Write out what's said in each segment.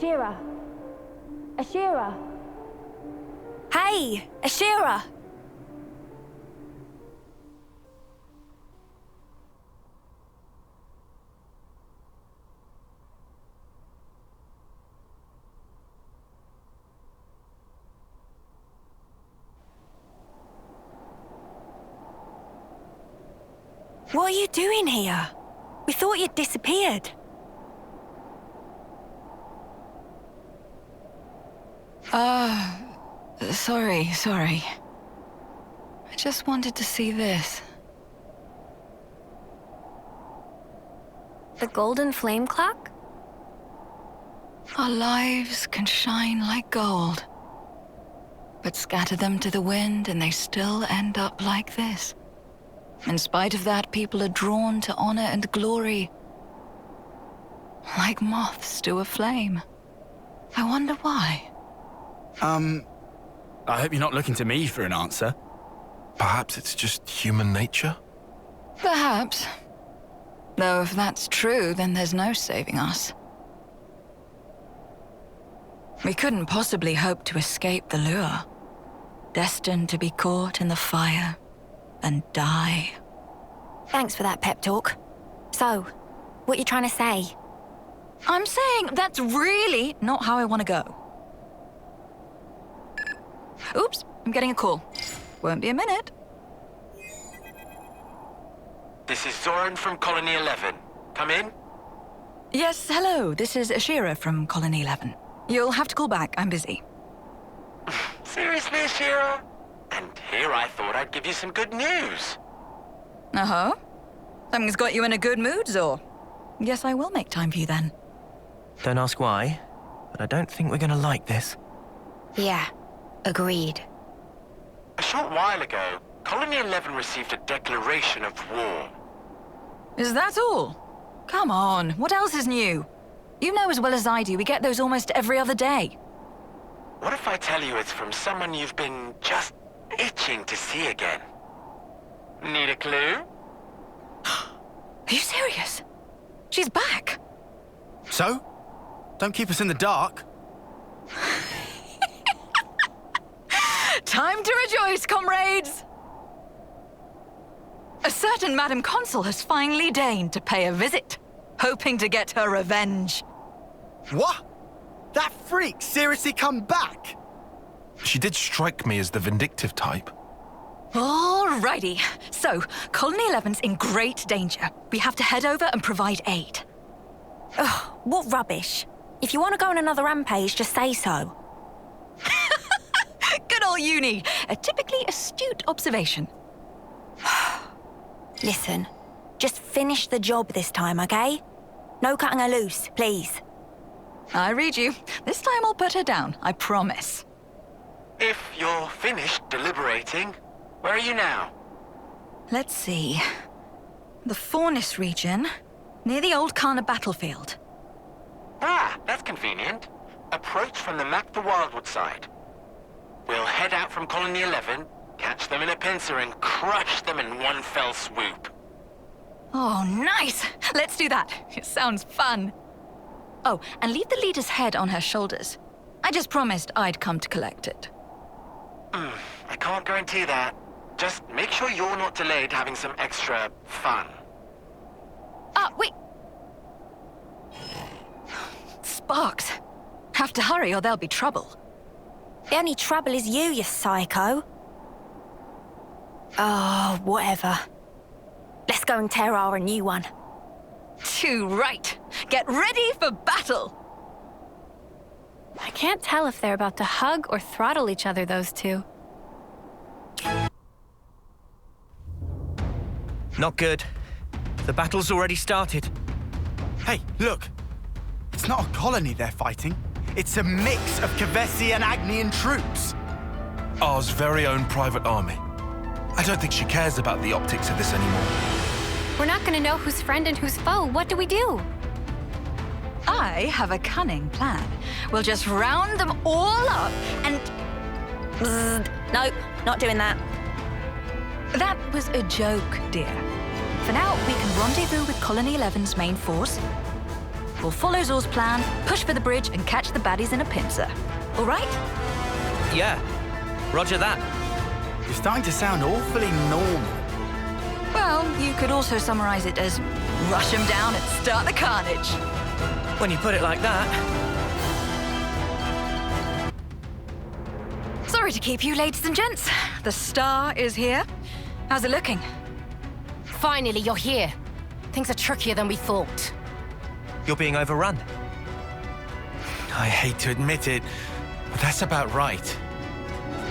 Ashira! Ashira! Hey, Ashira! What are you doing here? We thought you'd disappeared. Sorry. I just wanted to see this. The golden flame clock? Our lives can shine like gold, but scatter them to the wind and they still end up like this. In spite of that, people are drawn to honor and glory, like moths to a flame. I wonder why. I hope you're not looking to me for an answer. Perhaps it's just human nature? Perhaps. Though if that's true, then there's no saving us. We couldn't possibly hope to escape the lure, destined to be caught in the fire and die. Thanks for that pep talk. So, what you trying to say? I'm saying that's really not how I want to go. Oops, I'm getting a call. Won't be a minute. This is Zoran from Colony 11. Come in. Yes, hello. This is Ashira from Colony 11. You'll have to call back. I'm busy. Seriously, Ashira? And here I thought I'd give you some good news. Uh-huh. Something's got you in a good mood, Zor. Yes, I will make time for you then. Don't ask why, but I don't think we're gonna like this. Yeah, agreed. A short while ago, Colony 11 received a declaration of war. Is that all? Come on, what else is new? You know as well as I do, we get those almost every other day. What if I tell you it's from someone you've been just itching to see again? Need a clue? Are you serious? She's back. So? Don't keep us in the dark. Time to rejoice, comrades! A certain Madam Consul has finally deigned to pay a visit, hoping to get her revenge. What? That freak seriously come back? She did strike me as the vindictive type. Alrighty, so Colony 11's in great danger. We have to head over and provide aid. Ugh, what rubbish. If you want to go on another rampage, just say so. Good old Uni, a typically astute observation. Listen, just finish the job this time, okay? No cutting her loose, please. I read you. This time I'll put her down, I promise. If you're finished deliberating, where are you now? Let's see. The Fornis region, near the old Kana battlefield. Ah, that's convenient. Approach from the Map the Wildwood side. We'll head out from Colony 11, catch them in a pincer and crush them in one fell swoop. Oh, nice! Let's do that. It sounds fun. Oh, and leave the leader's head on her shoulders. I just promised I'd come to collect it. I can't guarantee that. Just make sure you're not delayed having some extra fun. Ah, wait! Sparks. Have to hurry or there'll be trouble. The only trouble is you psycho. Oh, whatever. Let's go and tear our new one. Too right. Get ready for battle! I can't tell if they're about to hug or throttle each other, those two. Not good. The battle's already started. Hey, look. It's not a colony they're fighting. It's a mix of Kavesi and Agnian troops. Ours very own private army. I don't think she cares about the optics of this anymore. We're not gonna know who's friend and who's foe. What do we do? I have a cunning plan. We'll just round them all up and... Nope, not doing that. That was a joke, dear. For now, we can rendezvous with Colony 11's main force, We'll follow Zor's plan, push for the bridge, and catch the baddies in a pincer. All right? Yeah, roger that. You're starting to sound awfully normal. Well, you could also summarize it as rush them down and start the carnage. When you put it like that. Sorry to keep you, ladies and gents. The star is here. How's it looking? Finally, you're here. Things are trickier than we thought. You're being overrun. I hate to admit it, but that's about right.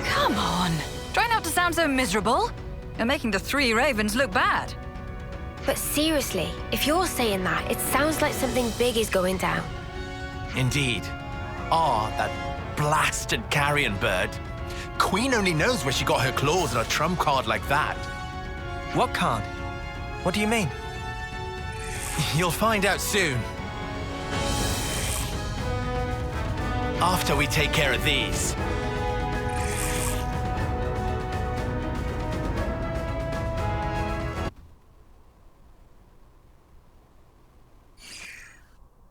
Come on. Try not to sound so miserable. You're making the three ravens look bad. But seriously, if you're saying that, it sounds like something big is going down. Indeed. That blasted carrion bird. Queen only knows where she got her claws on a trump card like that. What card? What do you mean? You'll find out soon. After we take care of these.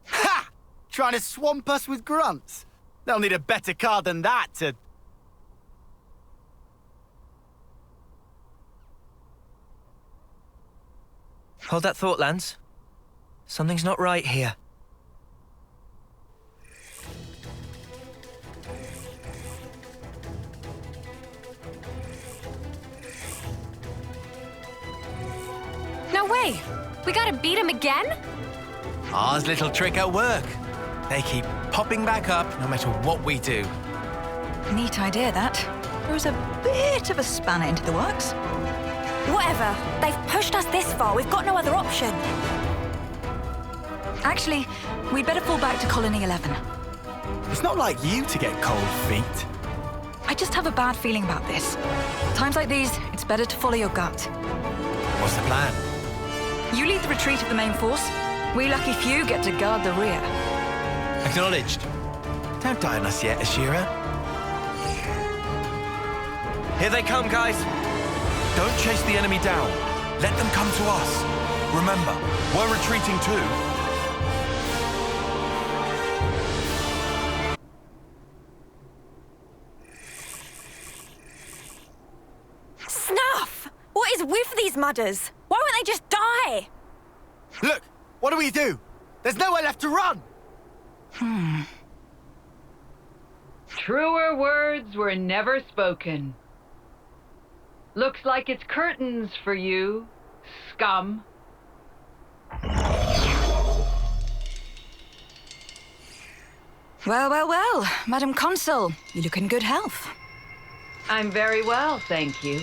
Ha! Trying to swamp us with grunts? They'll need a better card than that to... Hold that thought, Lance. Something's not right here. No way! We gotta beat him again? Ours little trick at work. They keep popping back up no matter what we do. Neat idea, that. Throws a bit of a spanner into the works. Whatever. They've pushed us this far. We've got no other option. Actually, we'd better fall back to Colony 11. It's not like you to get cold feet. I just have a bad feeling about this. Times like these, it's better to follow your gut. What's the plan? You lead the retreat of the main force. We lucky few get to guard the rear. Acknowledged. Don't die on us yet, Ashira. Here they come, guys. Don't chase the enemy down. Let them come to us. Remember, we're retreating too. Snuff! What is with these mudders? Why won't they just die? Look, what do? There's nowhere left to run! Truer words were never spoken. Looks like it's curtains for you, scum. Well, Madam Consul, you look in good health. I'm very well, thank you.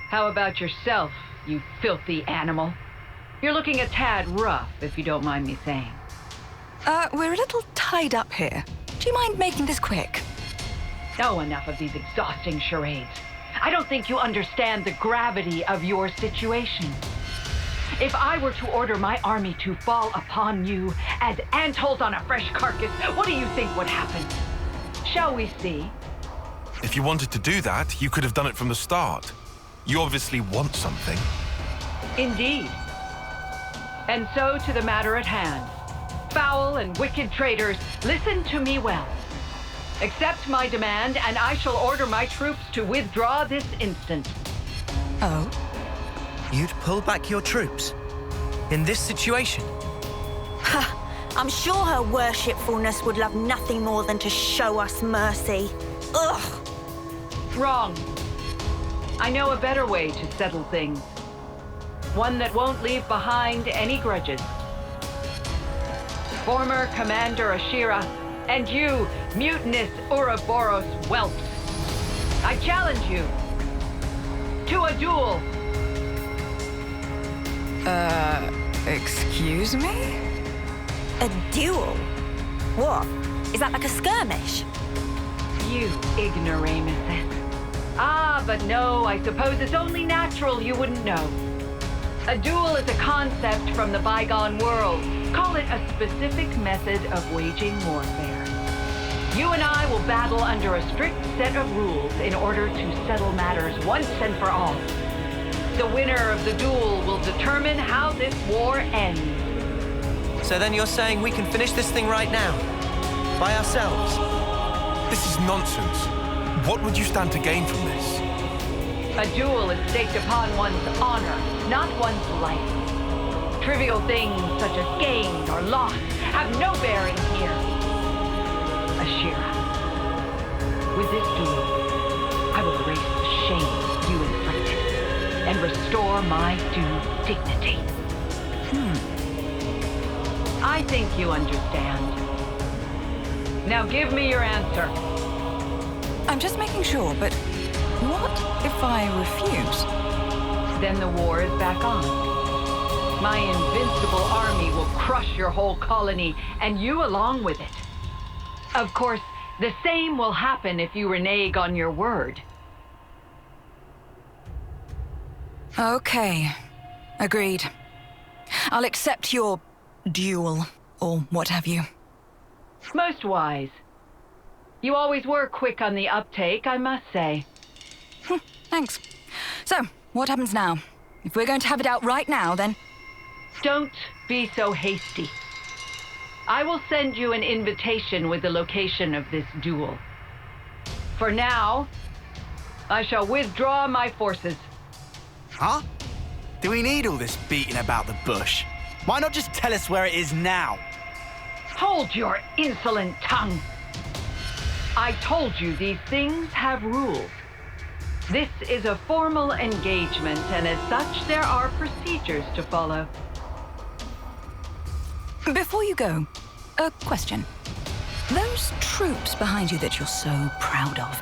How about yourself, you filthy animal? You're looking a tad rough, if you don't mind me saying. We're a little tied up here. Do you mind making this quick? Oh, enough of these exhausting charades. I don't think you understand the gravity of your situation. If I were to order my army to fall upon you as antholes on a fresh carcass, what do you think would happen? Shall we see? If you wanted to do that, you could have done it from the start. You obviously want something. Indeed. And so to the matter at hand. Foul and wicked traitors, listen to me well. Accept my demand, and I shall order my troops to withdraw this instant. Oh? You'd pull back your troops? In this situation? I'm sure her worshipfulness would love nothing more than to show us mercy. Ugh! Wrong. I know a better way to settle things. One that won't leave behind any grudges. Former Commander Ashira, and you, mutinous Ouroboros whelps. I challenge you to a duel. Excuse me? A duel? What? Is that like a skirmish? You ignoramuses. Ah, but no, I suppose it's only natural you wouldn't know. A duel is a concept from the bygone world. Call it a specific method of waging warfare. You and I will battle under a strict set of rules in order to settle matters once and for all. The winner of the duel will determine how this war ends. So then you're saying we can finish this thing right now? By ourselves? This is nonsense. What would you stand to gain from this? A duel is staked upon one's honor, not one's life. Trivial things such as gain or loss have no bearing here. Ashira, with this duel, I will erase the shame you inflicted and restore my due dignity. I think you understand. Now give me your answer. I'm just making sure, but what if I refuse? Then the war is back on. My invincible army will crush your whole colony, and you along with it. Of course, the same will happen if you renege on your word. Okay. Agreed. I'll accept your duel, or what have you. Most wise. You always were quick on the uptake, I must say. Thanks. So, what happens now? If we're going to have it out right now, then... Don't be so hasty. I will send you an invitation with the location of this duel. For now, I shall withdraw my forces. Huh? Do we need all this beating about the bush? Why not just tell us where it is now? Hold your insolent tongue. I told you these things have rules. This is a formal engagement, and as such, there are procedures to follow. Before you go, a question. Those troops behind you that you're so proud of,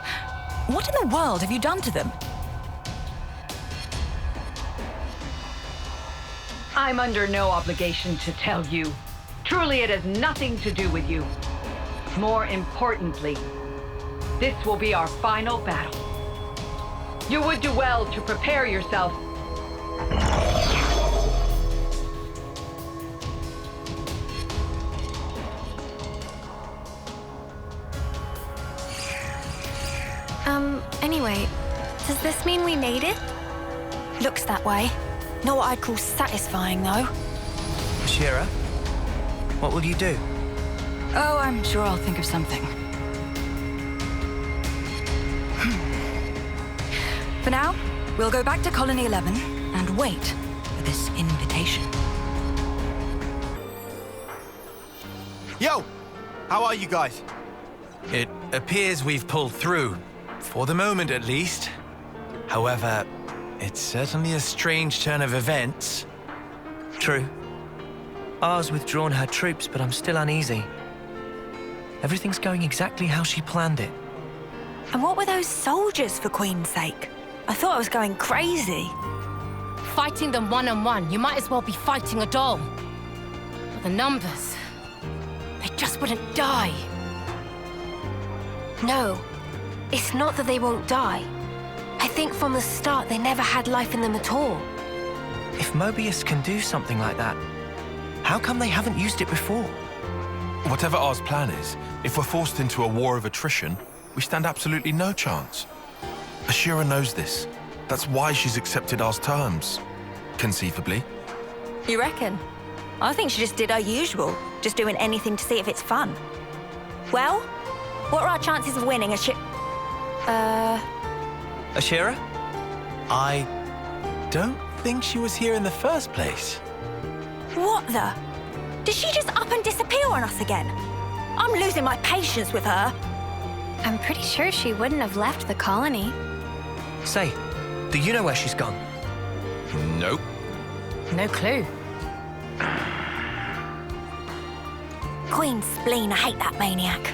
what in the world have you done to them? I'm under no obligation to tell you. Truly, it has nothing to do with you. More importantly, this will be our final battle. You would do well to prepare yourself. Anyway, does this mean we made it? Looks that way. Not what I'd call satisfying, though. Ashira, what will you do? Oh, I'm sure I'll think of something. For now, we'll go back to Colony 11 and wait for this invitation. Yo! How are you guys? It appears we've pulled through, for the moment at least. However, it's certainly a strange turn of events. True. Ar's withdrawn her troops, but I'm still uneasy. Everything's going exactly how she planned it. And what were those soldiers, for Queen's sake? I thought I was going crazy. Fighting them one-on-one, you might as well be fighting a doll. But the numbers, they just wouldn't die. No, it's not that they won't die. I think from the start they never had life in them at all. If Mobius can do something like that, how come they haven't used it before? Whatever R's plan is, if we're forced into a war of attrition, we stand absolutely no chance. Ashira knows this. That's why she's accepted R's terms. Conceivably. You reckon? I think she just did her usual, just doing anything to see if it's fun. Well, what are our chances of winning a ship? Ashira? I don't think she was here in the first place. What the? Did she just up and disappear on us again? I'm losing my patience with her. I'm pretty sure she wouldn't have left the colony. Say, do you know where she's gone? Nope. No clue. Queen's spleen, I hate that maniac.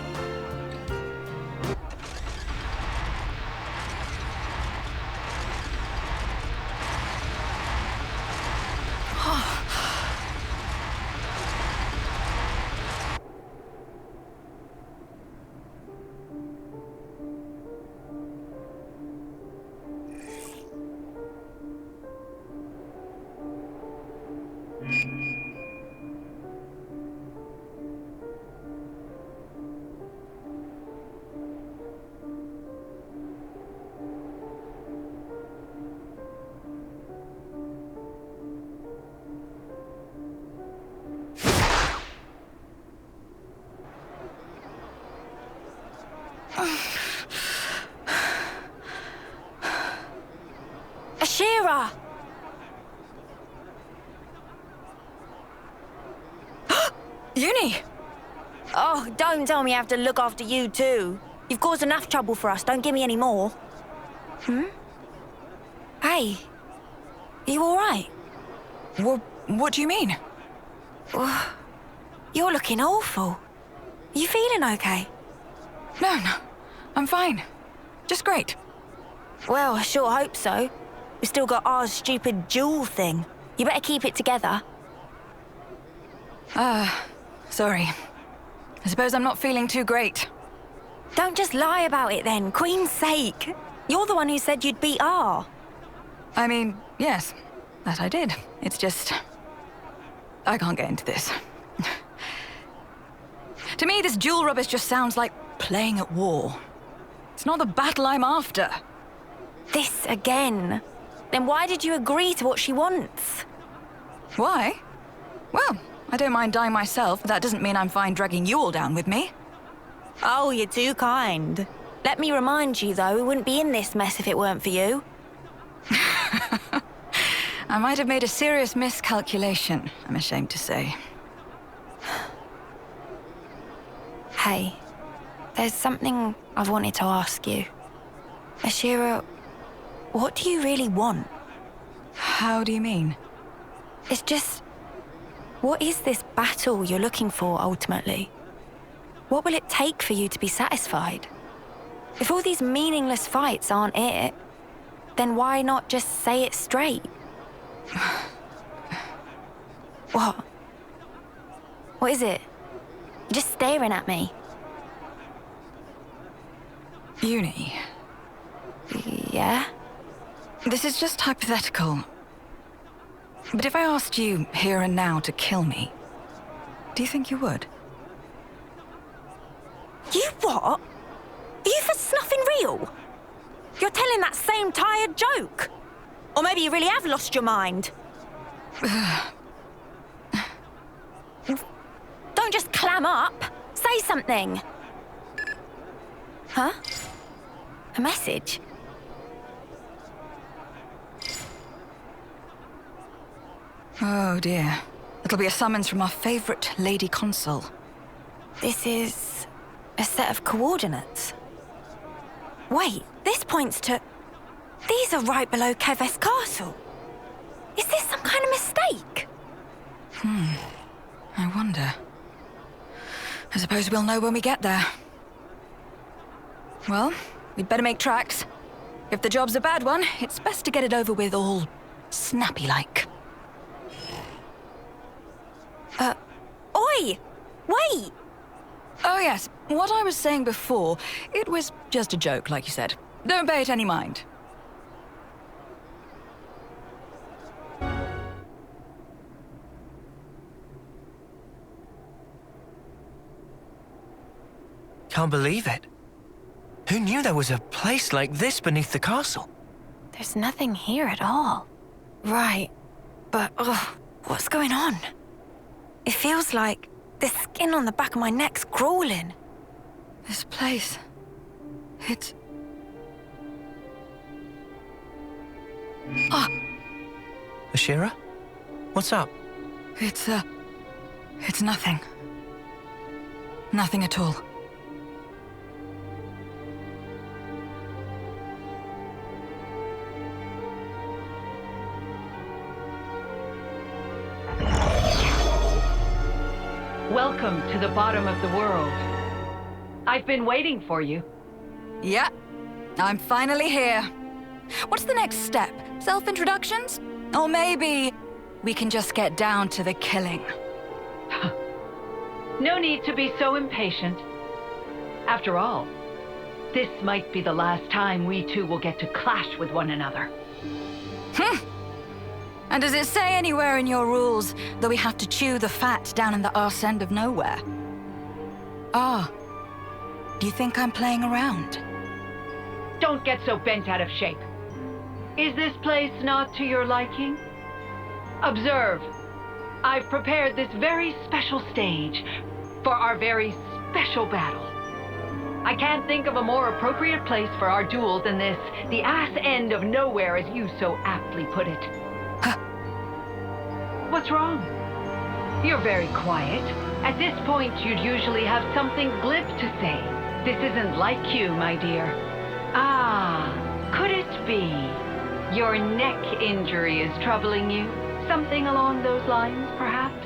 Ashira! Uni! Oh, don't tell me I have to look after you too. You've caused enough trouble for us, don't give me any more. Hey, are you alright? What do you mean? You're looking awful. You feeling okay? No, I'm fine. Just great. Well, I sure hope so. We've still got our stupid jewel thing. You better keep it together. Sorry. I suppose I'm not feeling too great. Don't just lie about it then, Queen's sake. You're the one who said you'd beat R. I mean, yes, that I did. It's just... I can't get into this. To me, this jewel rubbish just sounds like playing at war. It's not the battle I'm after. This again. Then why did you agree to what she wants? Why? Well, I don't mind dying myself, but that doesn't mean I'm fine dragging you all down with me. Oh, you're too kind. Let me remind you, though, we wouldn't be in this mess if it weren't for you. I might have made a serious miscalculation, I'm ashamed to say. Hey, there's something I've wanted to ask you. Ashira, what do you really want? How do you mean? It's just... what is this battle you're looking for, ultimately? What will it take for you to be satisfied? If all these meaningless fights aren't it, then why not just say it straight? What? What is it? You're just staring at me. Uni. Yeah? This is just hypothetical. But if I asked you here and now to kill me, do you think you would? You what? Are you for snuffing real? You're telling that same tired joke? Or maybe you really have lost your mind? Don't just clam up. Say something. Huh? A message? Oh dear. It'll be a summons from our favorite Lady Consul. This is a set of coordinates. Wait, this points to... These are right below Keves Castle. Is this some kind of mistake? I wonder. I suppose we'll know when we get there. Well, we'd better make tracks. If the job's a bad one, it's best to get it over with all snappy-like. Oi! Wait! Oh yes, what I was saying before, it was just a joke, like you said. Don't pay it any mind. Can't believe it. Who knew there was a place like this beneath the castle? There's nothing here at all. Right, but what's going on? It feels like the skin on the back of my neck's crawling. This place... it's... Ah! Ashira? What's up? It's nothing. Nothing at all. Welcome to the bottom of the world. I've been waiting for you. Yeah, I'm finally here. What's the next step? Self-introductions? Or maybe we can just get down to the killing. No need to be so impatient. After all, this might be the last time we two will get to clash with one another. And does it say anywhere in your rules that we have to chew the fat down in the arse end of nowhere? Ah, do you think I'm playing around? Don't get so bent out of shape. Is this place not to your liking? Observe. I've prepared this very special stage for our very special battle. I can't think of a more appropriate place for our duel than this, the ass end of nowhere, as you so aptly put it. What's wrong? You're very quiet. At this point, you'd usually have something glib to say. This isn't like you, my dear. Ah, could it be your neck injury is troubling you? Something along those lines, perhaps?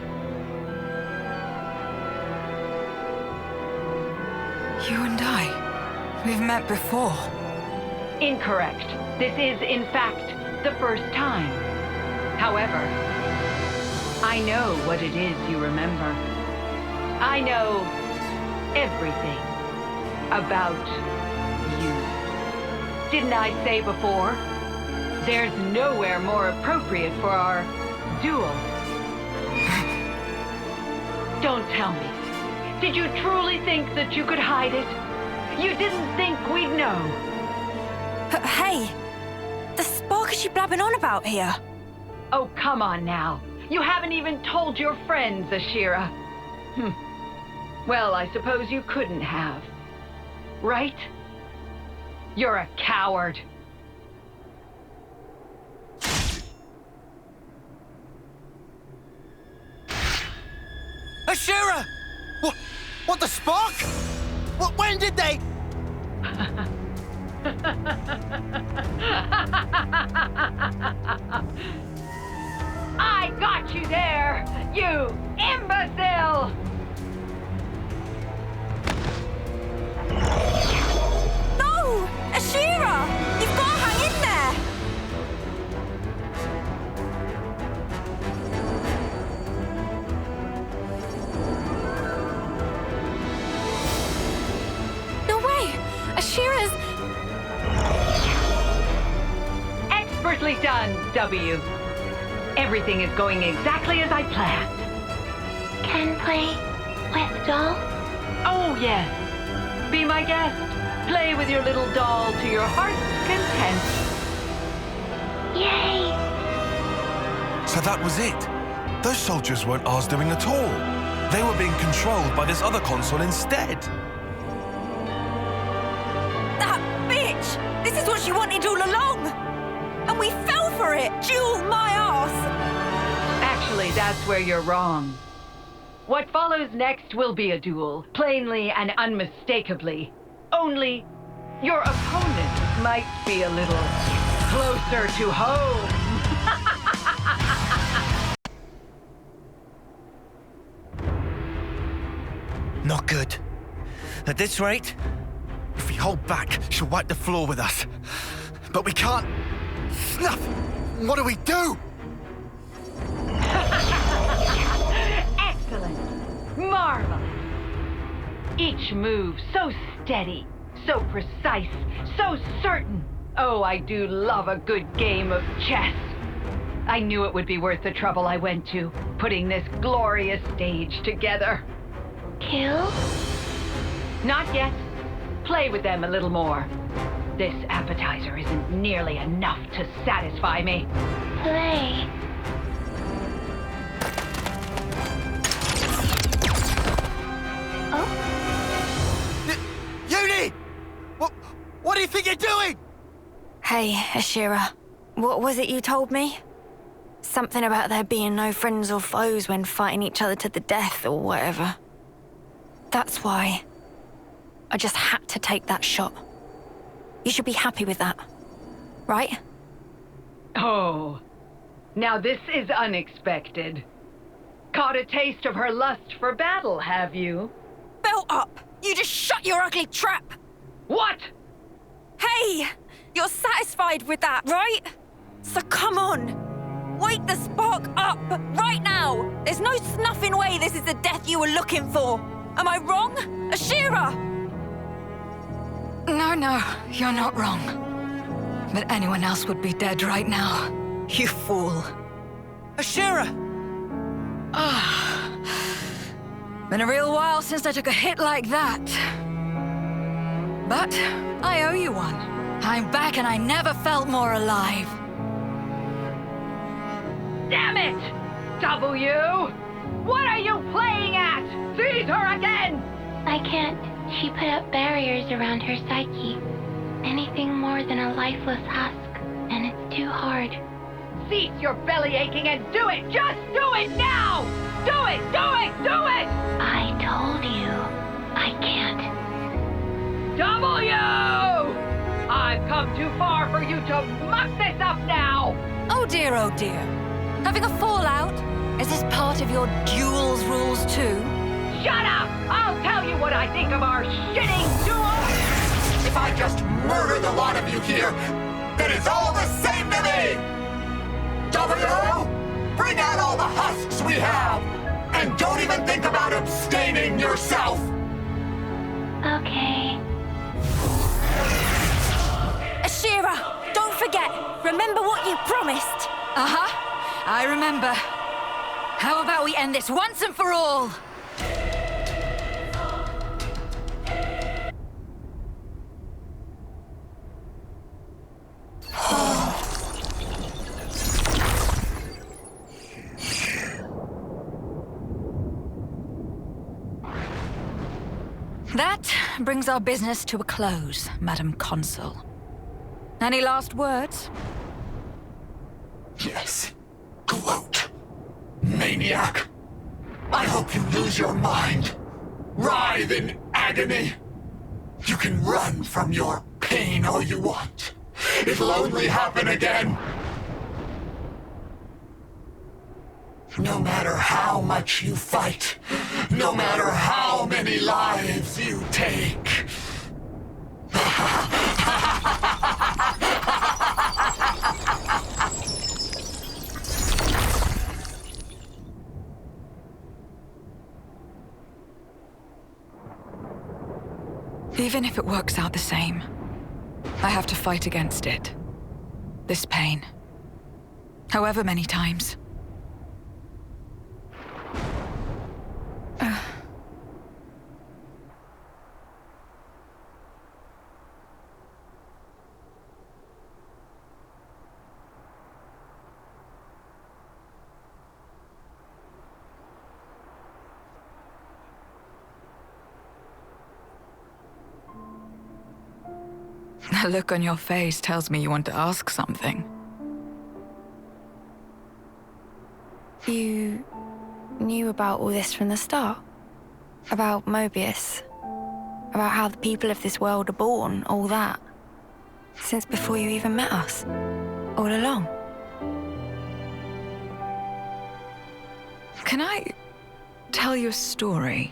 You and I, we've met before. Incorrect. This is, in fact, the first time. However, I know what it is you remember. I know everything about you. Didn't I say before? There's nowhere more appropriate for our duel. Don't tell me. Did you truly think that you could hide it? You didn't think we'd know? Hey, the spark is she blabbing on about here? Oh, come on now. You haven't even told your friends, Ashira. Well, I suppose you couldn't have. Right? You're a coward. Ashira! What the spark? When did they... I got you there, you imbecile! No! Ashira! You've got to hang in there! No way! Ashira's... Expertly done, W. Everything is going exactly as I planned. Can play with doll? Oh, yes. Be my guest. Play with your little doll to your heart's content. Yay! So that was it. Those soldiers weren't ours doing at all. They were being controlled by this other console instead. That bitch! This is what she wanted all along! And we fell for it! Duel my ass! Actually, that's where you're wrong. What follows next will be a duel, plainly and unmistakably. Only, your opponent might be a little closer to home. Not good. At this rate, If we hold back, she'll wipe the floor with us. But we can't... Snuff! What do we do? Excellent. Marvelous. Each move so steady, so precise, so certain. Oh, I do love a good game of chess. I knew it would be worth the trouble I went to, putting this glorious stage together. Kill? Not yet. Play with them a little more. This appetizer isn't nearly enough to satisfy me. Play. Uni! What do you think you're doing? Hey, Ashira. What was it you told me? Something about there being no friends or foes when fighting each other to the death or whatever. That's why I just had to take that shot. You should be happy with that, right? Oh, now this is unexpected. Caught a taste of her lust for battle, have you? Belt up! You just shut your ugly trap! What? Hey! You're satisfied with that, right? So come on! Wake the spark up right now! There's no snuffing way this is the death you were looking for! Am I wrong? Ashira! No, you're not wrong. But anyone else would be dead right now. You fool. Ashira! Been a real while since I took a hit like that. But I owe you one. I'm back and I never felt more alive. Damn it! W! What are you playing at? Seize her again! I can't She put up barriers around her psyche. Anything more than a lifeless husk, and it's too hard. Cease your belly aching and do it! Just do it now! Do it! Do it! Do it! I told you, I can't. W! I've come too far for you to muck this up now! Oh dear, oh dear. Having a fallout? Is this part of your duels rules too? Shut up! I'll tell you what I think of our shitting duel! If I just murder the lot of you here, then it's all the same to me! W! Bring out all the husks we have! And don't even think about abstaining yourself! Okay. Ashira, don't forget. Remember what you promised. I remember. How about we end this once and for all? That brings our business to a close, Madam Consul. Any last words? Yes. Gloat. Maniac. I hope you lose your mind. Writhe in agony. You can run from your pain all you want. It'll only happen again. No matter how much you fight, no matter how many lives you take. Even if it works out the same, I have to fight against it. This pain. However many times. The look on your face tells me you want to ask something. You knew about all this from the start? About Mobius? About how the people of this world are born, all that? Since before you even met us? All along? Can I tell you a story?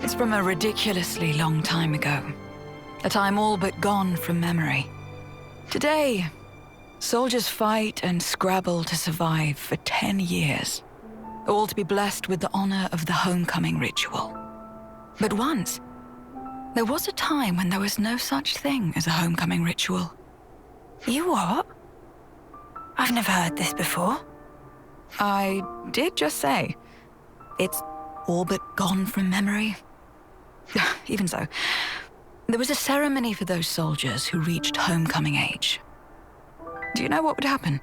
It's from a ridiculously long time ago. A time all but gone from memory. Today, soldiers fight and scrabble to survive for 10 years. All to be blessed with the honor of the homecoming ritual. But once, there was a time when there was no such thing as a homecoming ritual. You what? I've never heard this before. I did just say, it's all but gone from memory. Even so, there was a ceremony for those soldiers who reached homecoming age. Do you know what would happen?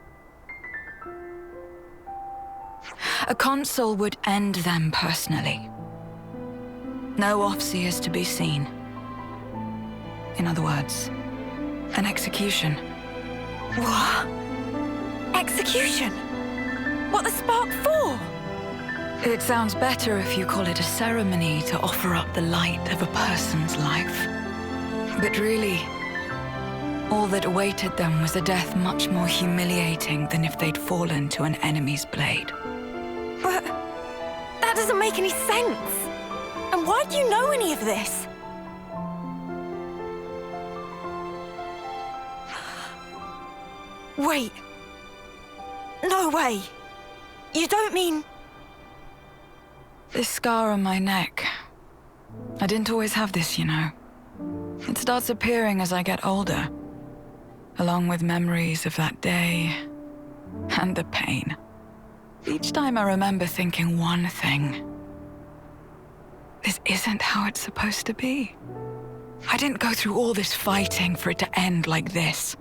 A consul would end them personally. No officers to be seen. In other words, an execution. What? Execution? What the spark for? It sounds better if you call it a ceremony to offer up the light of a person's life. But really, all that awaited them was a death much more humiliating than if they'd fallen to an enemy's blade. But that doesn't make any sense. And why do you know any of this? Wait. No way. You don't mean... This scar on my neck. I didn't always have this, you know. It starts appearing as I get older, along with memories of that day and the pain. Each time I remember thinking one thing. This isn't how it's supposed to be. I didn't go through all this fighting for it to end like this.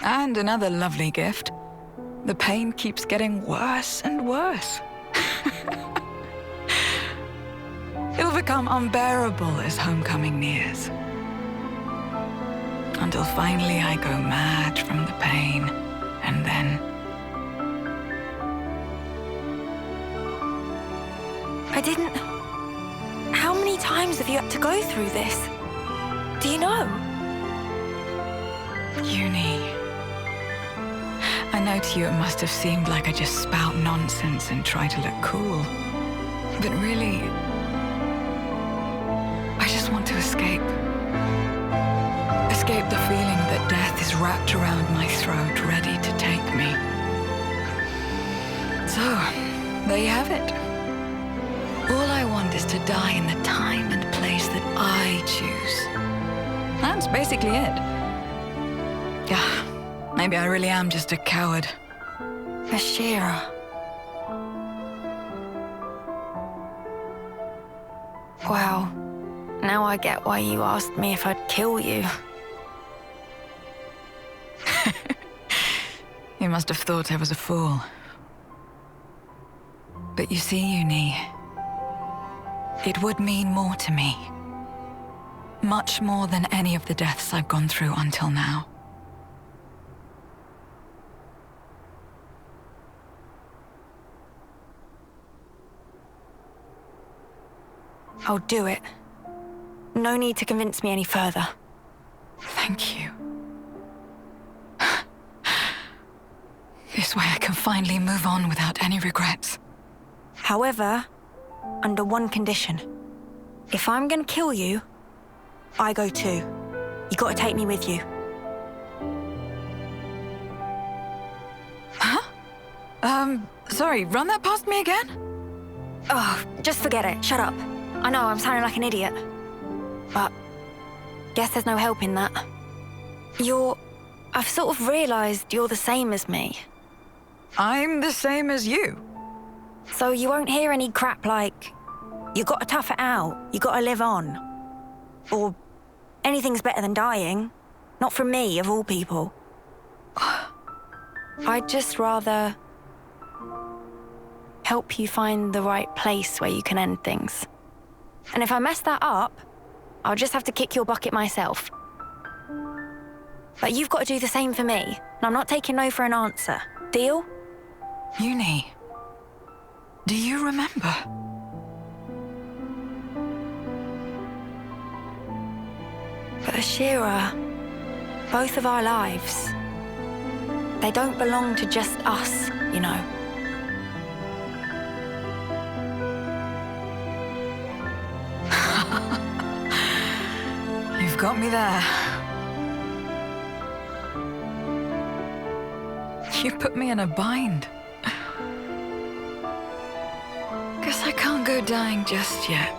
And another lovely gift. The pain keeps getting worse and worse. It'll become unbearable as homecoming nears. Until finally I go mad from the pain, and then... I didn't... How many times have you had to go through this? Do you know? Uni. I know to you it must have seemed like I just spout nonsense and try to look cool. But really, I just want to escape. Escape the feeling that death is wrapped around my throat, ready to take me. So, there you have it. All I want is to die in the time and place that I choose. That's basically it. Yeah, maybe I really am just a coward. Ashira. Wow. Now I get why you asked me if I'd kill you. You must have thought I was a fool. But you see, Uni, it would mean more to me. Much more than any of the deaths I've gone through until now. I'll do it. No need to convince me any further. Thank you. This way I can finally move on without any regrets. However, under one condition. If I'm gonna kill you, I go too. You gotta take me with you. Huh? Sorry, run that past me again? Oh, just forget it. Shut up. I know I'm sounding like an idiot. But guess there's no help in that. I've sort of realized you're the same as me. I'm the same as you. So you won't hear any crap like, you gotta tough it out, you gotta live on. Or anything's better than dying. Not from me, of all people. I'd just rather help you find the right place where you can end things. And if I mess that up, I'll just have to kick your bucket myself. But you've got to do the same for me, and I'm not taking no for an answer. Deal? Uni, do you remember? But Ashira, both of our lives, they don't belong to just us, you know. You've got me there. You put me in a bind. Guess I can't go dying just yet.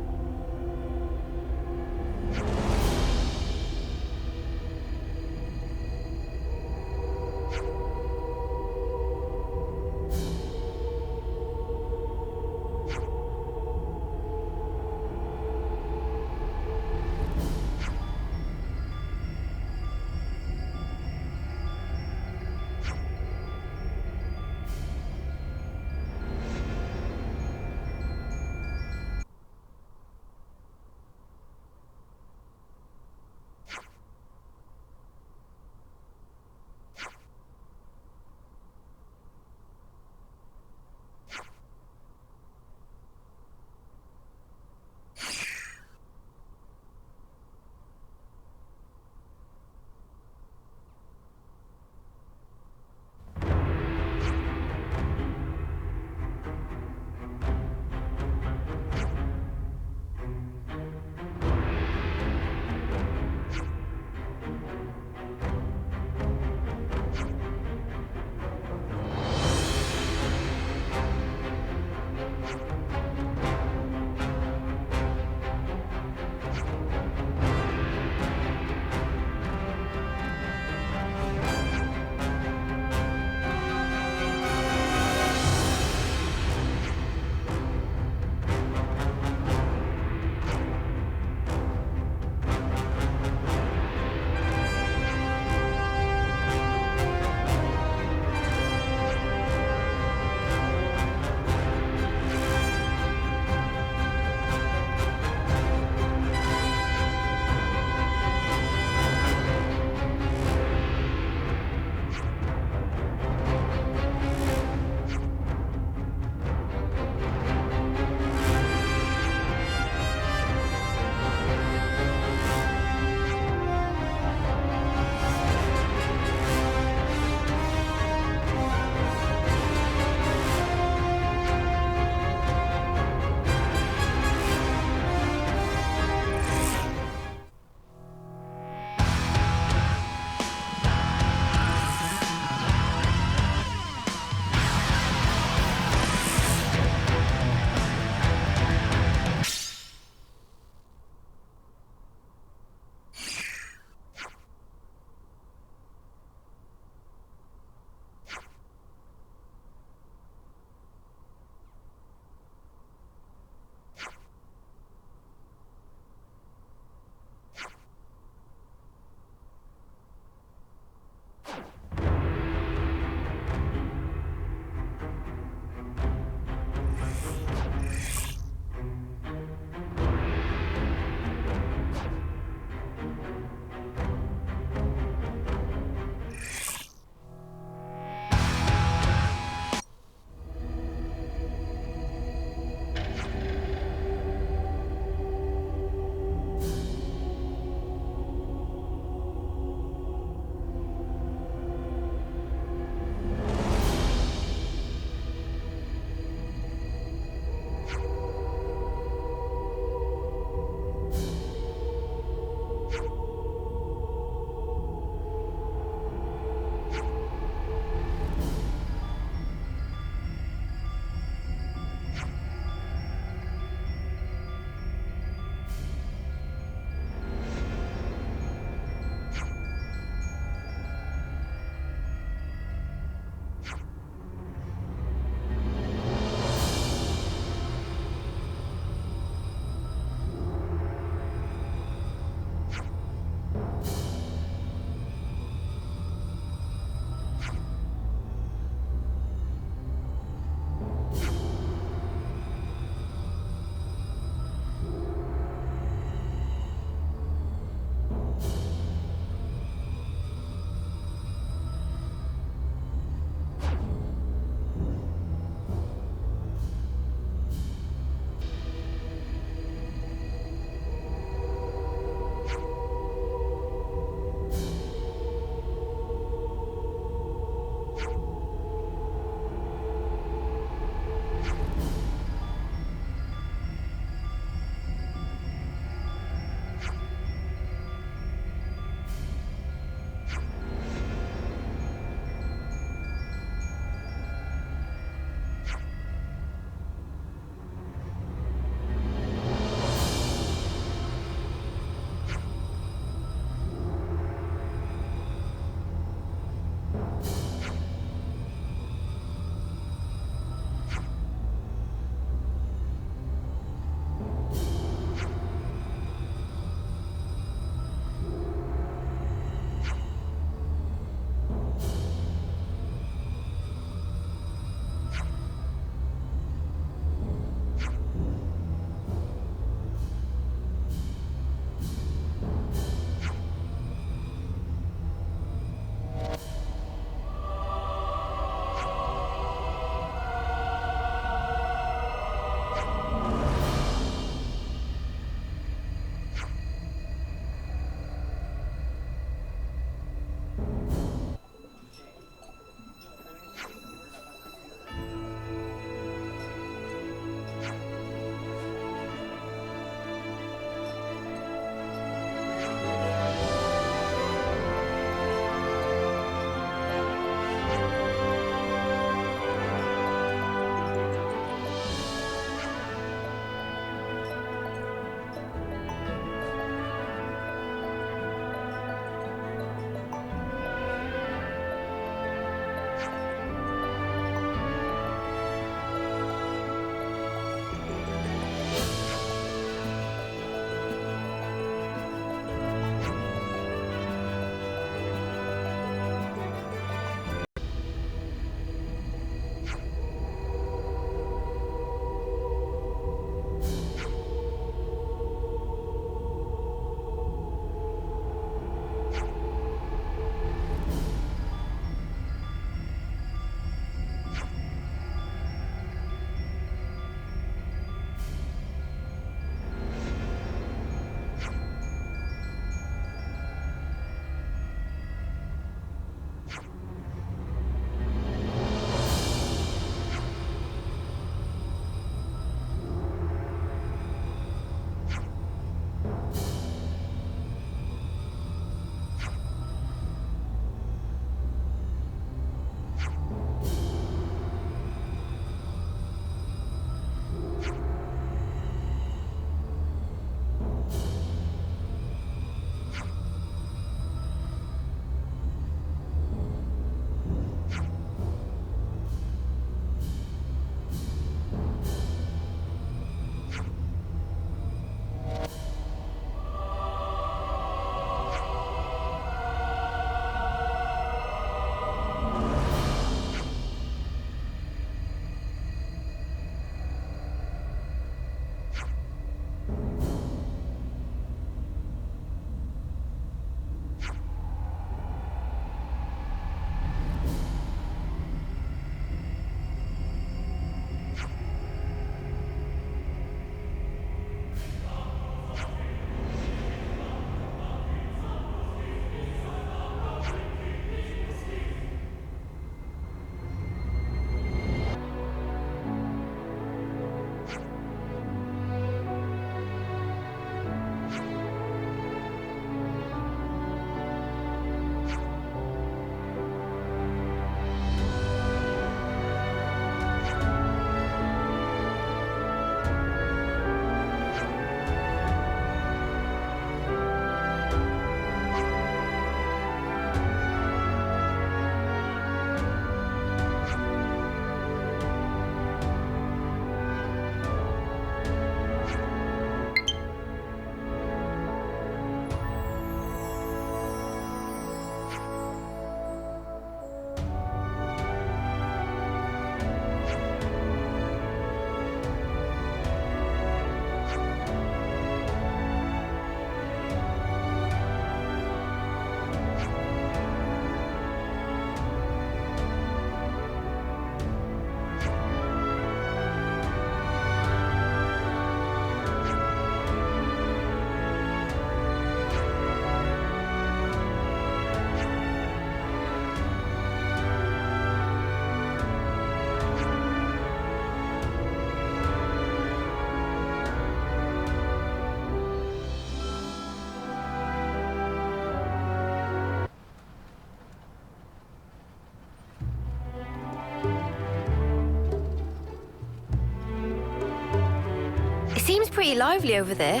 pretty lively over there.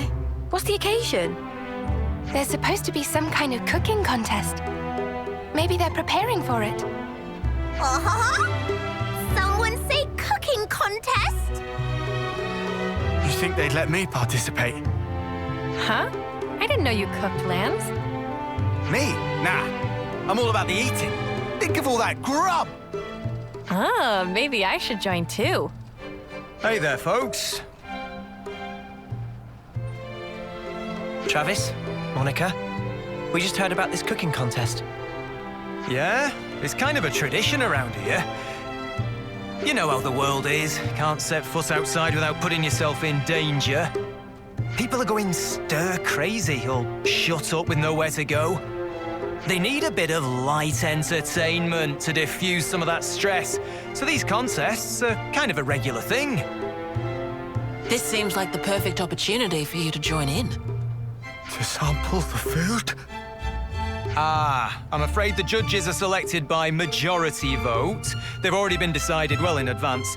What's the occasion? There's supposed to be some kind of cooking contest. Maybe they're preparing for it. Someone say cooking contest? You think they'd let me participate? Huh? I didn't know you cooked lambs. Me? Nah. I'm all about the eating. Think of all that grub! Ah, maybe I should join too. Hey there, folks. Travis, Monica, we just heard about this cooking contest. Yeah? It's kind of a tradition around here. You know how the world is. Can't set foot outside without putting yourself in danger. People are going stir-crazy, all shut up with nowhere to go. They need a bit of light entertainment to diffuse some of that stress, so these contests are kind of a regular thing. This seems like the perfect opportunity for you to join in. To sample the food? I'm afraid the judges are selected by majority vote. They've already been decided well in advance.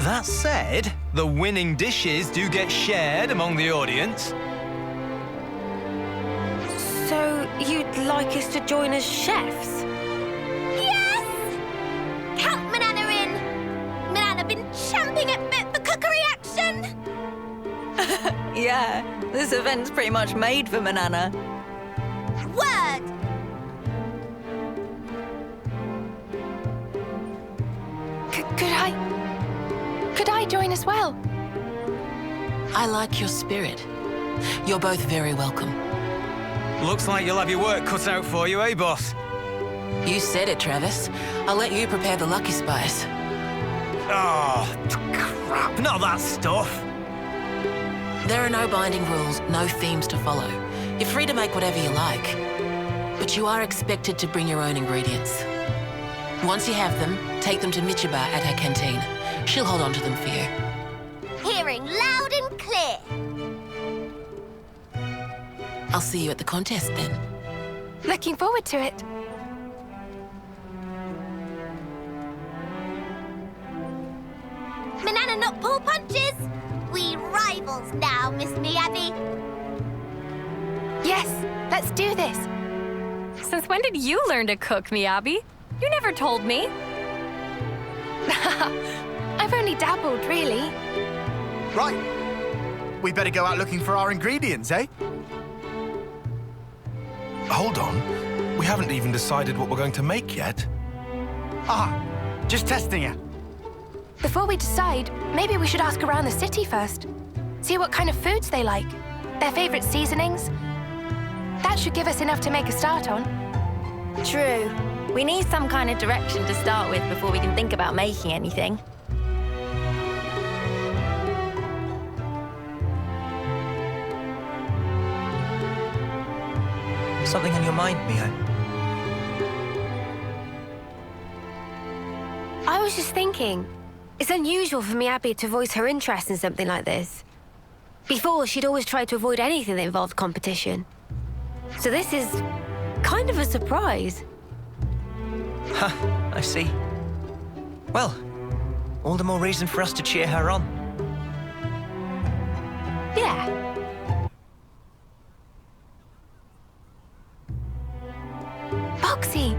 That said, the winning dishes do get shared among the audience. So, you'd like us to join as chefs? Yes! Count Manana in! Manana been champing at bit for cookery action! Yeah, this event's pretty much made for Manana. Word! Could I join as well? I like your spirit. You're both very welcome. Looks like you'll have your work cut out for you, eh, boss? You said it, Travis. I'll let you prepare the lucky spice. Oh, crap, not that stuff. There are no binding rules, no themes to follow. You're free to make whatever you like. But you are expected to bring your own ingredients. Once you have them, take them to Michiba at her canteen. She'll hold on to them for you. Hearing loud and clear. I'll see you at the contest then. Looking forward to it. Manana not pull punches. We rivals now, Miss Miyabi. Yes, let's do this. Since when did you learn to cook, Miyabi? You never told me. I've only dabbled, really. Right. We better go out looking for our ingredients, eh? Hold on. We haven't even decided what we're going to make yet. Just testing you. Before we decide, maybe we should ask around the city first. See what kind of foods they like, their favorite seasonings. That should give us enough to make a start on. True. We need some kind of direction to start with before we can think about making anything. Something on your mind, Mio? I was just thinking, it's unusual for Miyabi to voice her interest in something like this. Before, she'd always tried to avoid anything that involved competition. So this is kind of a surprise. Huh, I see. Well, all the more reason for us to cheer her on. Yeah. Boxy!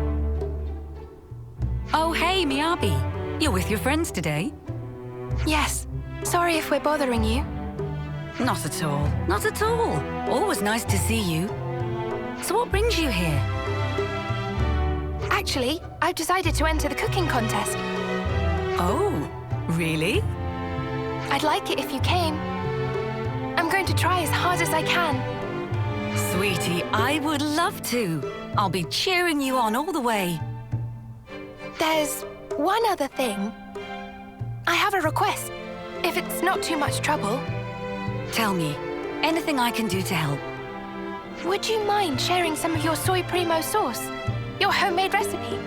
Oh, hey, Miyabi. You're with your friends today? Yes. Sorry if we're bothering you. Not at all. Not at all. Always nice to see you. So what brings you here? Actually, I've decided to enter the cooking contest. Oh, really? I'd like it if you came. I'm going to try as hard as I can. Sweetie, I would love to. I'll be cheering you on all the way. There's one other thing. I have a request, if it's not too much trouble. Tell me, anything I can do to help? Would you mind sharing some of your soy primo sauce? Your homemade recipe?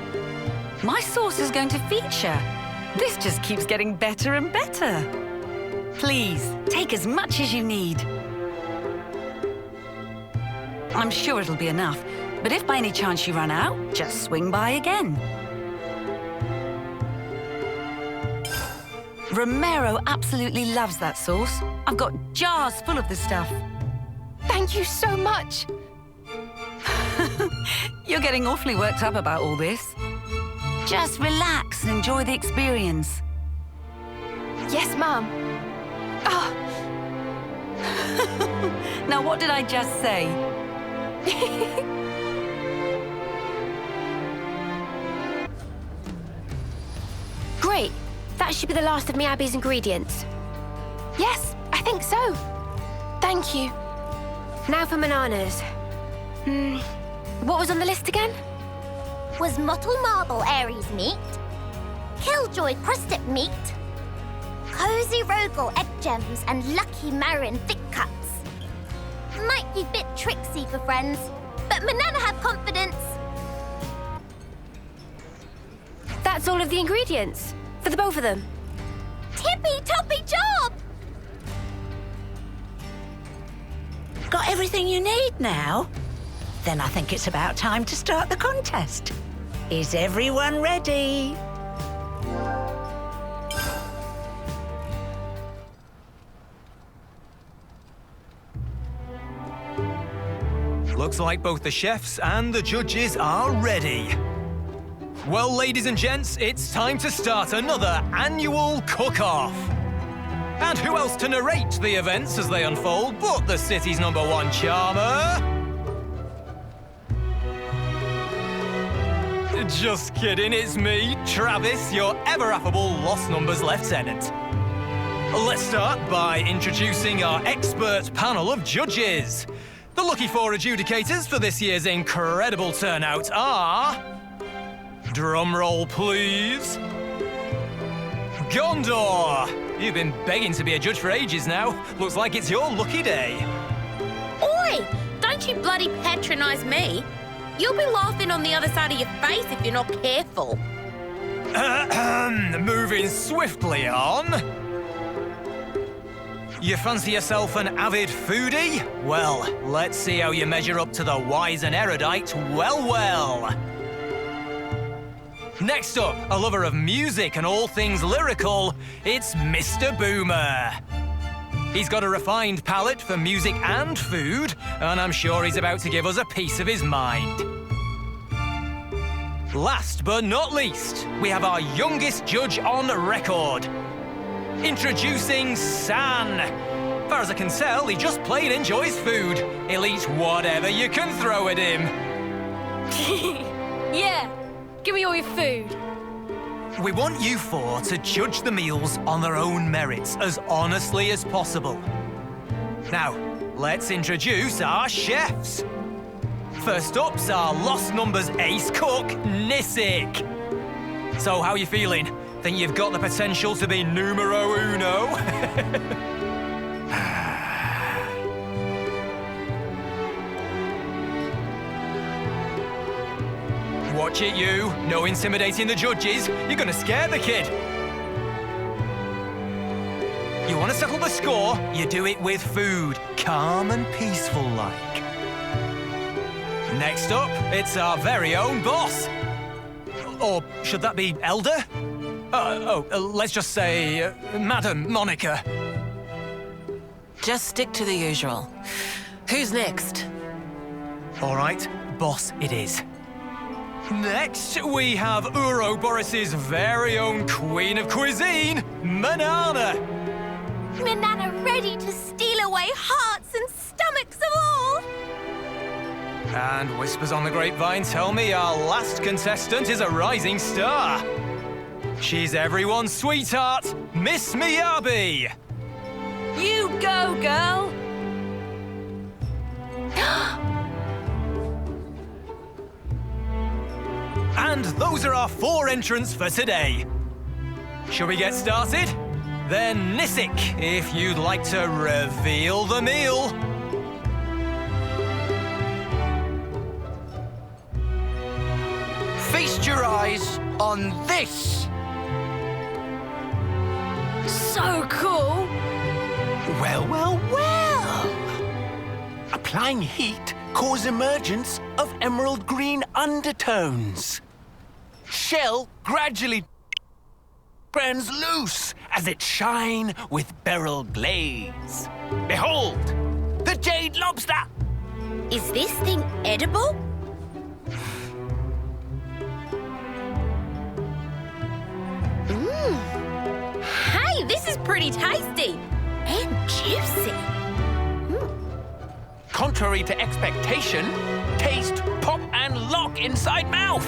My sauce is going to feature. This just keeps getting better and better. Please, take as much as you need. I'm sure it'll be enough, but if by any chance you run out, just swing by again. Romero absolutely loves that sauce. I've got jars full of the stuff. Thank you so much. You're getting awfully worked up about all this. Just relax and enjoy the experience. Yes, Mum. Oh. Now, what did I just say? Great. That should be the last of Miyabi's ingredients. Yes, I think so. Thank you. Now for bananas. What was on the list again? Was Mottle Marble Aries meat? Killjoy crusted meat? Cozy Rogel egg gems and Lucky Marin thick cuts. Might be a bit tricksy for friends, but Manana have confidence. That's all of the ingredients. For the both of them. Tippy-toppy job! Got everything you need now? Then I think it's about time to start the contest. Is everyone ready? Looks like both the chefs and the judges are ready. Well, ladies and gents, it's time to start another annual cook-off. And who else to narrate the events as they unfold but the city's #1 charmer? Just kidding, it's me, Travis, your ever-affable Lost Numbers Lieutenant. Let's start by introducing our expert panel of judges. The lucky 4 adjudicators for this year's incredible turnout are... Drumroll, please. Gondor! You've been begging to be a judge for ages now. Looks like it's your lucky day. Oi! Don't you bloody patronise me. You'll be laughing on the other side of your face if you're not careful. Moving swiftly on. You fancy yourself an avid foodie? Well, let's see how you measure up to the wise and erudite well. Next up, a lover of music and all things lyrical, it's Mr. Boomer. He's got a refined palate for music and food, and I'm sure he's about to give us a piece of his mind. Last but not least, we have our youngest judge on record. Introducing San. Far as I can tell, he just plain enjoys food. He'll eat whatever you can throw at him. Yeah, give me all your food. We want you 4 to judge the meals on their own merits as honestly as possible. Now, let's introduce our chefs. First up's our Lost Numbers ace cook, Nisik. So, how you feeling? Think you've got the potential to be numero uno? Watch it, you. No intimidating the judges. You're gonna scare the kid. You want to settle the score? You do it with food. Calm and peaceful like. Next up, it's our very own boss. Or should that be Elder? Let's just say, Madam Monica. Just stick to the usual. Who's next? All right, boss it is. Next, we have Ouroboros' very own Queen of Cuisine, Manana. Manana ready to steal away hearts and stomachs of all. And whispers on the grapevine tell me our last contestant is a rising star. She's everyone's sweetheart, Miss Miyabi. You go, girl. And those are our 4 entrants for today. Shall we get started? Then Nisik, if you'd like to reveal the meal. Feast your eyes on this. So cool. Well. Applying heat causes emergence of emerald green undertones. Shell gradually burns loose as it shine with beryl glaze. Behold, the jade lobster! Is this thing edible? Hey, this is pretty tasty and juicy. Contrary to expectation, taste, pop, and lock inside mouth.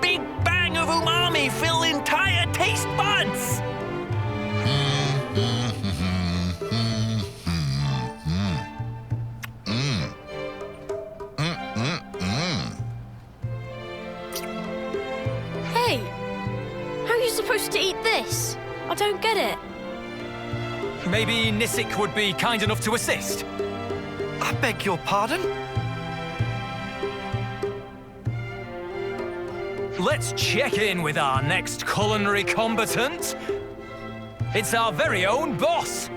Big bang of umami fill entire taste buds. Hey, how are you supposed to eat this? I don't get it. Maybe Nisik would be kind enough to assist. I beg your pardon? Let's check in with our next culinary combatant. It's our very own boss.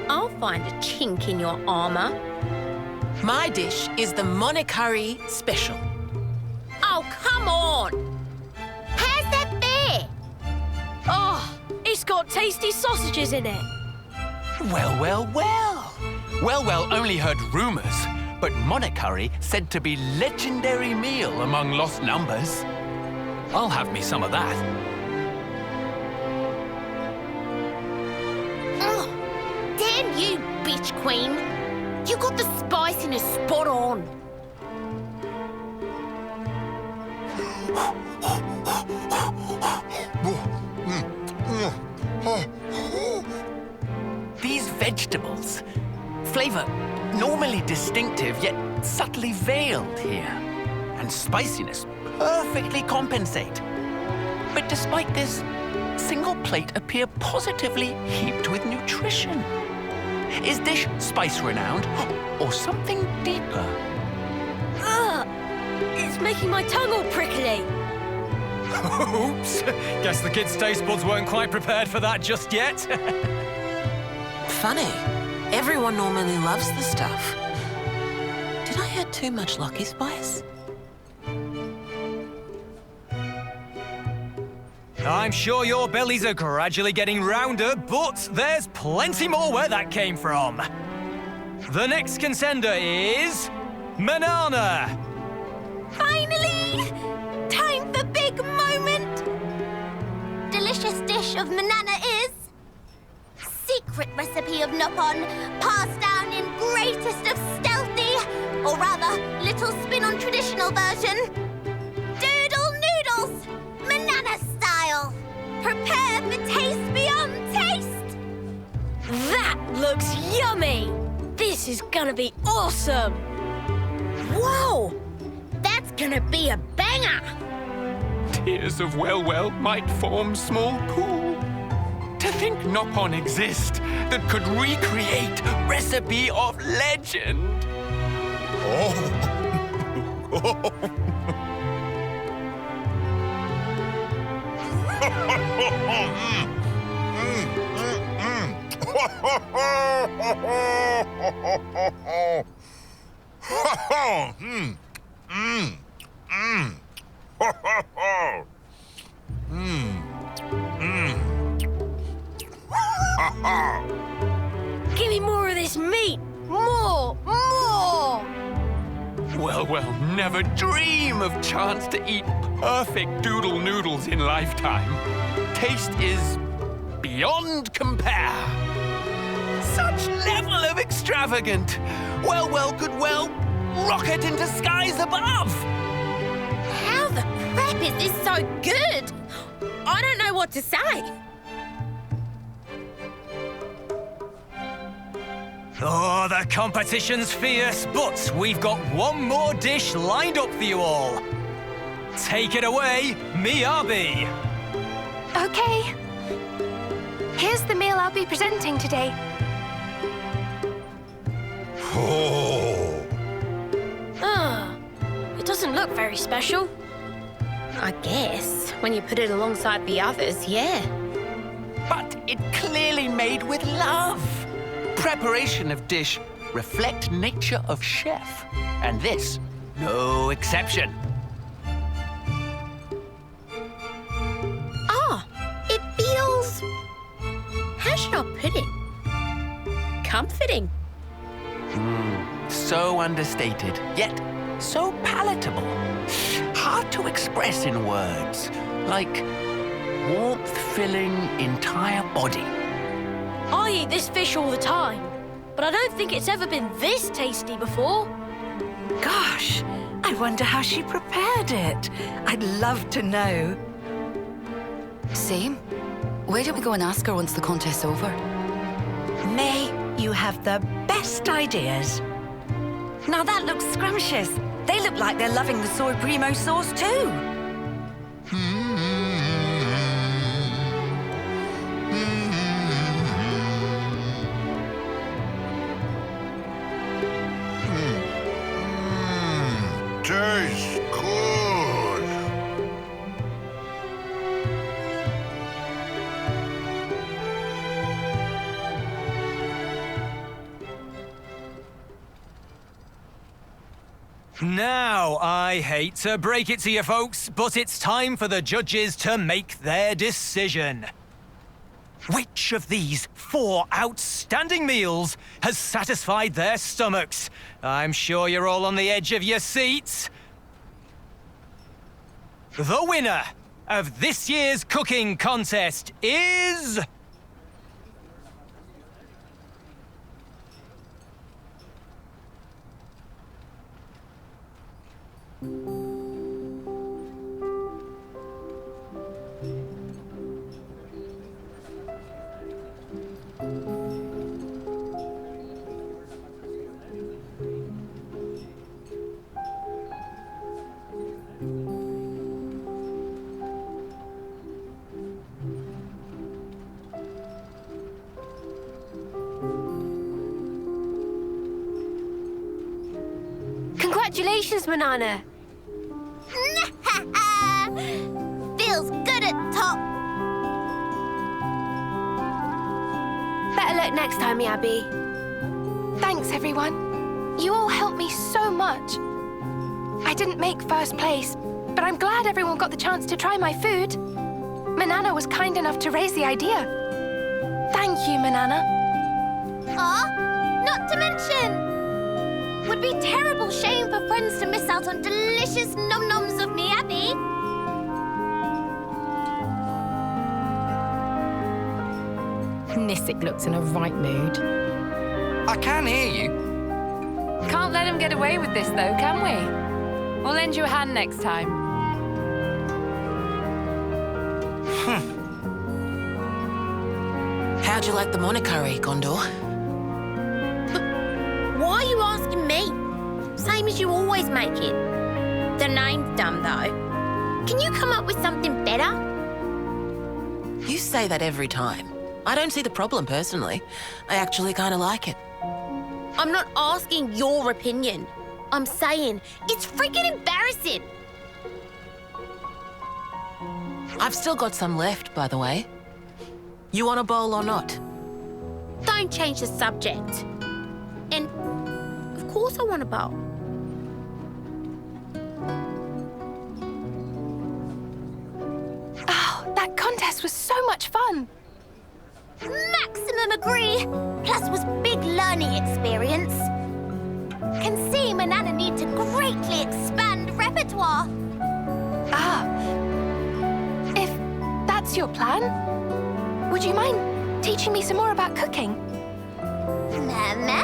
I'll find a chink in your armor. My dish is the Monikari Special. Oh, come on! How's that fair? Oh, it's got tasty sausages in it. Well, well, well. Well only heard rumors, but Monikari said to be legendary meal among lost numbers. I'll have me some of that. Oh, damn you, bitch queen. You got the spiciness spot on. These vegetables, flavor normally distinctive yet subtly veiled here, and spiciness perfectly compensate. But despite this, single plate appear positively heaped with nutrition. Is dish spice renowned or something deeper? Ugh! It's making my tongue all prickly. Oops. Guess the kids' taste buds weren't quite prepared for that just yet. Funny. Everyone normally loves the stuff. Did I add too much Lucky Spice? I'm sure your bellies are gradually getting rounder, but there's plenty more where that came from. The next contender is... Manana! Finally! Time for big moment! Delicious dish of manana is... secret recipe of Noppon, passed down in greatest of stealthy, or rather, little spin on traditional version. Doodle noodles, manana style. Prepare for taste beyond taste. That looks yummy! This is gonna be awesome! Whoa! That's gonna be a banger! Tears of well might form small pool. To think Noppon exist that could recreate recipe of legend. Give me more of this meat! More! More! Well, never dream of chance to eat perfect doodle noodles in lifetime. Taste is beyond compare. Such level of extravagant. Well, rocket into skies above. How the crap is this so good? I don't know what to say. Oh, the competition's fierce, but we've got one more dish lined up for you all. Take it away, Miyabi. Okay. Here's the meal I'll be presenting today. It doesn't look very special. I guess, when you put it alongside the others, yeah. But it clearly made with love. Preparation of dish reflect nature of chef, and this no exception. Ah, it feels Traditional pudding. Comforting. So understated, yet so palatable. Hard to express in words. Like warmth-filling entire body. I eat this fish all the time, but I don't think it's ever been this tasty before. Gosh, I wonder how she prepared it. I'd love to know. Same. Why don't we go and ask her once the contest's over? May, you have the best ideas. Now that looks scrumptious. They look like they're loving the soy primo sauce too. Tastes good. Now, I hate to break it to you folks, but it's time for the judges to make their decision. Which of these 4 outstanding meals has satisfied their stomachs? I'm sure you're all on the edge of your seats. The winner of this year's cooking contest is... Congratulations, Manana. Feels good at top. Better luck next time, Abby. Thanks, everyone. You all helped me so much. I didn't make first place, but I'm glad everyone got the chance to try my food. Manana was kind enough to raise the idea. Thank you, Manana. Not to mention, would be terrible shame for friends to miss out on delicious nom-noms of Miyabi. Nisik looks in a right mood. I can hear you. Can't let him get away with this, though, can we? We'll lend you a hand next time. How'd you like the monokari, Gondor? Why are you asking me? Same as you always make it. The name's dumb, though. Can you come up with something better? You say that every time. I don't see the problem, personally. I actually kind of like it. I'm not asking your opinion. I'm saying it's freaking embarrassing. I've still got some left, by the way. You want a bowl or not? Don't change the subject. And of course I want a bowl. Oh, that contest was so much fun. Maximum agree. Plus was big learning experience. Can see Manana need to greatly expand repertoire. If that's your plan, would you mind teaching me some more about cooking? Mama?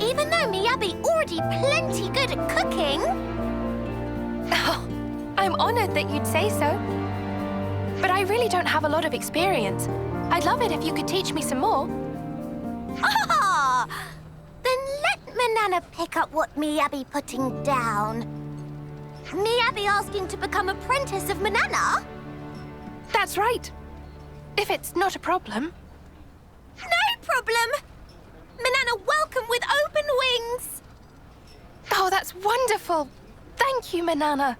Even though Miyabi already plenty good at cooking. Oh, I'm honored that you'd say so. But I really don't have a lot of experience. I'd love it if you could teach me some more. Then let Manana pick up what Miyabi putting down. Miyabi asking to become apprentice of Manana? That's right. If it's not a problem. No problem. Manana welcome with open wings. Oh, that's wonderful. Thank you, Manana.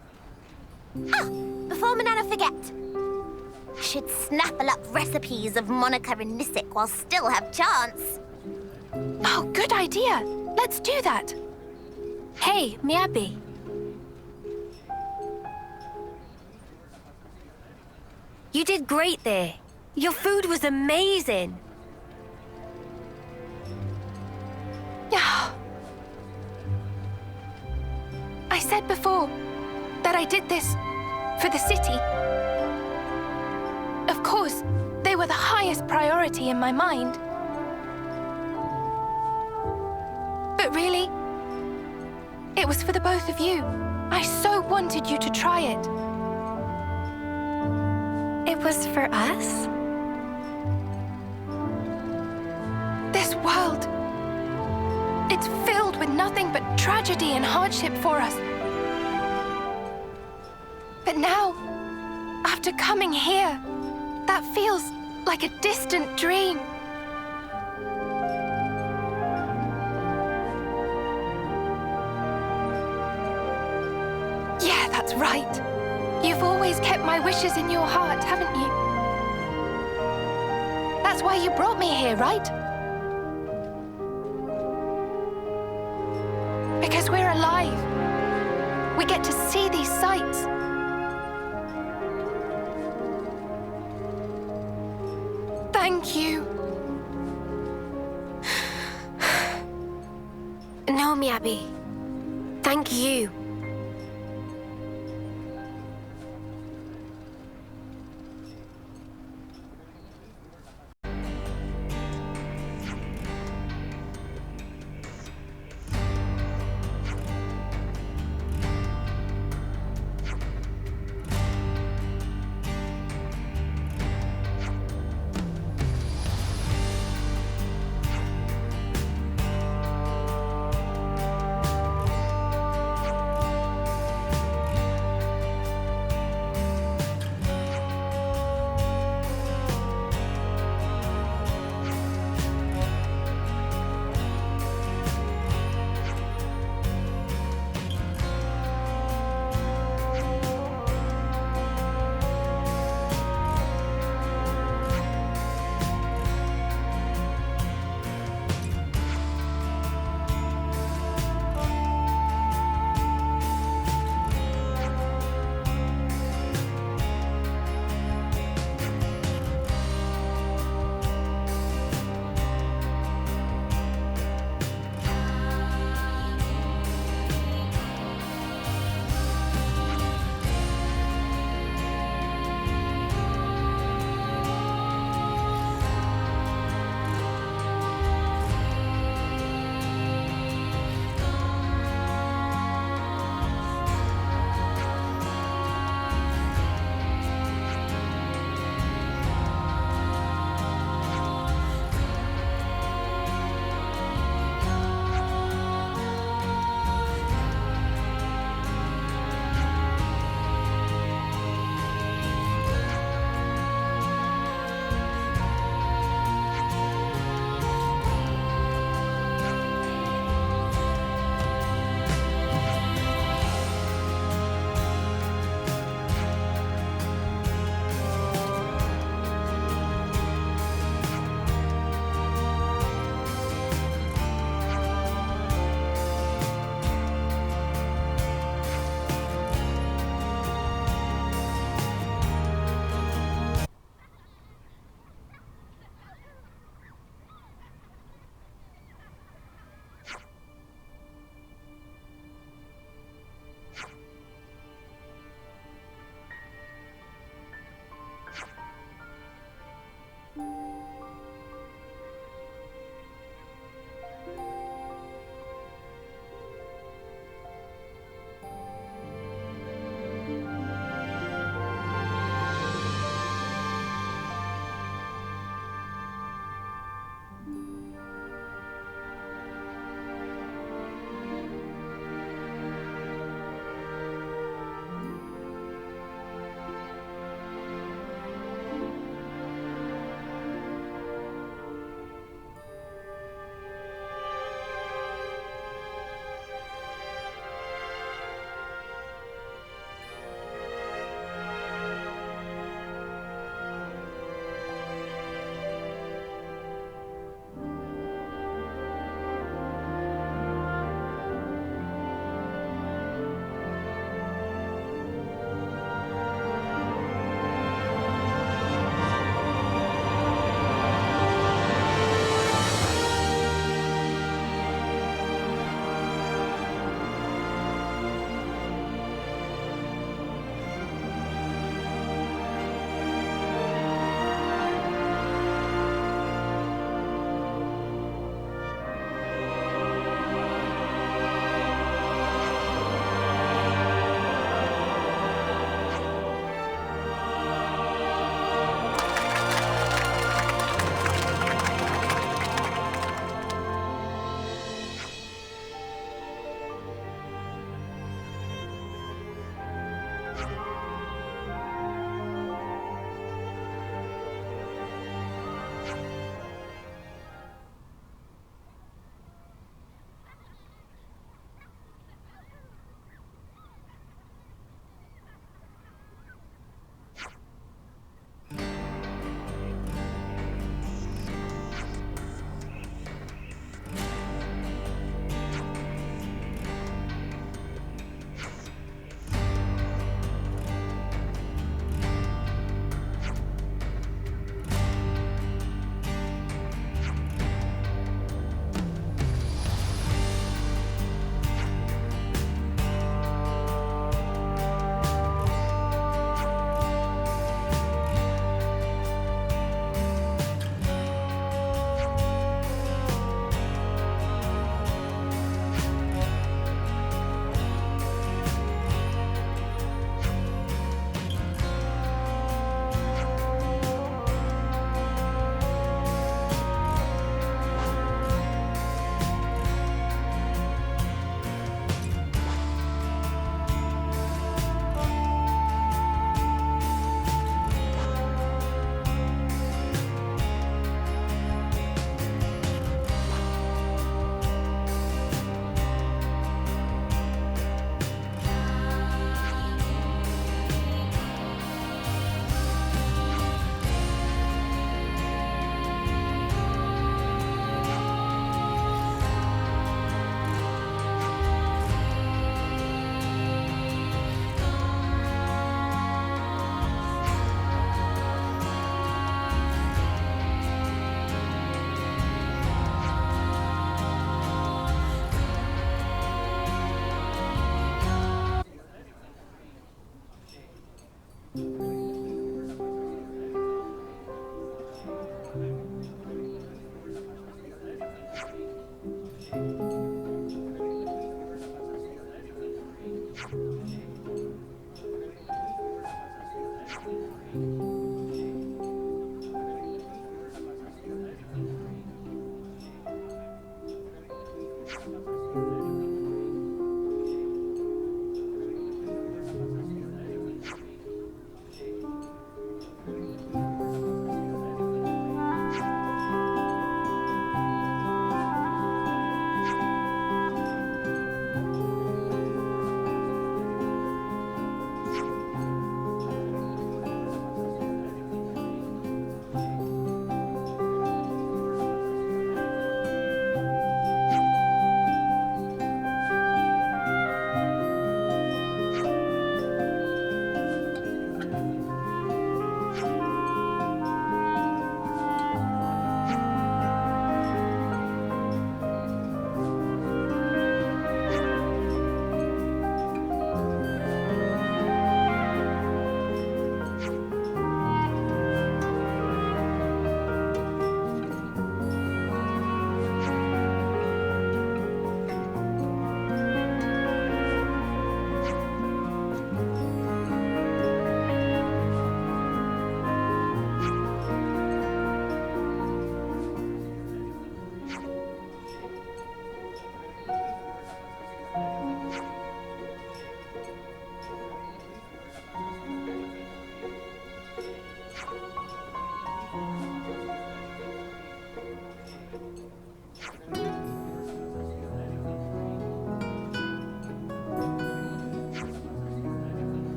Before Manana forget. Should snaffle up recipes of Monica and Nisik while still have chance. Oh, good idea. Let's do that. Hey, Miyabi. You did great there. Your food was amazing. Yeah. I said before that I did this for the city. Of course, they were the highest priority in my mind. But really, it was for the both of you. I so wanted you to try it. It was for us? This world, it's filled with nothing but tragedy and hardship for us. But now, after coming here, that feels like a distant dream. Yeah, that's right. You've always kept my wishes in your heart, haven't you? That's why you brought me here, right? Because we're alive. We get to see these sights. Thank you. No, Miyabi. Thank you.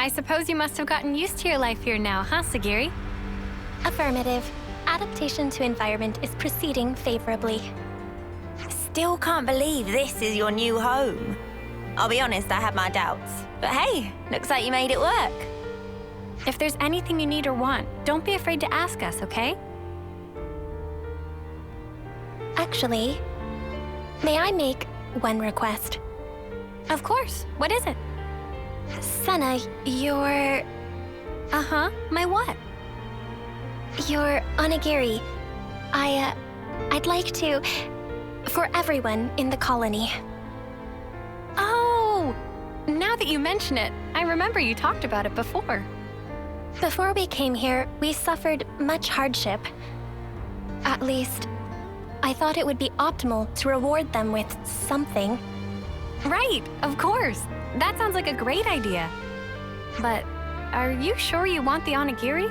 I suppose you must have gotten used to your life here now, huh, Sagiri? Affirmative. Adaptation to environment is proceeding favorably. Still can't believe this is your new home. I'll be honest, I had my doubts. But hey, looks like you made it work. If there's anything you need or want, don't be afraid to ask us, okay? Actually, may I make one request. Of course. What is it? Senna, your... Uh-huh. My what? Your onigiri. I'd like to... for everyone in the colony. Oh! Now that you mention it, I remember you talked about it before. Before we came here, we suffered much hardship. At least, I thought it would be optimal to reward them with something. Right, of course. That sounds like a great idea. But are you sure you want the onigiri?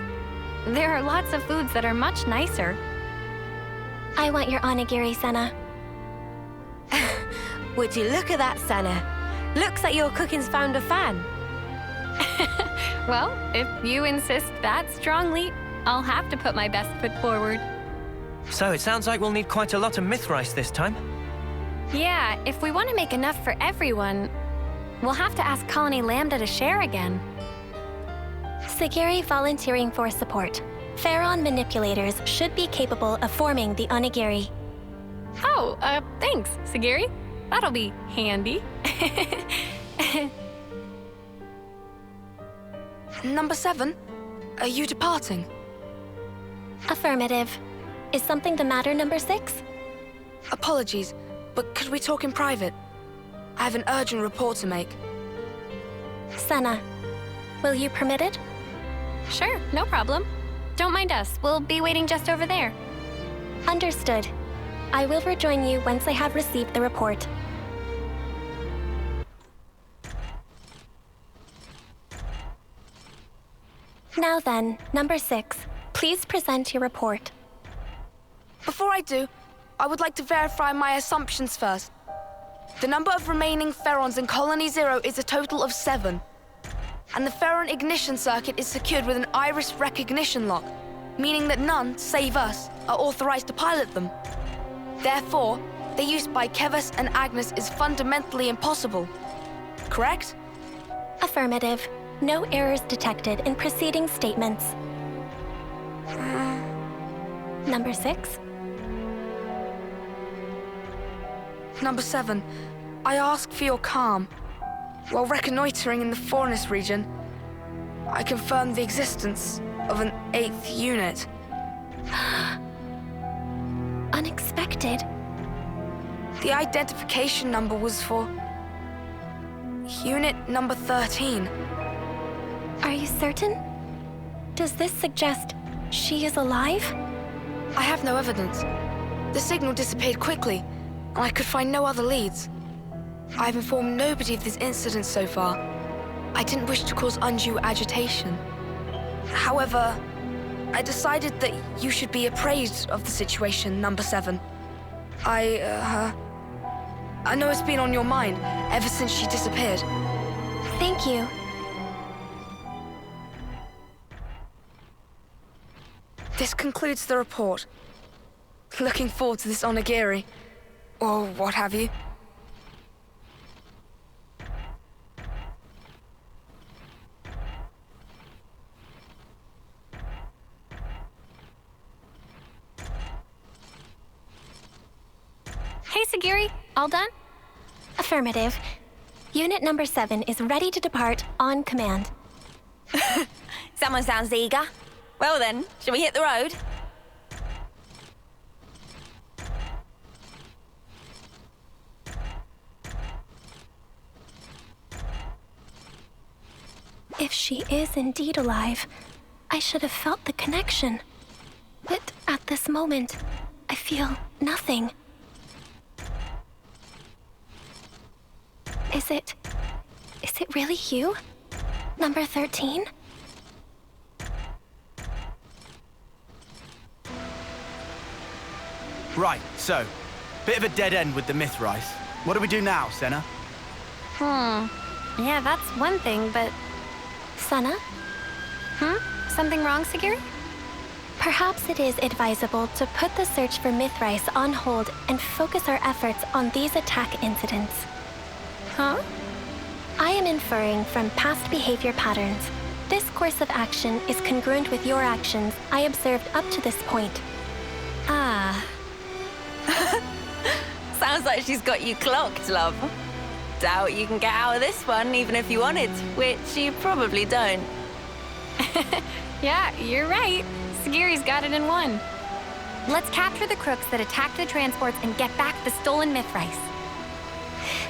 There are lots of foods that are much nicer. I want your onigiri, Senna. Would you look at that, Senna? Looks like your cooking's found a fan. Well, if you insist that strongly, I'll have to put my best foot forward. So it sounds like we'll need quite a lot of myth rice this time. Yeah, if we want to make enough for everyone, we'll have to ask Colony Lambda to share again. Sagiri volunteering for support. Pharaon manipulators should be capable of forming the onigiri. Oh, thanks, Sagiri. That'll be handy. Number 7, are you departing? Affirmative. Is something the matter, number 6? Apologies, but could we talk in private? I have an urgent report to make. Senna, will you permit it? Sure, no problem. Don't mind us. We'll be waiting just over there. Understood. I will rejoin you once I have received the report. Now then, number 6, please present your report. Before I do, I would like to verify my assumptions first. The number of remaining Pharaons in Colony 0 is a total of 7. And the Pharaon ignition circuit is secured with an iris recognition lock, meaning that none, save us, are authorized to pilot them. Therefore, their use by Keves and Agnes is fundamentally impossible. Correct? Affirmative. No errors detected in preceding statements. Number 6. Number 7, I ask for your calm. While reconnoitering in the Forest region, I confirmed the existence of an 8th unit. Unexpected. The identification number was for Unit number 13. Are you certain? Does this suggest she is alive? I have no evidence. The signal disappeared quickly, and I could find no other leads. I've informed nobody of this incident so far. I didn't wish to cause undue agitation. However, I decided that you should be appraised of the situation, number 7. I know it's been on your mind ever since she disappeared. Thank you. This concludes the report. Looking forward to this onigiri, or what have you. Hey, Sagiri, all done? Affirmative. Unit number 7 is ready to depart on command. Someone sounds eager. Well then, shall we hit the road? If she is indeed alive, I should have felt the connection. But at this moment, I feel nothing. Is it really you? Number 13? Right, so, bit of a dead end with the myth rice. What do we do now, Senna? Yeah, that's one thing, but... Senna? Something wrong, Sagiri? Perhaps it is advisable to put the search for myth rice on hold and focus our efforts on these attack incidents. Huh? I am inferring from past behavior patterns. This course of action is congruent with your actions I observed up to this point. Ah. Sounds Sounds like she's got you clocked, love. Doubt you can get out of this one, even if you wanted, which you probably don't. Yeah, you're right. Sagiri's got it in one. Let's capture the crooks that attacked the transports and get back the stolen myth rice.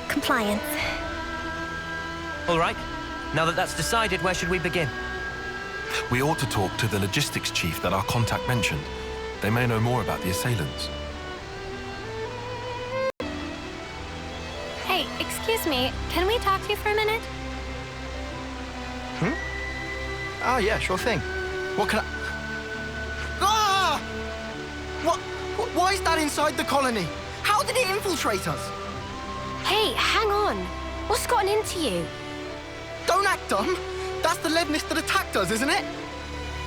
Compliance. All right. Now that that's decided, where should we begin? We ought to talk to the logistics chief that our contact mentioned. They may know more about the assailants. Hey, excuse me, can we talk to you for a minute? Oh, yeah, sure thing. What can I... Ah! Why is that inside the colony? How did it infiltrate us? Hey, hang on. What's gotten into you? Don't act dumb. That's the Levnis that attacked us, isn't it?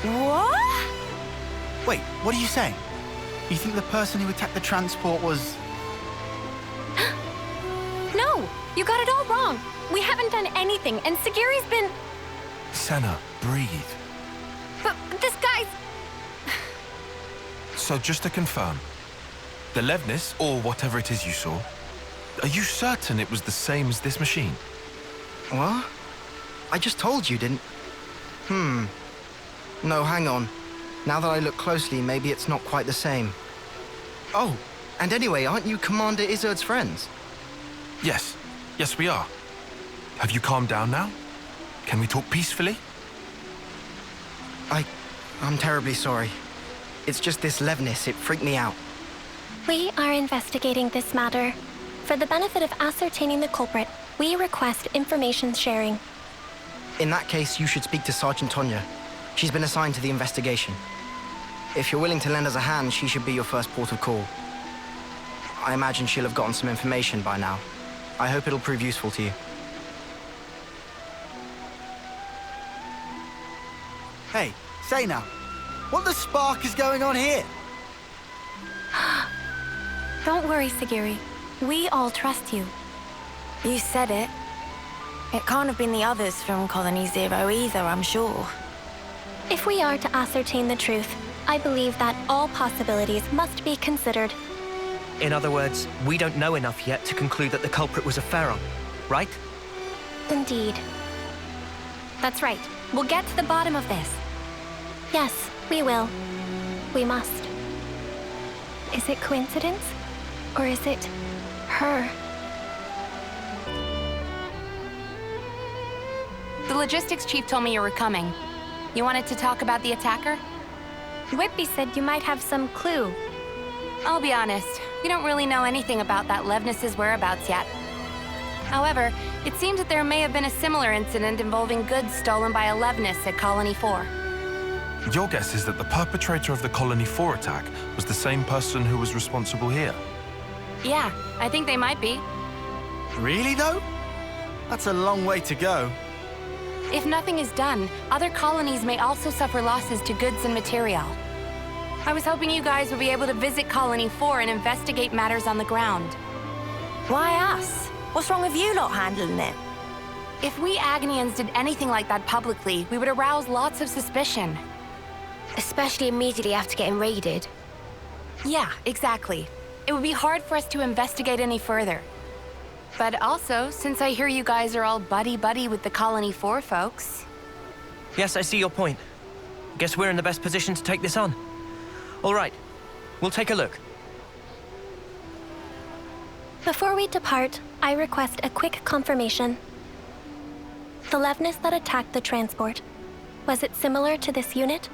What? Wait, what are you saying? You think the person who attacked the transport was... No, you got it all wrong. We haven't done anything, and Sagiri's been... Senna, breathe. But this guy's... So just to confirm, the Levnis, or whatever it is you saw, are you certain it was the same as this machine? What? I just told you, didn't... No, hang on. Now that I look closely, maybe it's not quite the same. Oh, and anyway, aren't you Commander Izzard's friends? Yes. Yes, we are. Have you calmed down now? Can we talk peacefully? I'm terribly sorry. It's just this Levnis, it freaked me out. We are investigating this matter. For the benefit of ascertaining the culprit, we request information sharing. In that case, you should speak to Sergeant Tonya. She's been assigned to the investigation. If you're willing to lend us a hand, she should be your first port of call. I imagine she'll have gotten some information by now. I hope it'll prove useful to you. Hey, say now, what the spark is going on here? Don't worry, Sagiri. We all trust you. You said it. It can't have been the others from Colony Zero either, I'm sure. If we are to ascertain the truth, I believe that all possibilities must be considered. In other words, we don't know enough yet to conclude that the culprit was a Pharaoh, right? Indeed. That's right. We'll get to the bottom of this. Yes, we will. We must. Is it coincidence? Or is it her? The logistics chief told me you were coming. You wanted to talk about the attacker? Whitby said you might have some clue. I'll be honest, we don't really know anything about that Levnis's whereabouts yet. However, it seems that there may have been a similar incident involving goods stolen by a Levnis at Colony 4. Your guess is that the perpetrator of the Colony 4 attack was the same person who was responsible here? Yeah, I think they might be. Really, though? That's a long way to go. If nothing is done, other colonies may also suffer losses to goods and material. I was hoping you guys would be able to visit Colony 4 and investigate matters on the ground. Why us? What's wrong with you lot handling it? If we Agnians did anything like that publicly, we would arouse lots of suspicion. Especially immediately after getting raided. Yeah, exactly. It would be hard for us to investigate any further. But also, since I hear you guys are all buddy-buddy with the Colony 4 folks... Yes, I see your point. Guess we're in the best position to take this on. All right, we'll take a look. Before we depart, I request a quick confirmation. The Levnis that attacked the transport, was it similar to this unit?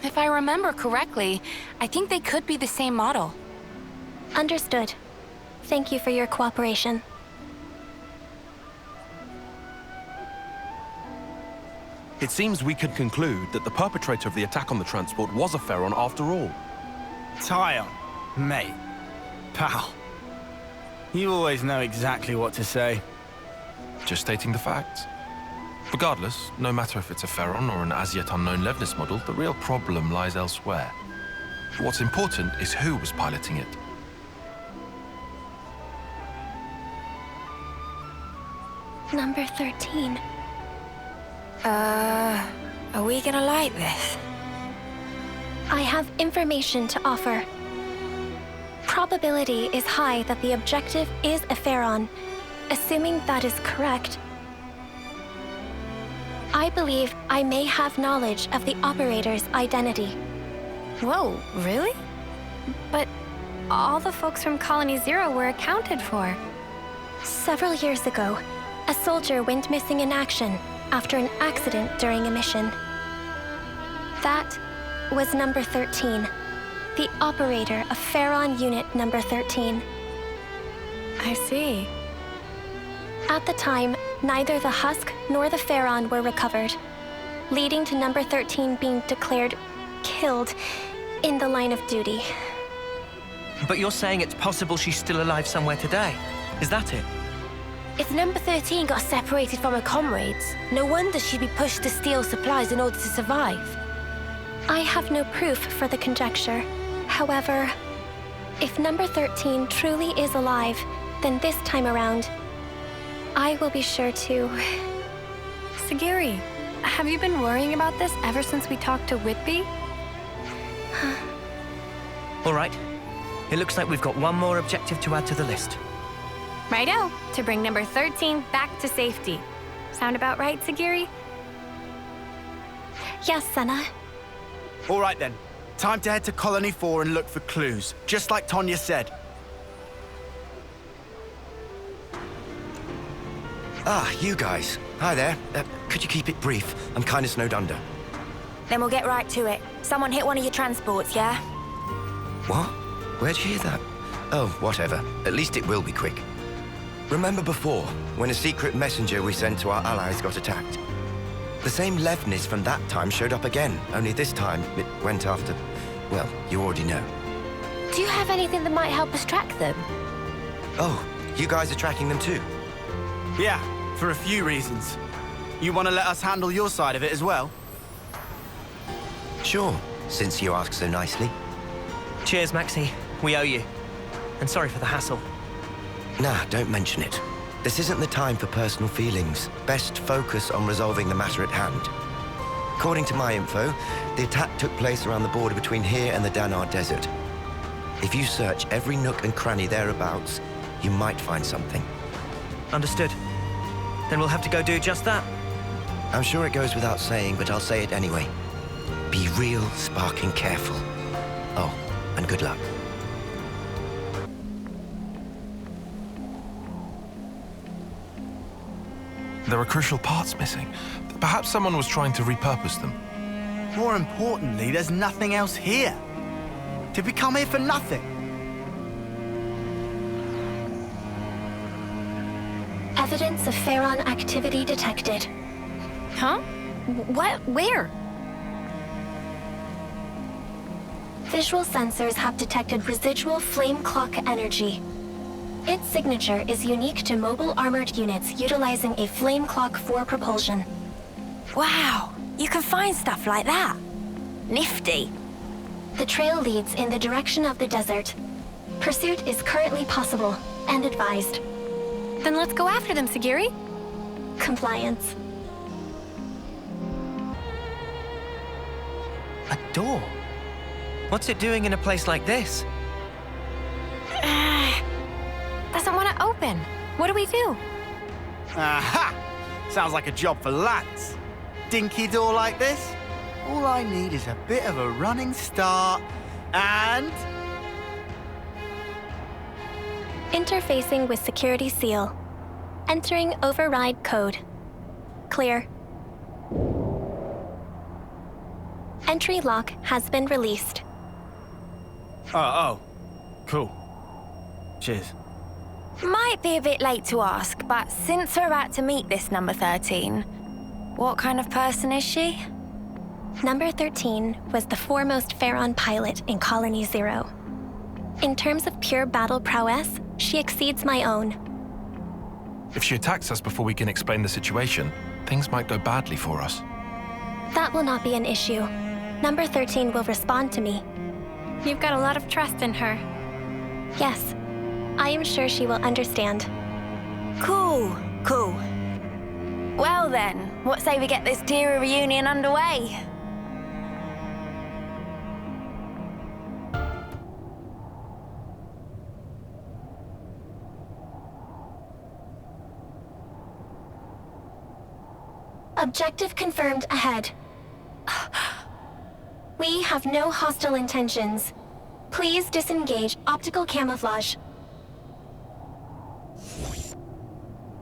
If I remember correctly, I think they could be the same model. Understood. Thank you for your cooperation. It seems we could conclude that the perpetrator of the attack on the transport was a Pharaon after all. Tyon, mate, pal. You always know exactly what to say. Just stating the facts. Regardless, no matter if it's a Pharaon or an as-yet unknown Levnis model, the real problem lies elsewhere. What's important is who was piloting it. Number 13. Are we gonna like this? I have information to offer. probability is high that the objective is a Pharaon. Assuming that is correct, I believe I may have knowledge of the operator's identity. Whoa, really? But all the folks from Colony Zero were accounted for. Several years ago, a soldier went missing in action after an accident during a mission. That was number 13, the operator of Pharaon Unit number 13. I see. At the time, neither the husk nor the Pharaon were recovered, leading to number 13 being declared killed in the line of duty. But you're saying it's possible she's still alive somewhere today? Is that it? If number 13 got separated from her comrades, no wonder she'd be pushed to steal supplies in order to survive. I have no proof for the conjecture. However, if number 13 truly is alive, then this time around, I will be sure to... Sagiri, have you been worrying about this ever since we talked to Whitby? All right. It looks like we've got one more objective to add to the list. Righto, to bring number 13 back to safety. Sound about right, Sagiri? Yes, Senna. All right then. Time to head to Colony 4 and look for clues, just like Tonya said. Ah, you guys. Hi there. Could you keep it brief? I'm kind of snowed under. Then we'll get right to it. Someone hit one of your transports, yeah? What? Where'd you hear that? Oh, whatever. At least it will be quick. Remember before, when a secret messenger we sent to our allies got attacked? The same Levnis from that time showed up again, only this time it went after... well, you already know. Do you have anything that might help us track them? Oh, you guys are tracking them too? Yeah, for a few reasons. You want to let us handle your side of it as well? Sure, since you ask so nicely. Cheers, Maxie. We owe you. And sorry for the hassle. Nah, don't mention it. This isn't the time for personal feelings. Best focus on resolving the matter at hand. According to my info, the attack took place around the border between here and the Danar Desert. If you search every nook and cranny thereabouts, you might find something. Understood. Then we'll have to go do just that. I'm sure it goes without saying, but I'll say it anyway. Be real sparking careful. Oh, and good luck. There are crucial parts missing. Perhaps someone was trying to repurpose them. More importantly, there's nothing else here. Did we come here for nothing? Evidence of Pharaon activity detected. Huh? What? Where? Visual sensors have detected residual flame clock energy. Its signature is unique to mobile armored units utilizing a flame clock for propulsion. Wow, you can find stuff like that. Nifty. The trail leads in the direction of the desert. Pursuit is currently possible and advised. Then let's go after them, Sagiri. Compliance. A door? What's it doing in a place like this? Doesn't want to open. What do we do? Aha! Sounds like a job for Lance. Dinky door like this? All I need is a bit of a running start and... Interfacing with security seal. Entering override code. Clear. Entry lock has been released. Oh. Cool. Cheers. Might be a bit late to ask, but since we're about to meet this number 13, what kind of person is she? Number 13 was the foremost Pharaon pilot in Colony Zero. In terms of pure battle prowess, she exceeds my own. If she attacks us before we can explain the situation, things might go badly for us. That will not be an issue. Number 13 will respond to me. You've got a lot of trust in her. Yes, I am sure she will understand. Cool. Well then, what say we get this Tira reunion underway? Objective confirmed ahead. We have no hostile intentions. Please disengage optical camouflage.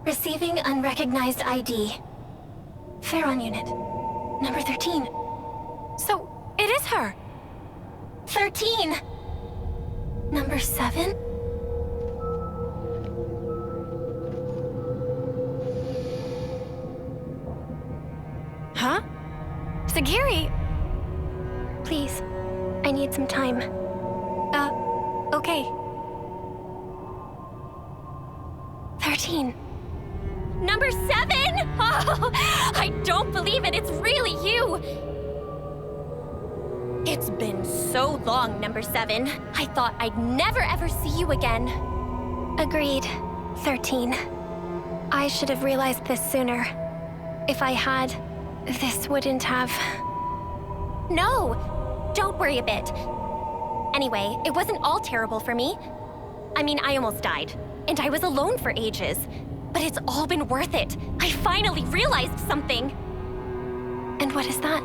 Receiving unrecognized ID. Pharaon unit. Number 13. So, it is her! 13! Number 7? Huh? Sagiri! Please, I need some time. Okay. 13. Number 7! Oh, I don't believe it. It's really you. It's been so long, Number 7. I thought I'd never ever see you again. Agreed. 13. I should have realized this sooner. If I had, this wouldn't have... No! Don't worry a bit. Anyway, it wasn't all terrible for me. I mean, I almost died. And I was alone for ages. But it's all been worth it. I finally realized something. And what is that?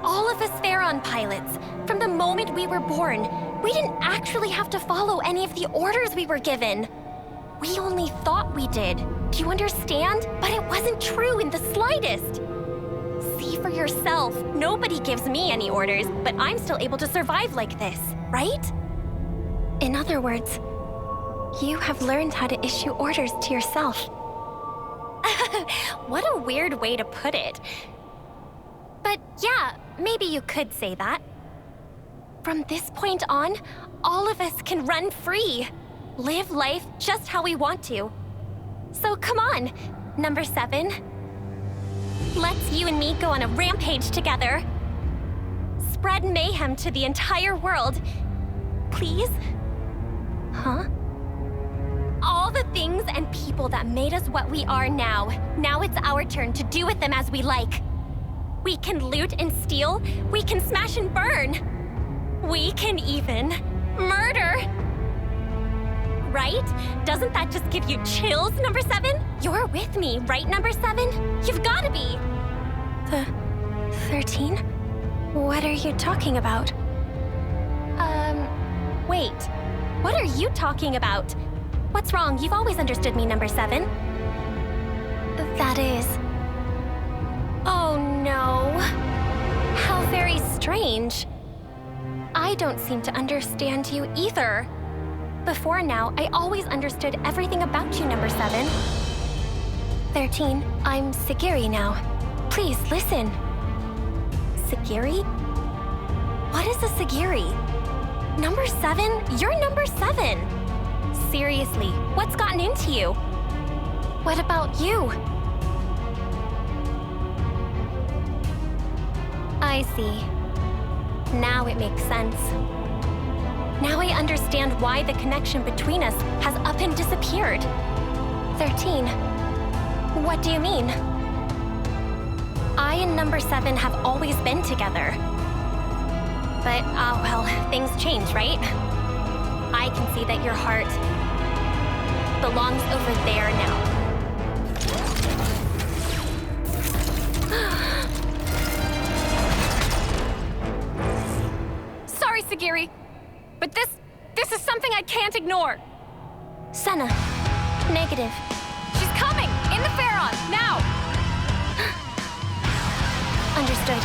All of us Pharaon pilots, from the moment we were born, we didn't actually have to follow any of the orders we were given. We only thought we did. Do you understand? But it wasn't true in the slightest. See for yourself. Nobody gives me any orders, but I'm still able to survive like this, right? In other words, you have learned how to issue orders to yourself. What a weird way to put it. But yeah, maybe you could say that. From this point on, all of us can run free. Live life just how we want to. So come on, Number 7. Let's you and me go on a rampage together. Spread mayhem to the entire world. Please? Huh? All the things and people that made us what we are now. Now it's our turn to do with them as we like. We can loot and steal. We can smash and burn. We can even murder. Right? Doesn't that just give you chills, Number 7? You're with me, right, Number 7? You've gotta be. The 13? What are you talking about? Wait. What are you talking about? What's wrong? You've always understood me, Number 7. That is... Oh no. How very strange. I don't seem to understand you either. Before now, I always understood everything about you, Number 7. 13, I'm Sagiri now. Please, listen. Sagiri? What is a Sagiri? Number 7? You're Number 7! Seriously, what's gotten into you? What about you? I see. Now it makes sense. Now I understand why the connection between us has up and disappeared. 13. What do you mean? I and Number 7 have always been together. But, well, things change, right? I can see that your heart belongs over there now. Sorry, Sagiri, but this is something I can't ignore. Senna. Negative. She's coming! In the Pharaon! Now! Understood.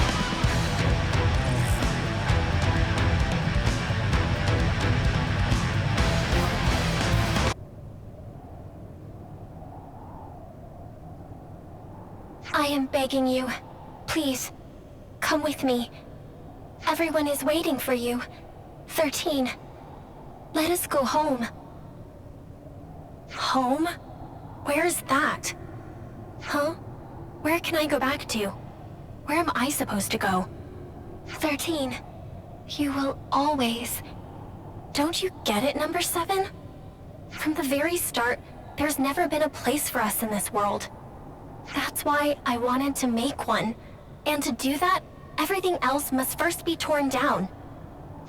I am begging you. Please, come with me. Everyone is waiting for you. 13. Let us go home. Home? Where's that? Huh? Where can I go back to? Where am I supposed to go? 13. You will always... Don't you get it, Number 7? From the very start, there's never been a place for us in this world. That's why I wanted to make one. And to do that, everything else must first be torn down.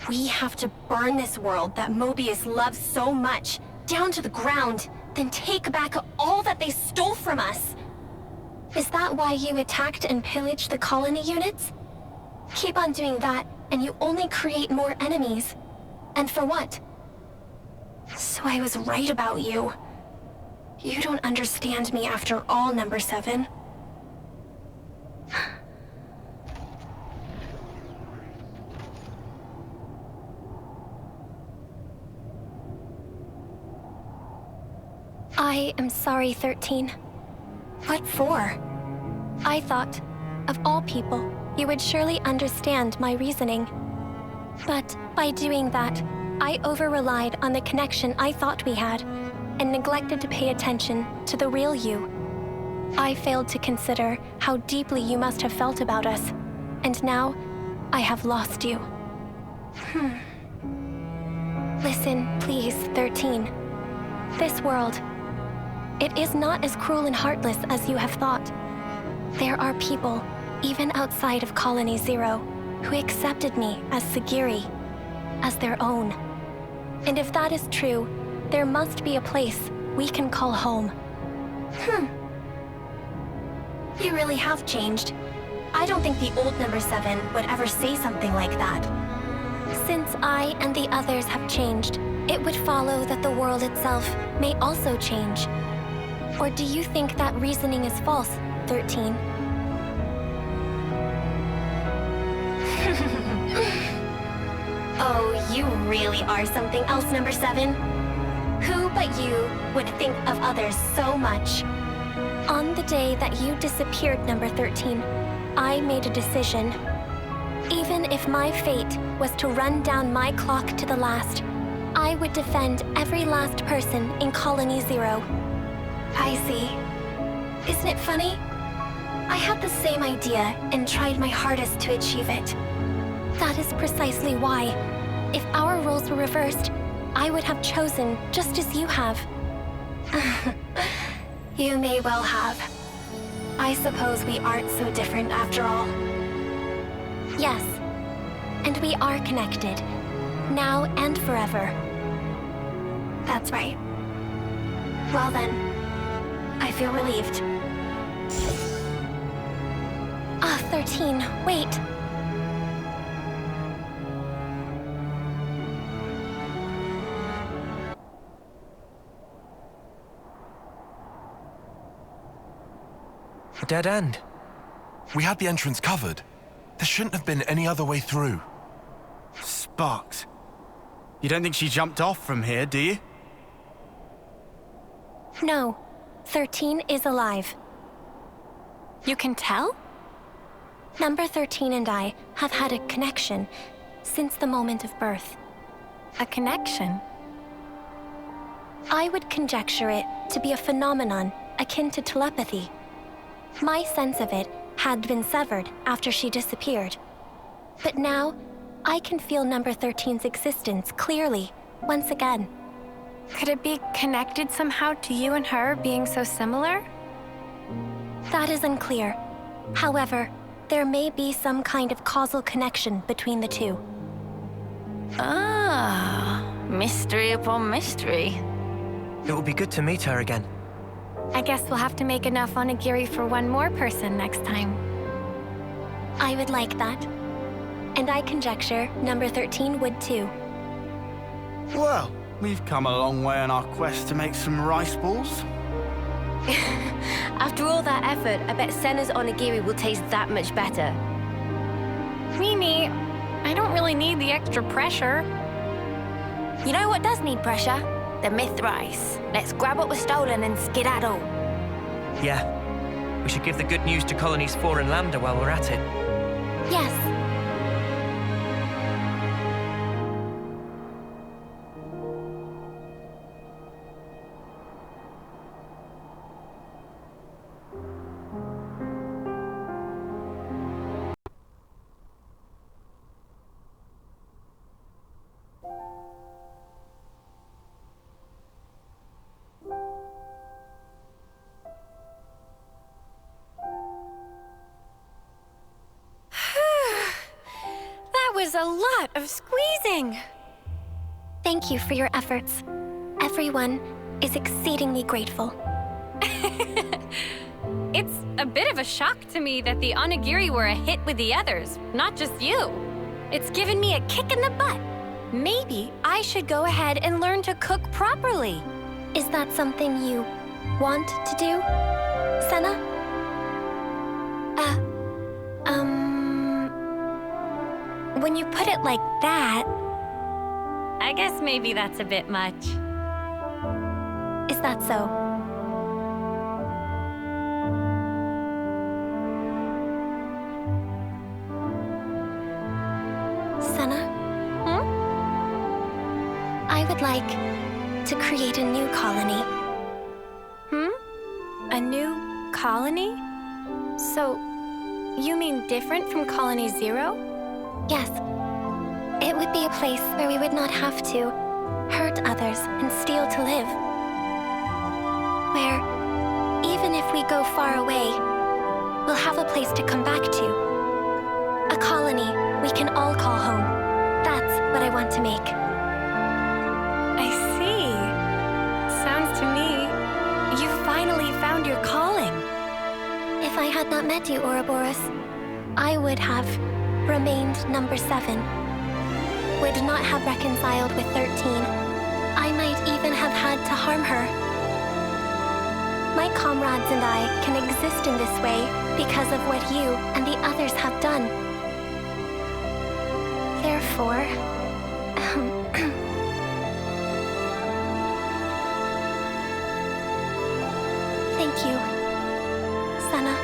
We have to burn this world that Mobius loves so much, down to the ground, then take back all that they stole from us. Is that why you attacked and pillaged the colony units? Keep on doing that, and you only create more enemies. And for what? So I was right about you. You don't understand me after all, Number 7. I am sorry, 13. What for? I thought, of all people, you would surely understand my reasoning. But by doing that, I over-relied on the connection I thought we had, and neglected to pay attention to the real you. I failed to consider how deeply you must have felt about us, and now I have lost you. Listen, please, 13. This world, it is not as cruel and heartless as you have thought. There are people, even outside of Colony Zero, who accepted me as Sagiri, as their own. And if that is true, there must be a place we can call home. You really have changed. I don't think the old Number 7 would ever say something like that. Since I and the others have changed, it would follow that the world itself may also change. Or do you think that reasoning is false, 13? Oh, you really are something else, Number 7. Who but you would think of others so much? On the day that you disappeared, Number 13, I made a decision. Even if my fate was to run down my clock to the last, I would defend every last person in Colony Zero. I see. Isn't it funny? I had the same idea and tried my hardest to achieve it. That is precisely why, if our roles were reversed, I would have chosen just as you have. You may well have. I suppose we aren't so different after all. Yes, and we are connected, now and forever. That's right. Well then, I feel relieved. 13, wait. A dead end. We had the entrance covered. There shouldn't have been any other way through. Sparks. You don't think she jumped off from here, do you? No, 13 is alive. You can tell? Number 13 and I have had a connection since the moment of birth. A connection? I would conjecture it to be a phenomenon akin to telepathy. My sense of it had been severed after she disappeared. But now, I can feel Number 13's existence clearly, once again. Could it be connected somehow to you and her being so similar? That is unclear. However, there may be some kind of causal connection between the two. Ah, mystery upon mystery. It would be good to meet her again. I guess we'll have to make enough onigiri for one more person next time. I would like that. And I conjecture Number 13 would too. Well, we've come a long way on our quest to make some rice balls. After all that effort, I bet Senna's onigiri will taste that much better. Mimi, I don't really need the extra pressure. You know what does need pressure? The myth rice. Let's grab what was stolen and skedaddle. Yeah. We should give the good news to Colonies 4 and Lambda while we're at it. Yes. Was a lot of squeezing. Thank you for your efforts. Everyone is exceedingly grateful. It's a bit of a shock to me that the onigiri were a hit with the others, not just you. It's given me a kick in the butt. Maybe I should go ahead and learn to cook properly. Is that something you want to do, Senna? When you put it like that... I guess maybe that's a bit much. Is that so? Senna? I would like to create a new colony. A new colony? So, you mean different from Colony Zero? Yes. It would be a place where we would not have to hurt others and steal to live. Where, even if we go far away, we'll have a place to come back to. A colony we can all call home. That's what I want to make. I see. Sounds to me, you finally found your calling. If I had not met you, Ouroboros, I would have remained number 7. Would not have reconciled with 13. I might even have had to harm her. My comrades and I can exist in this way because of what you and the others have done. Therefore... Thank you, Senna.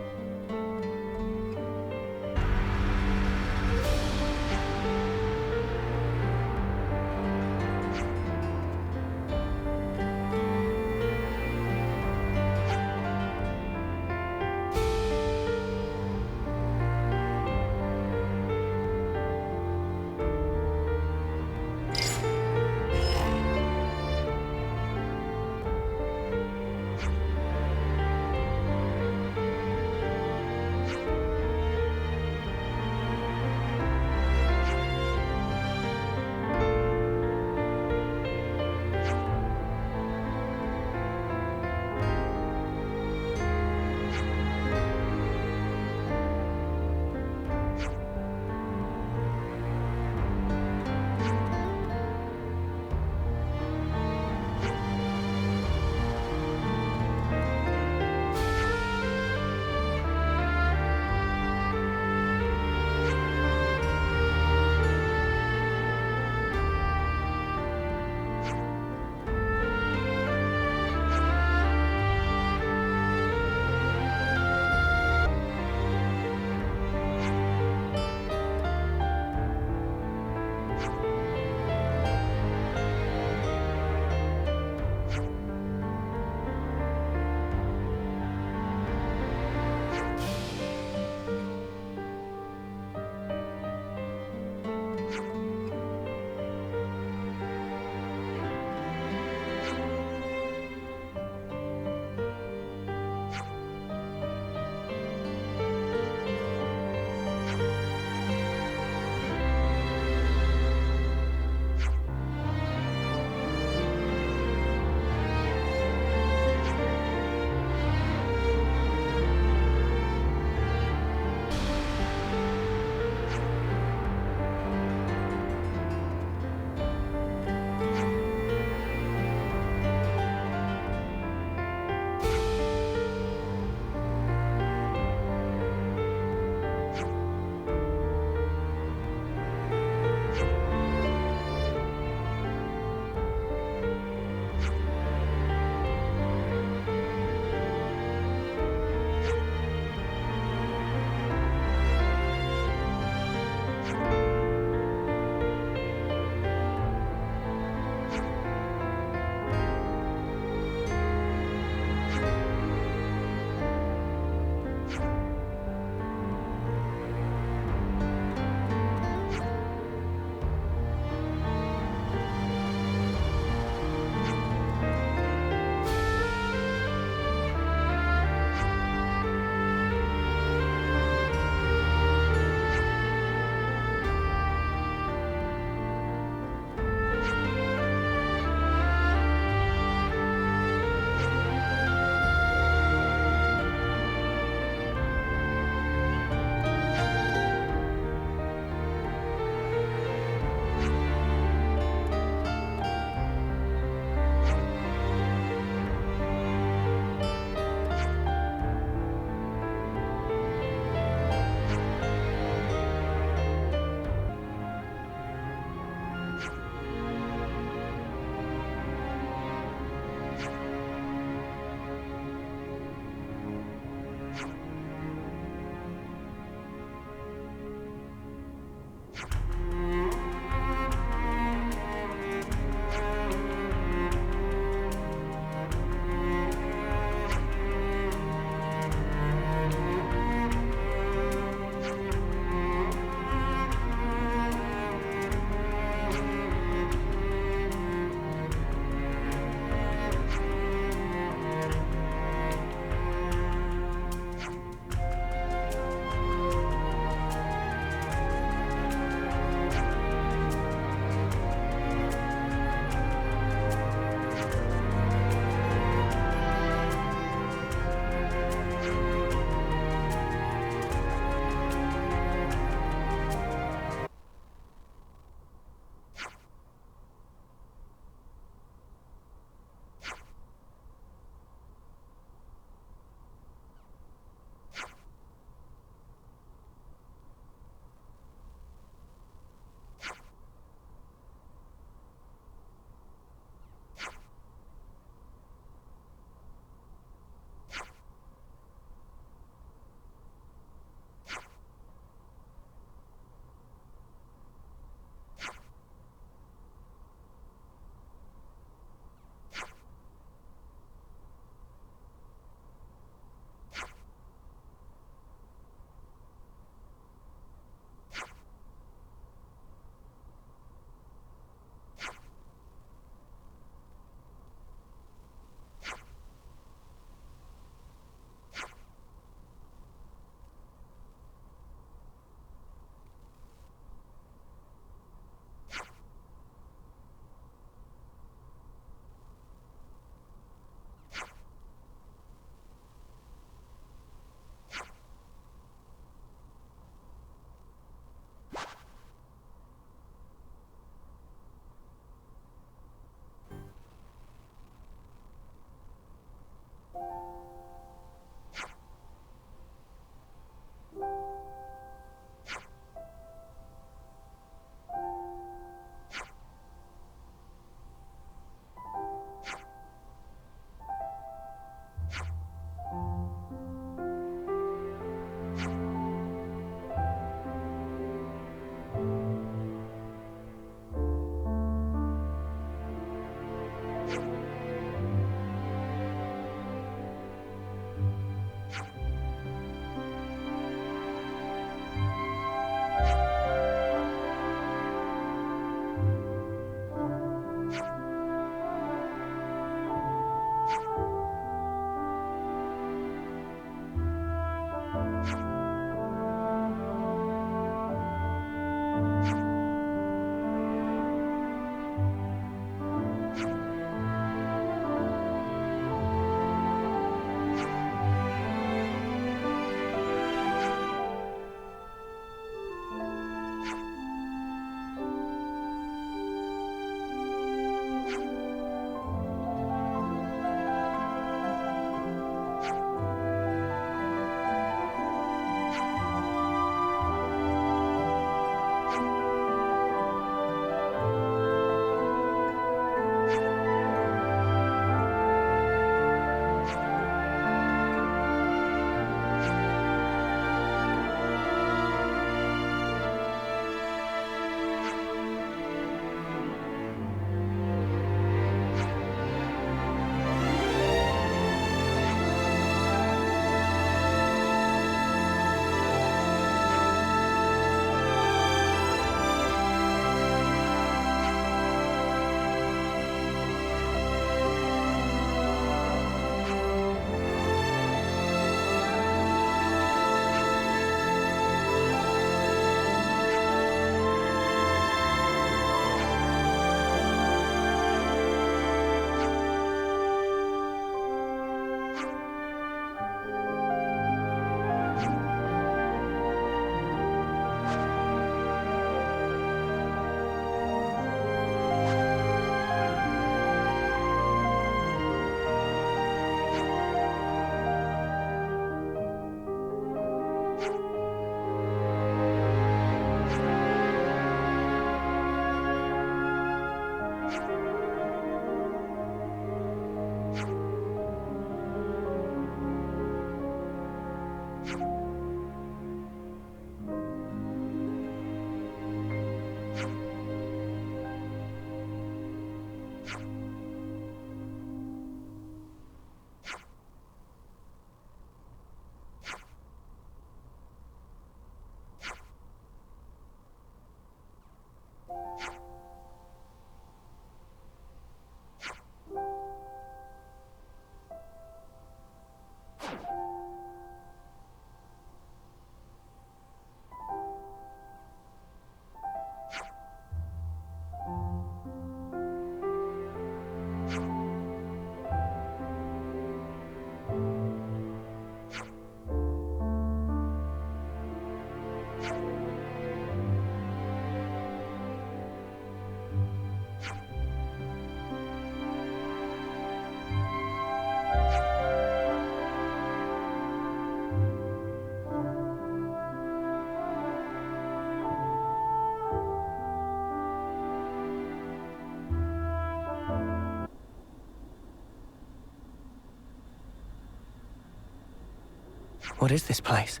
What is this place?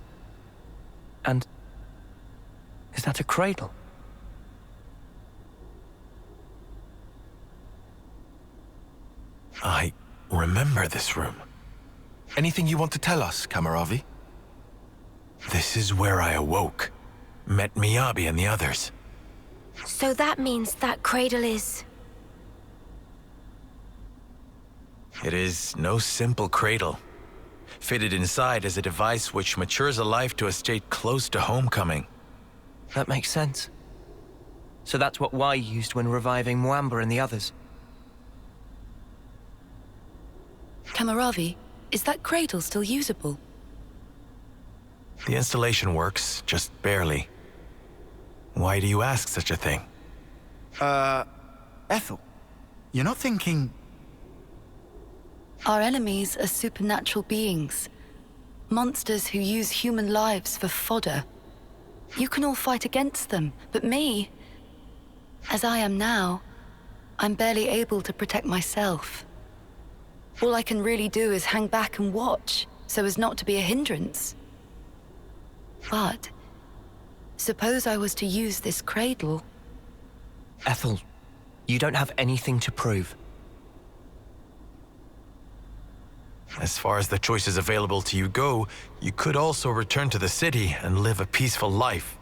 And is that a cradle? I remember this room. Anything you want to tell us, Kamaravi? This is where I awoke. Met Miyabi and the others. So that means that cradle is... It is no simple cradle. Fitted inside is a device which matures a life to a state close to homecoming. That makes sense. So that's what Y used when reviving Mwamba and the others. Kamaravi, is that cradle still usable? The installation works, just barely. Why do you ask such a thing? Ethel, you're not thinking... Our enemies are supernatural beings. Monsters who use human lives for fodder. You can all fight against them, but me, as I am now, I'm barely able to protect myself. All I can really do is hang back and watch, so as not to be a hindrance. But suppose I was to use this cradle. Ethel, you don't have anything to prove. As far as the choices available to you go, you could also return to the city and live a peaceful life.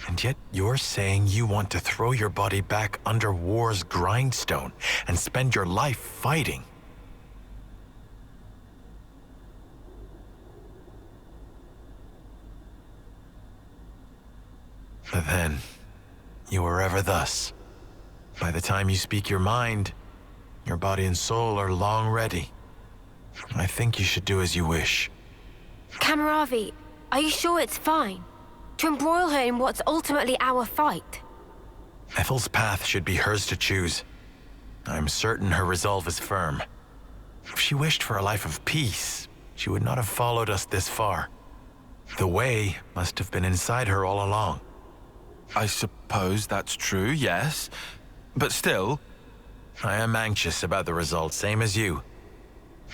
And yet you're saying you want to throw your body back under war's grindstone and spend your life fighting. But then, you are ever thus. By the time you speak your mind, your body and soul are long ready. I think you should do as you wish. Kamaravi, are you sure it's fine? To embroil her in what's ultimately our fight? Ethel's path should be hers to choose. I'm certain her resolve is firm. If she wished for a life of peace, she would not have followed us this far. The way must have been inside her all along. I suppose that's true, yes. But still... I am anxious about the result, same as you.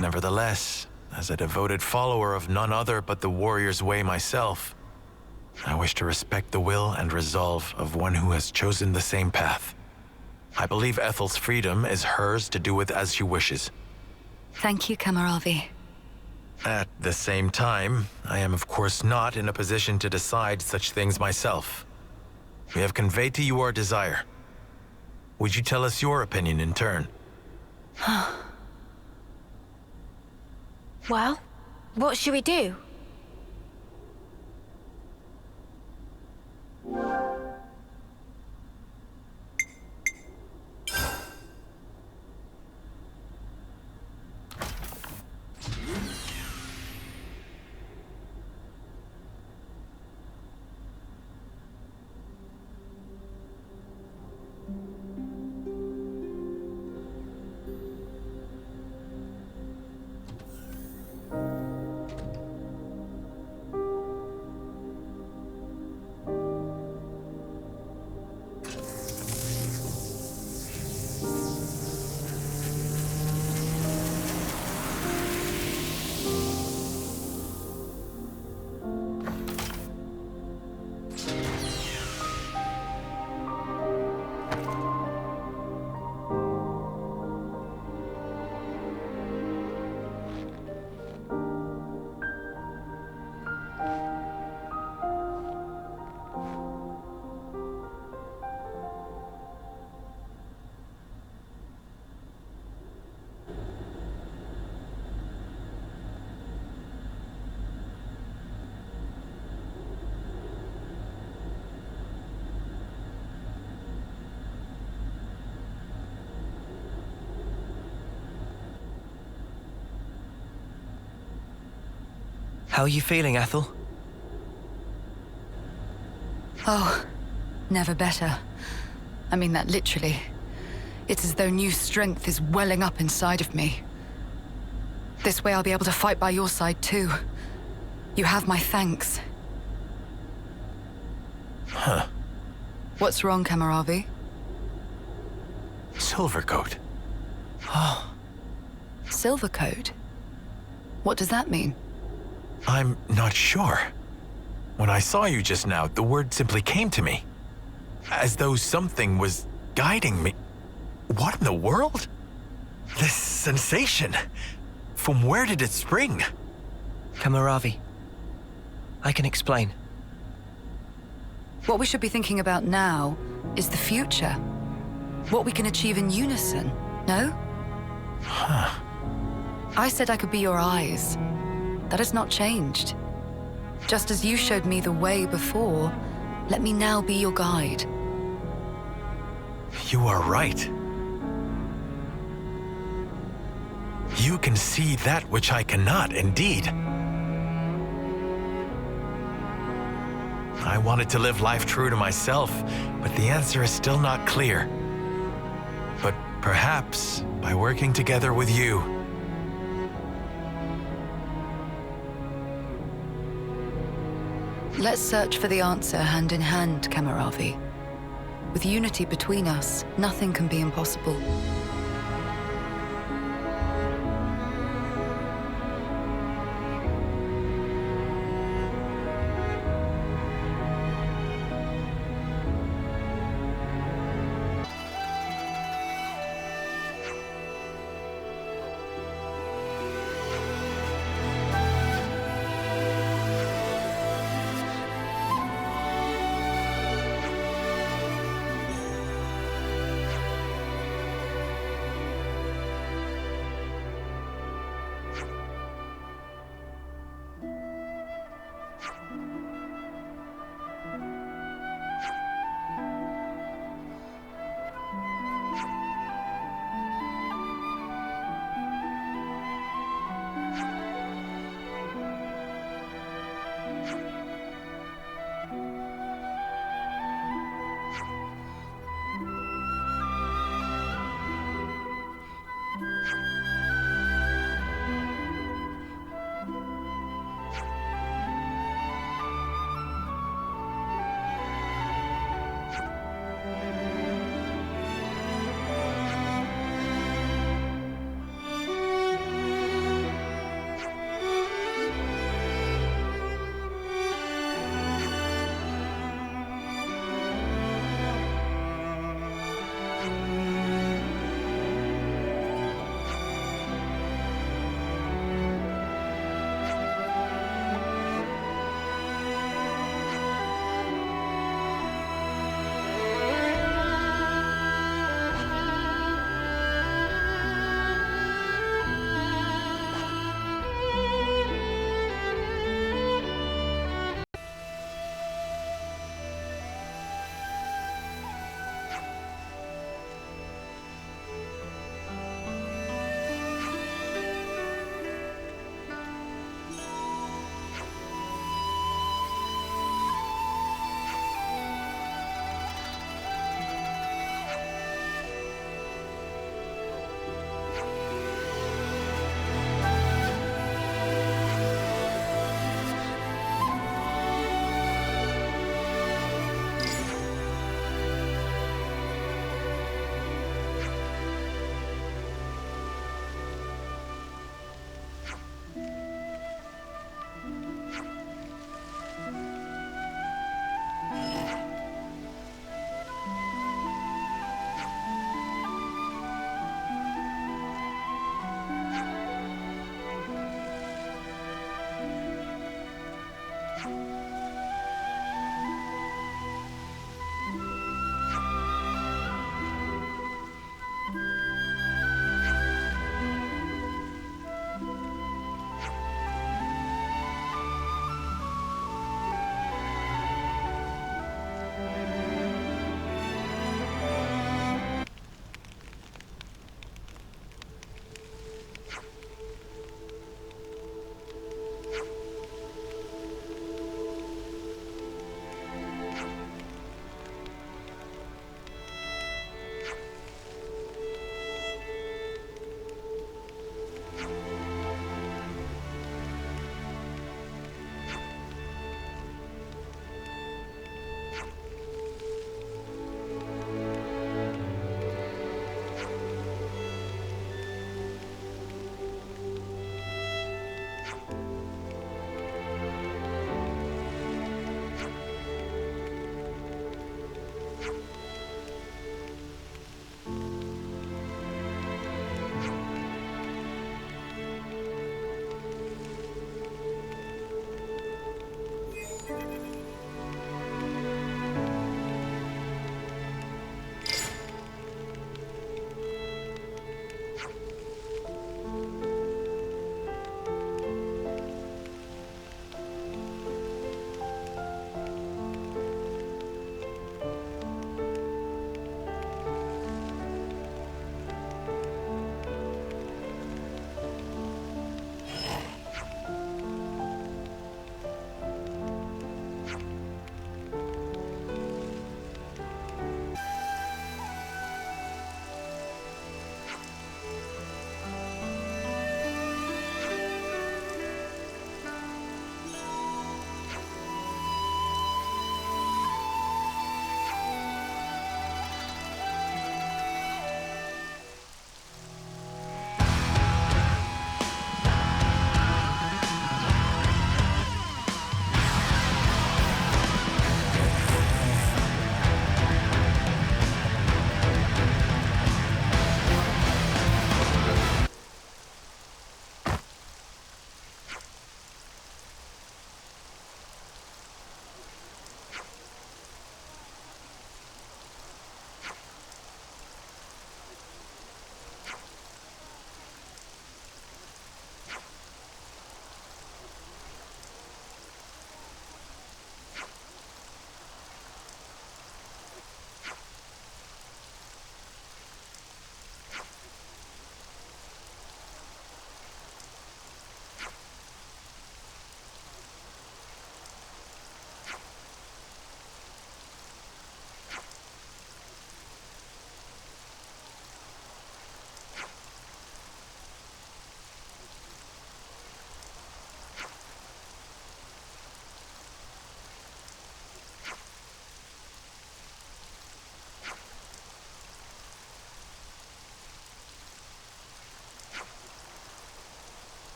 Nevertheless, as a devoted follower of none other but the warrior's way myself, I wish to respect the will and resolve of one who has chosen the same path. I believe Ethel's freedom is hers to do with as she wishes. Thank you, Kamaravi. At the same time, I am of course not in a position to decide such things myself. We have conveyed to you our desire. Would you tell us your opinion in turn? Well, what should we do? How are you feeling, Ethel? Oh, never better. I mean that literally. It's as though new strength is welling up inside of me. This way I'll be able to fight by your side too. You have my thanks. Huh. What's wrong, Kamaravi? Silvercoat. Oh. Silvercoat? What does that mean? I'm not sure. When I saw you just now, the word simply came to me. As though something was guiding me. What in the world? This sensation. From where did it spring? Kamaravi, I can explain. What we should be thinking about now is the future. What we can achieve in unison, no? Huh. I said I could be your eyes. That has not changed. Just as you showed me the way before, let me now be your guide. You are right. You can see that which I cannot, indeed. I wanted to live life true to myself, but the answer is still not clear. But perhaps by working together with you. Let's search for the answer hand in hand, Kamaravi. With unity between us, nothing can be impossible.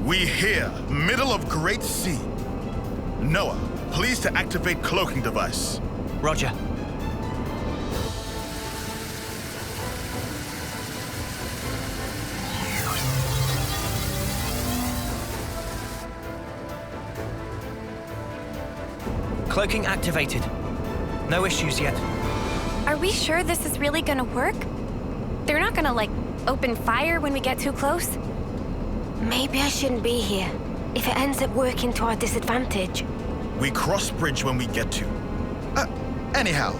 We here, middle of Great Sea. Noah, please to activate cloaking device. Roger. Cloaking activated. No issues yet. Are we sure this is really gonna work? They're not gonna, like, open fire when we get too close? Maybe I shouldn't be here, if it ends up working to our disadvantage. We cross bridge when we get to. Anyhow,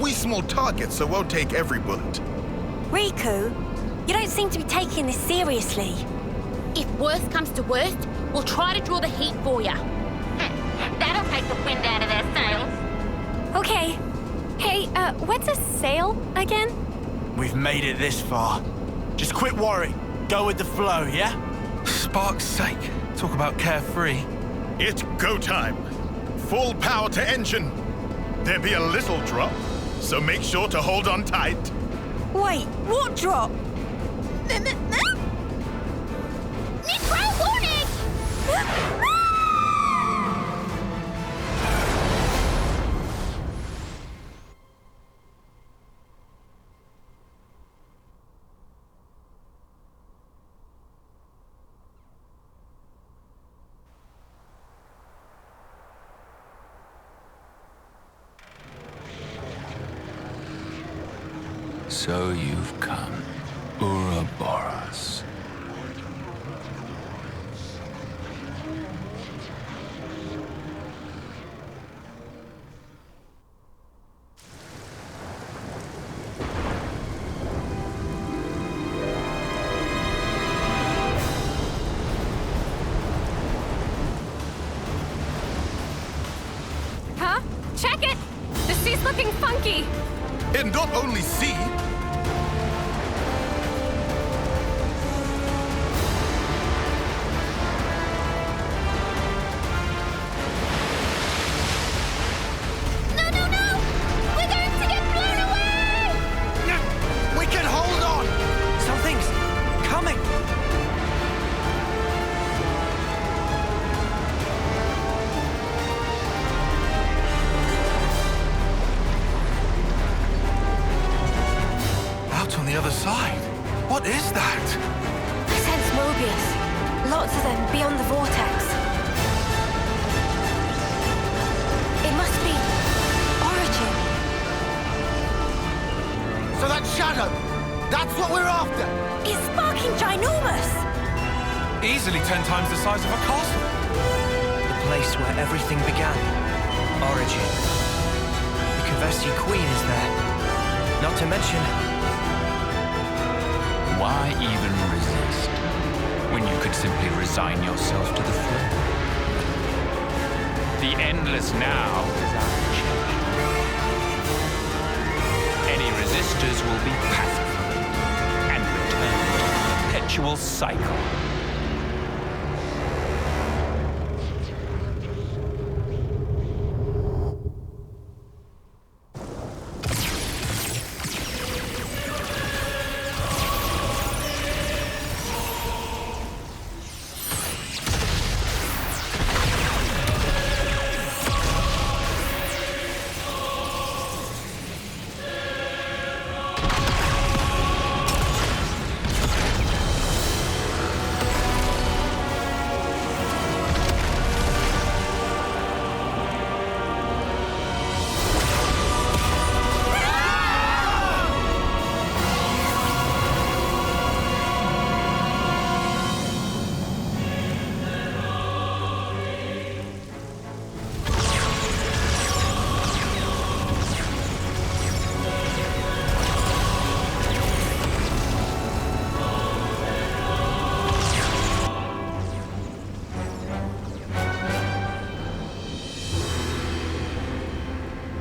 we small targets, so won't take every bullet. Riku, you don't seem to be taking this seriously. If worst comes to worst, we'll try to draw the heat for you. That'll take the wind out of their sails. Okay. Hey, what's a sail again? We've made it this far. Just quit worrying. Go with the flow, yeah? Spark's sake. Talk about carefree. It's go time. Full power to engine. There be a little drop, so make sure to hold on tight. Wait, what drop? Nitro warning! So you've come, Ouroboros. Huh? Check it! The sea's looking funky! And not only sea. No, no, no! We're going to get blown away! We can hold on! Something's coming! Out on the other side. What is that? I sense Mobius. Lots of them beyond the vortex. It must be Origin. So that shadow, that's what we're after! It's sparking ginormous! Easily 10 times the size of a castle. The place where everything began. Origin. The Kavesi Queen is there. Not to mention... Why even resist, when you could simply resign yourself to the flow? The endless now is our change. Any resistors will be pacified and return to the perpetual cycle.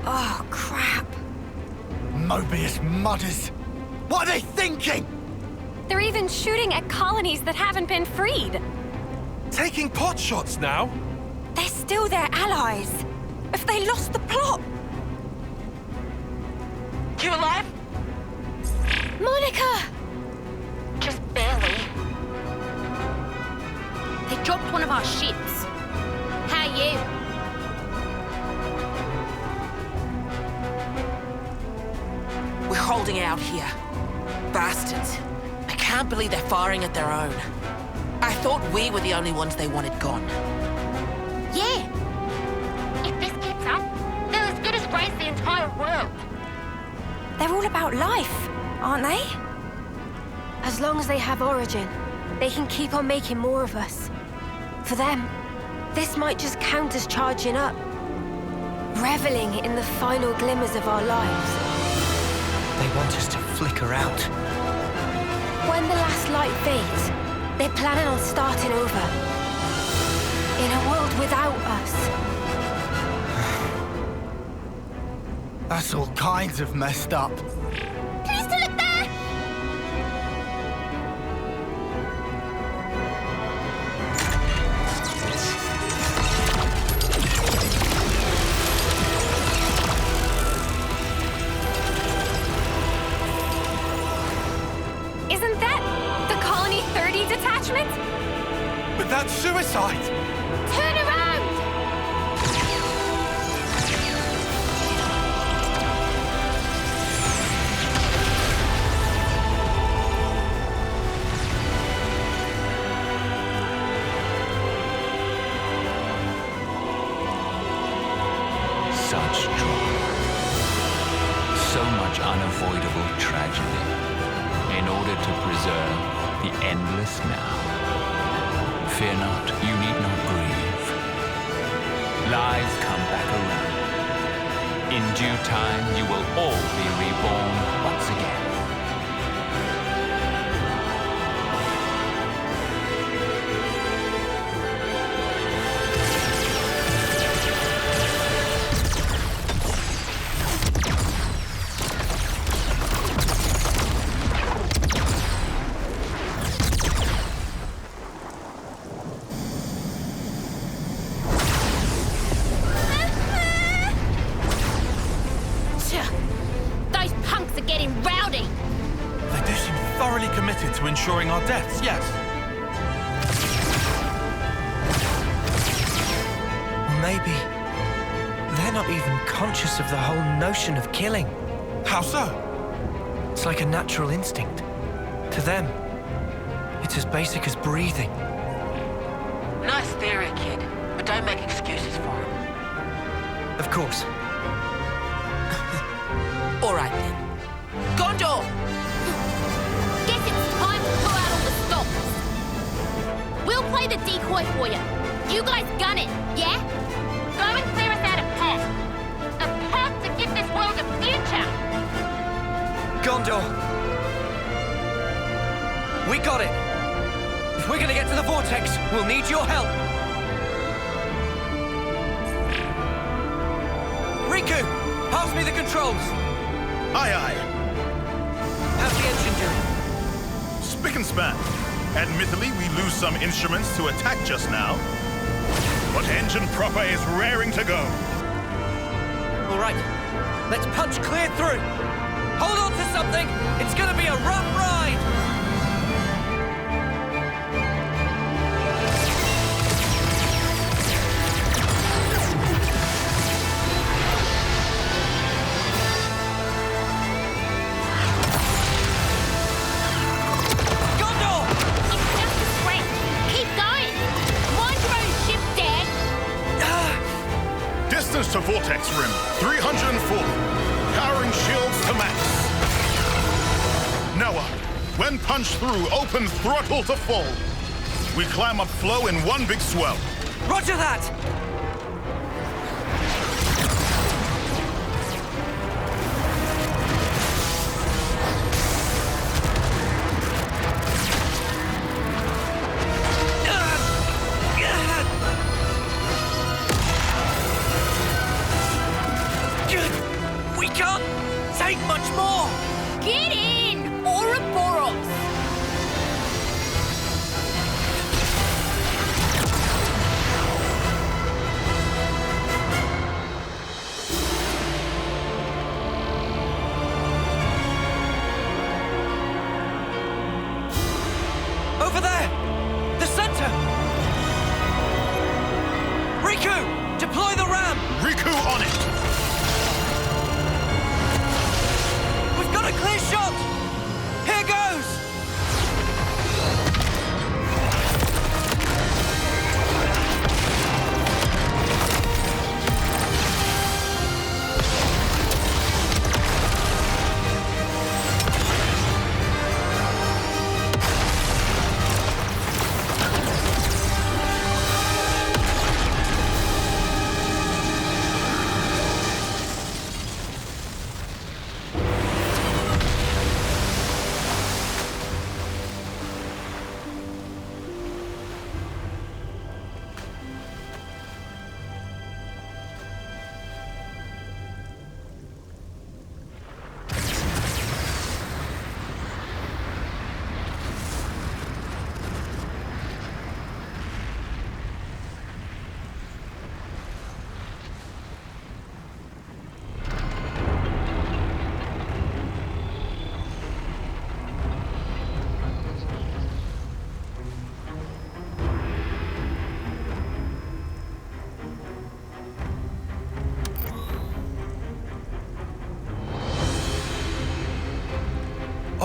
Oh, crap. Mobius mudders. What are they thinking? They're even shooting at colonies that haven't been freed. Taking pot shots now? They're still their allies. If they lost the plot. You alive? Monica! Just barely. They dropped one of our ships. How are you? We're holding out here. Bastards. I can't believe they're firing at their own. I thought we were the only ones they wanted gone. Yeah. If this keeps up, they'll as good as raise the entire world. They're all about life, aren't they? As long as they have origin, they can keep on making more of us. For them, this might just count as charging up. Reveling in the final glimmers of our lives. They want us to flicker out. When the last light fades, they're planning on starting over. In a world without us. That's all kinds of messed up. Can you still look there? Isn't that the Colony 30 detachment? But that's suicide! Turn around! Such drama. So much unavoidable tragedy. In order to preserve the endless now. Fear not, you need not grieve. Lives come back around. In due time, you will all be reborn once again. Those punks are getting rowdy. They do seem thoroughly committed to ensuring our deaths, yes. Maybe they're not even conscious of the whole notion of killing. How so? It's like a natural instinct. To them, it's as basic as breathing. Nice theory, kid, but don't make excuses for him. Of course. All right then. Gondor! Guess it's time to pull out all the stops. We'll play the decoy for you. You guys gun it, yeah? Go and clear us out a path. A path to give this world a future. Gondor! We got it! If we're gonna get to the vortex, we'll need your help! Riku! Pass me the controls! Aye, aye. How's the engine doing? Spick and span. Admittedly, we lose some instruments to attack just now. But engine proper is raring to go. All right, let's punch clear through. Hold on to something. It's gonna be a rough ride. Distance to Vortex Rim, 340. Powering shields to max. Noah, when punched through, open throttle to full. We climb up flow in one big swell. Roger that! We can't take much more! Get in, Ouroboros! Over there! The center!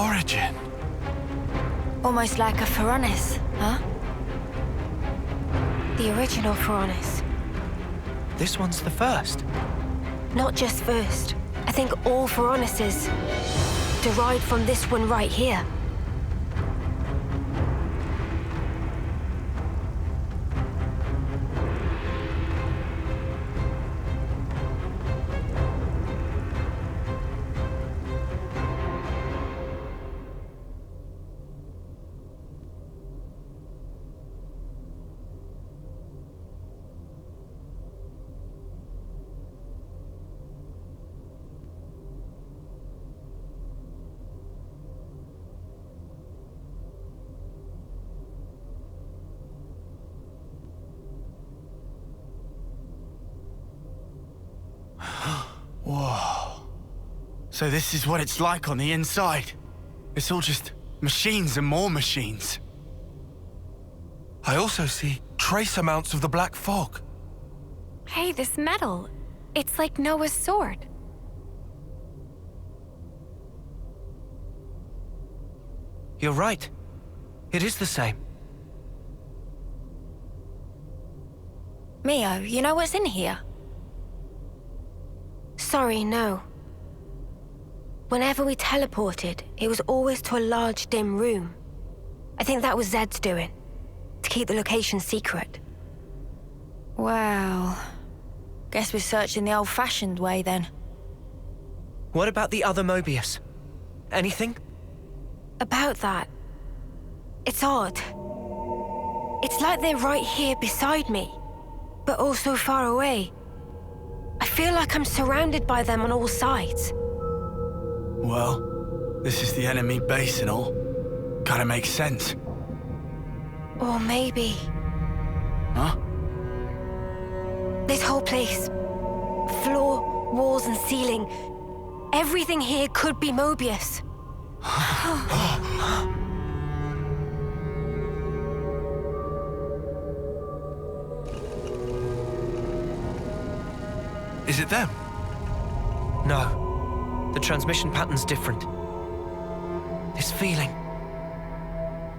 Origin. Almost like a Pharaonis, huh? The original Pharaonis. This one's the first. Not just first. I think all Pharaonises derived from this one right here. Whoa. So this is what it's like on the inside. It's all just machines and more machines. I also see trace amounts of the black fog. Hey, this metal. It's like Noah's sword. You're right. It is the same. Mio, you know what's in here? Sorry, no. Whenever we teleported, it was always to a large, dim room. I think that was Zed's doing, to keep the location secret. Well, guess we're searching the old-fashioned way then. What about the other Mobius? Anything? About that, it's odd. It's like they're right here beside me, but also far away. I feel like I'm surrounded by them on all sides. Well, this is the enemy base and all. Kinda makes sense. Or maybe... Huh? This whole place. Floor, walls and ceiling. Everything here could be Mobius. Is it them? No. The transmission pattern's different. This feeling.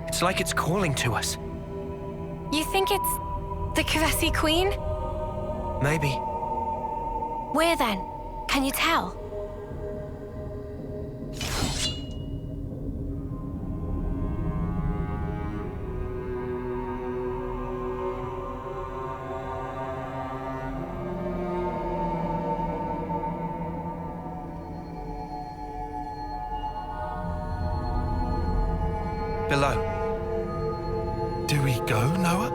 It's like it's calling to us. You think it's the Kavesi Queen? Maybe. Where then? Can you tell? Below. Do we go, Noah?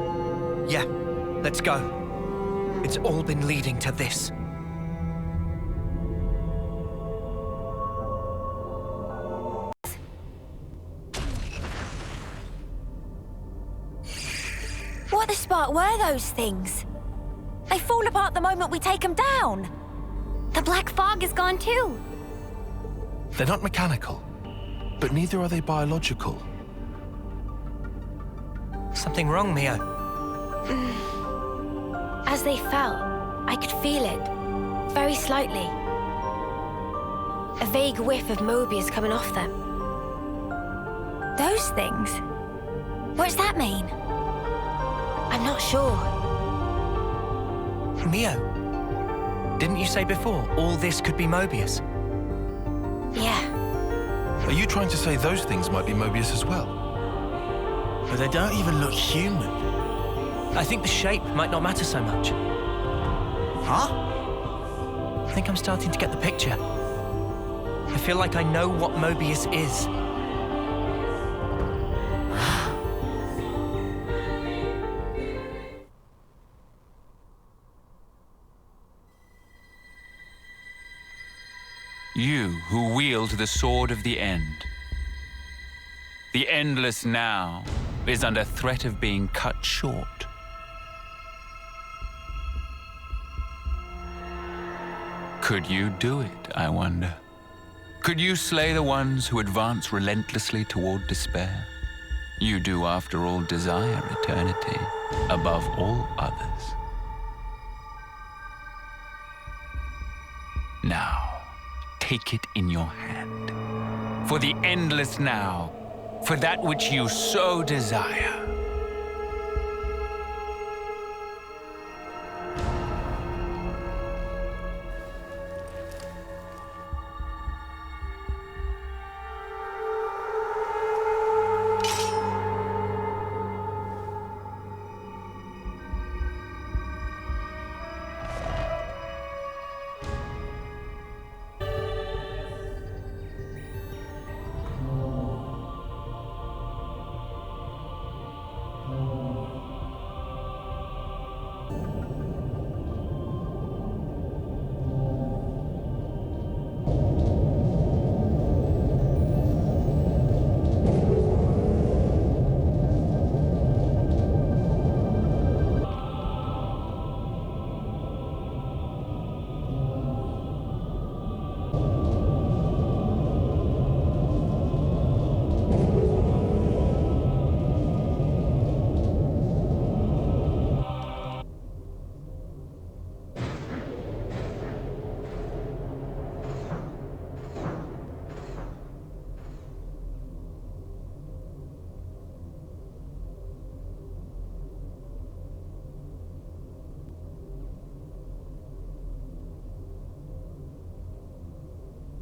Yeah, let's go. It's all been leading to this. What the spark were those things? They fall apart the moment we take them down. The black fog is gone too. They're not mechanical, but neither are they biological. Something wrong, Mio? As they fell, I could feel it, very slightly. A vague whiff of Mobius coming off them. Those things? What's that mean? I'm not sure. Mio, didn't you say before all this could be Mobius? Yeah. Are you trying to say those things might be Mobius as well? But they don't even look human. I think the shape might not matter so much. Huh? I think I'm starting to get the picture. I feel like I know what Mobius is. You who wield the sword of the end. The endless now is under threat of being cut short. Could you do it, I wonder? Could you slay the ones who advance relentlessly toward despair? You do, after all, desire eternity above all others. Now, take it in your hand. for the endless now, for that which you so desire.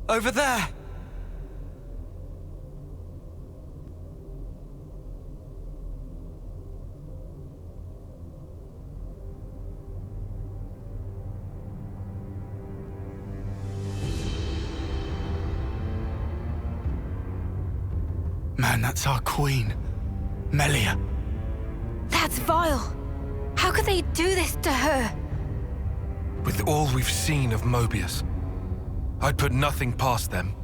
Over there! Man, that's our queen. Melia. That's vile. How could they do this to her? With all we've seen of Mobius, I'd put nothing past them.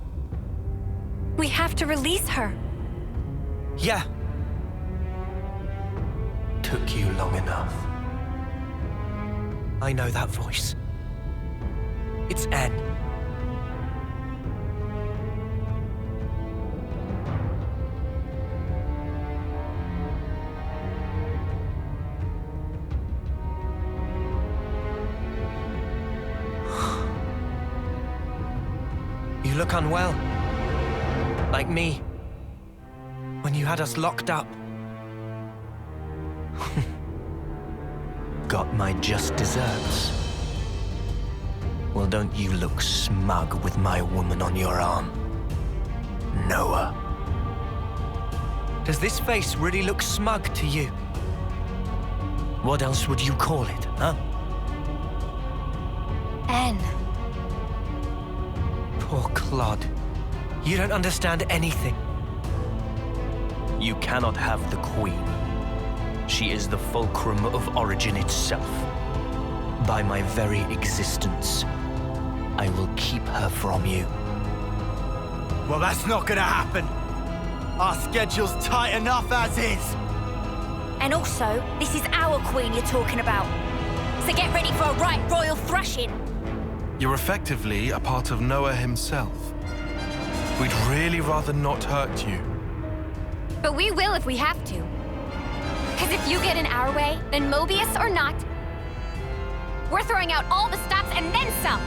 We have to release her. Yeah. Took you long enough. I know that voice. It's N. You look unwell. Like me. When you had us locked up. Got my just desserts. Well, don't you look smug with my woman on your arm. Noah. Does this face really look smug to you? What else would you call it, huh? N. Poor Claude. You don't understand anything. You cannot have the Queen. She is the fulcrum of origin itself. By my very existence, I will keep her from you. Well, that's not gonna happen. Our schedule's tight enough as is. And also, this is our queen you're talking about. So get ready for a right royal thrashing. You're effectively a part of Noah himself. We'd really rather not hurt you. But we will if we have to. Because if you get in our way, then Mobius or not, we're throwing out all the stops and then some.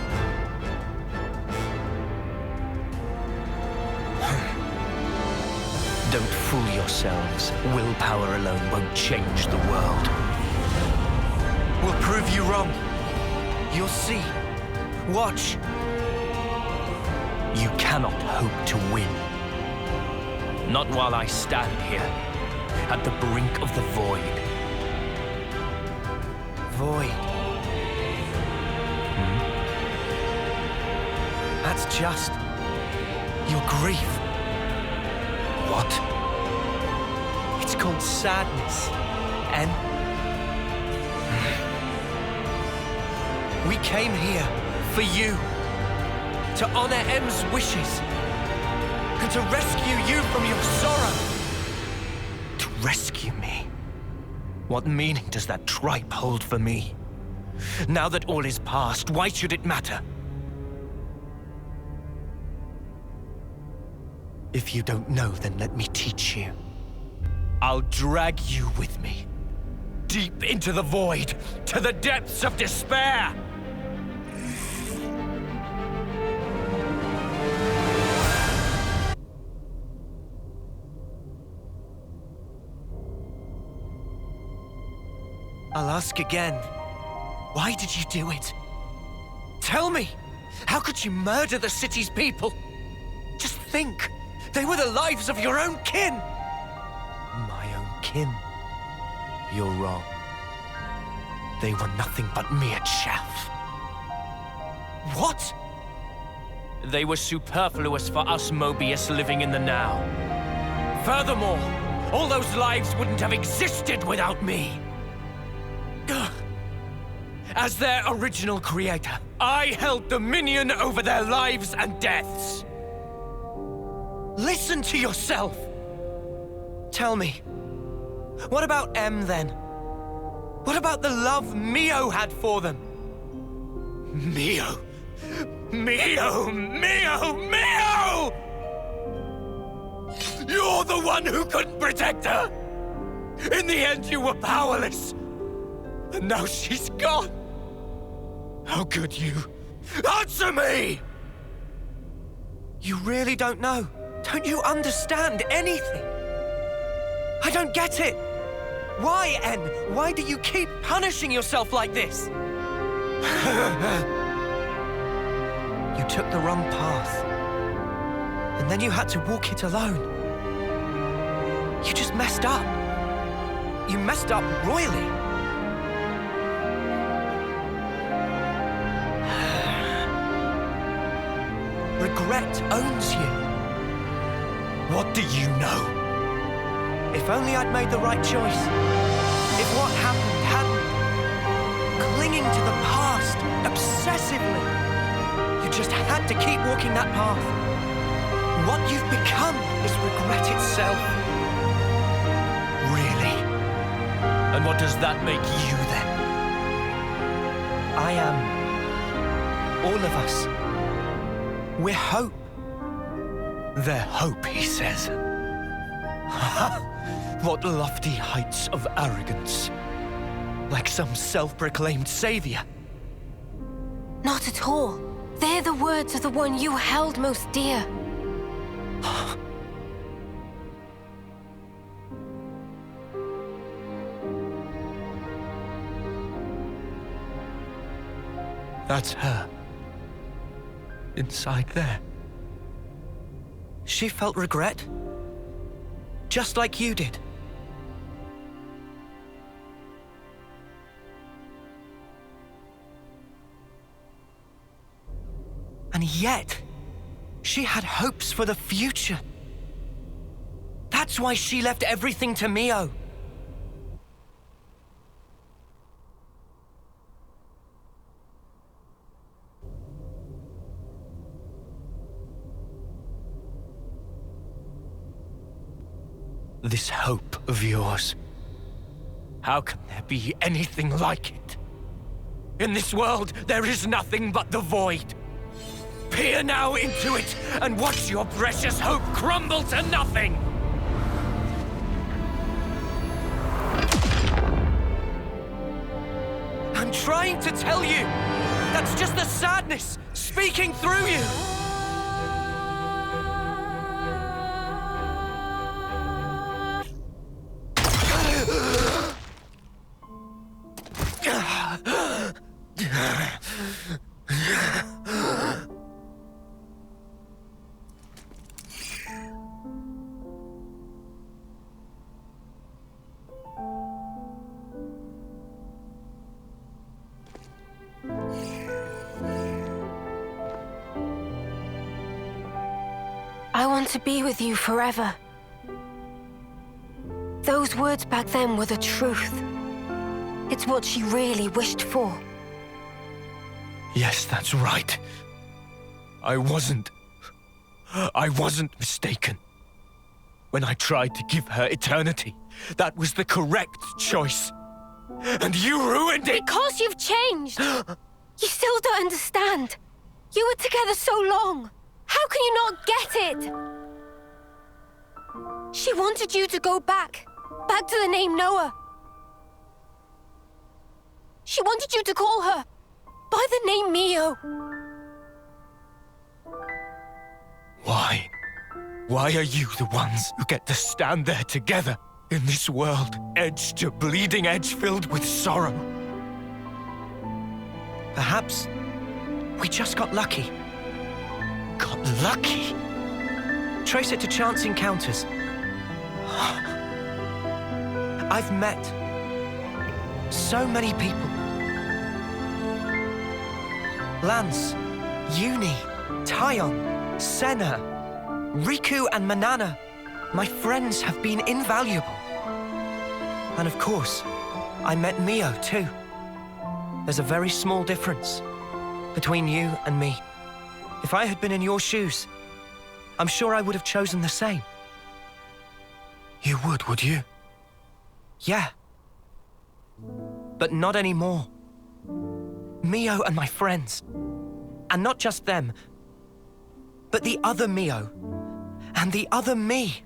Don't fool yourselves. Willpower alone won't change the world. We'll prove you wrong. You'll see. Watch. You cannot hope to win. Not while I stand here, at the brink of the void. Void. That's just your grief. What? It's called sadness, and we came here for you, to honor M's wishes, and to rescue you from your sorrow. To rescue me? What meaning does that tripe hold for me? Now that all is past, why should it matter? If you don't know, then let me teach you. I'll drag you with me, deep into the void, to the depths of despair! I'll ask again. Why did you do it? Tell me! How could you murder the city's people? Just think! They were the lives of your own kin! My own kin? You're wrong. They were nothing but mere chaff. What? They were superfluous for us Mobius living in the now. Furthermore, all those lives wouldn't have existed without me. As their original creator, I held dominion over their lives and deaths. Listen to yourself! Tell me, what about M then? What about the love Mio had for them? Mio! Mio! Mio! Mio! You're the one who couldn't protect her! In the end, you were powerless. And now she's gone. How could you? Answer me! You really don't know? Don't you understand anything? I don't get it. Why, N? Why do you keep punishing yourself like this? You took the wrong path. And then you had to walk it alone. You just messed up. You messed up royally. Regret owns you. What do you know? If only I'd made the right choice. If what happened hadn't. Clinging to the past, obsessively. You just had to keep walking that path. What you've become is regret itself. Really? And what does that make you then? I am. All of us. We're hope. They're hope, he says. What lofty heights of arrogance. Like some self-proclaimed savior. Not at all. They're the words of the one you held most dear. That's her. Inside there. She felt regret. Just like you did. And yet, she had hopes for the future. That's why she left everything to Mio. This hope of yours. How can there be anything like it? In this world, there is nothing but the void. Peer now into it and watch your precious hope crumble to nothing! I'm trying to tell you! That's just the sadness speaking through you! I want to be with you forever. Those words back then were the truth. It's what she really wished for. Yes, that's right. I wasn't mistaken. When I tried to give her eternity, that was the correct choice. And you ruined it! Because you've changed! You still don't understand. You were together so long. How can you not get it? She wanted you to go back to the name Noah. She wanted you to call her by the name Mio. Why? Why are you the ones who get to stand there together In this world, edge to bleeding edge filled with sorrow. Perhaps we just got lucky. Got lucky? Trace it to chance encounters. I've met so many people. Lance, Uni, Tyon, Senna, Riku and Manana. My friends have been invaluable. And of course, I met Mio too. There's a very small difference between you and me. If I had been in your shoes, I'm sure I would have chosen the same. You would you? Yeah. But not anymore. Mio and my friends. And not just them, but the other Mio and the other me.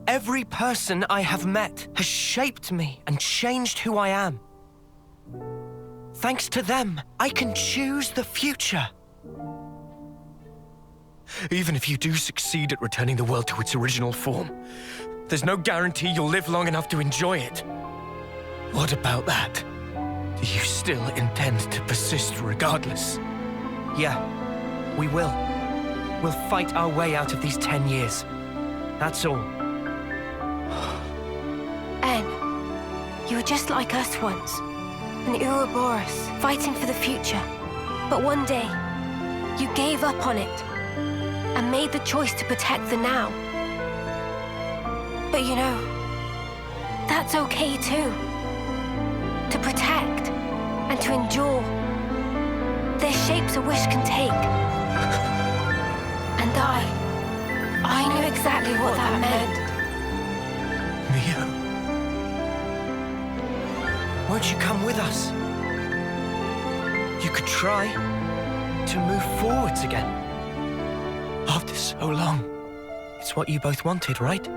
Every person I have met has shaped me and changed who I am. Thanks to them, I can choose the future. Even if you do succeed at returning the world to its original form, there's no guarantee you'll live long enough to enjoy it. What about that? Do you still intend to persist regardless? Yeah, we will. We'll fight our way out of these 10 years. That's all. En, you were just like us once. An Ouroboros, fighting for the future. But one day, you gave up on it and made the choice to protect the now. But you know, that's okay too. To protect and to endure. They're shapes a wish can take. And I knew exactly what that meant. Mio. Won't you come with us? You could try to move forwards again. After so long. It's what you both wanted, right?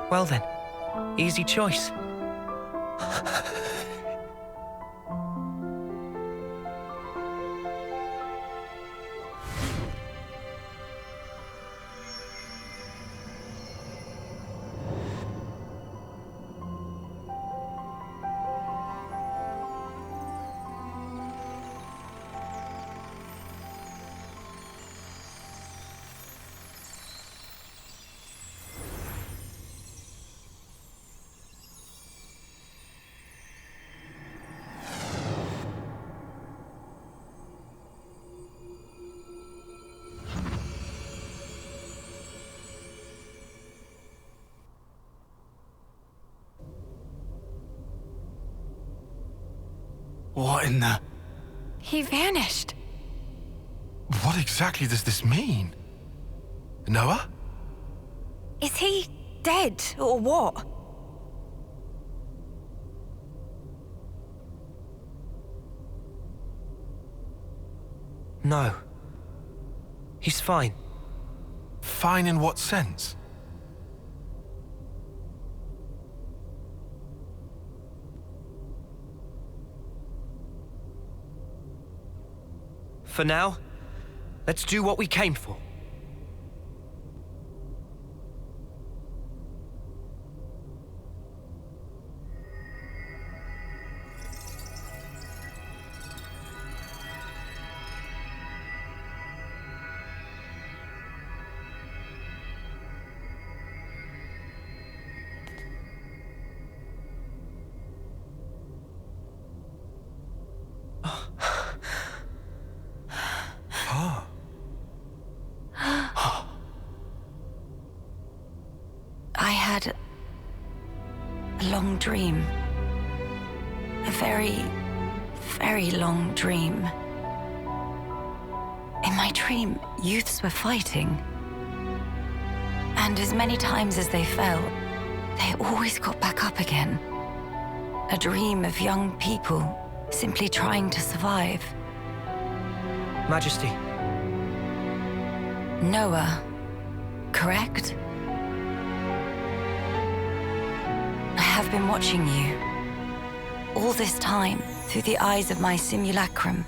Well then, easy choice. What in the... He vanished. What exactly does this mean? Noah? Is he dead or what? No. He's fine. Fine in what sense? For now, let's do what we came for. I had a long dream. A very, very long dream. In my dream, youths were fighting. And as many times as they fell, they always got back up again. A dream of young people simply trying to survive. Majesty. Noah, correct? I have been watching you. All this time, through the eyes of my simulacrum.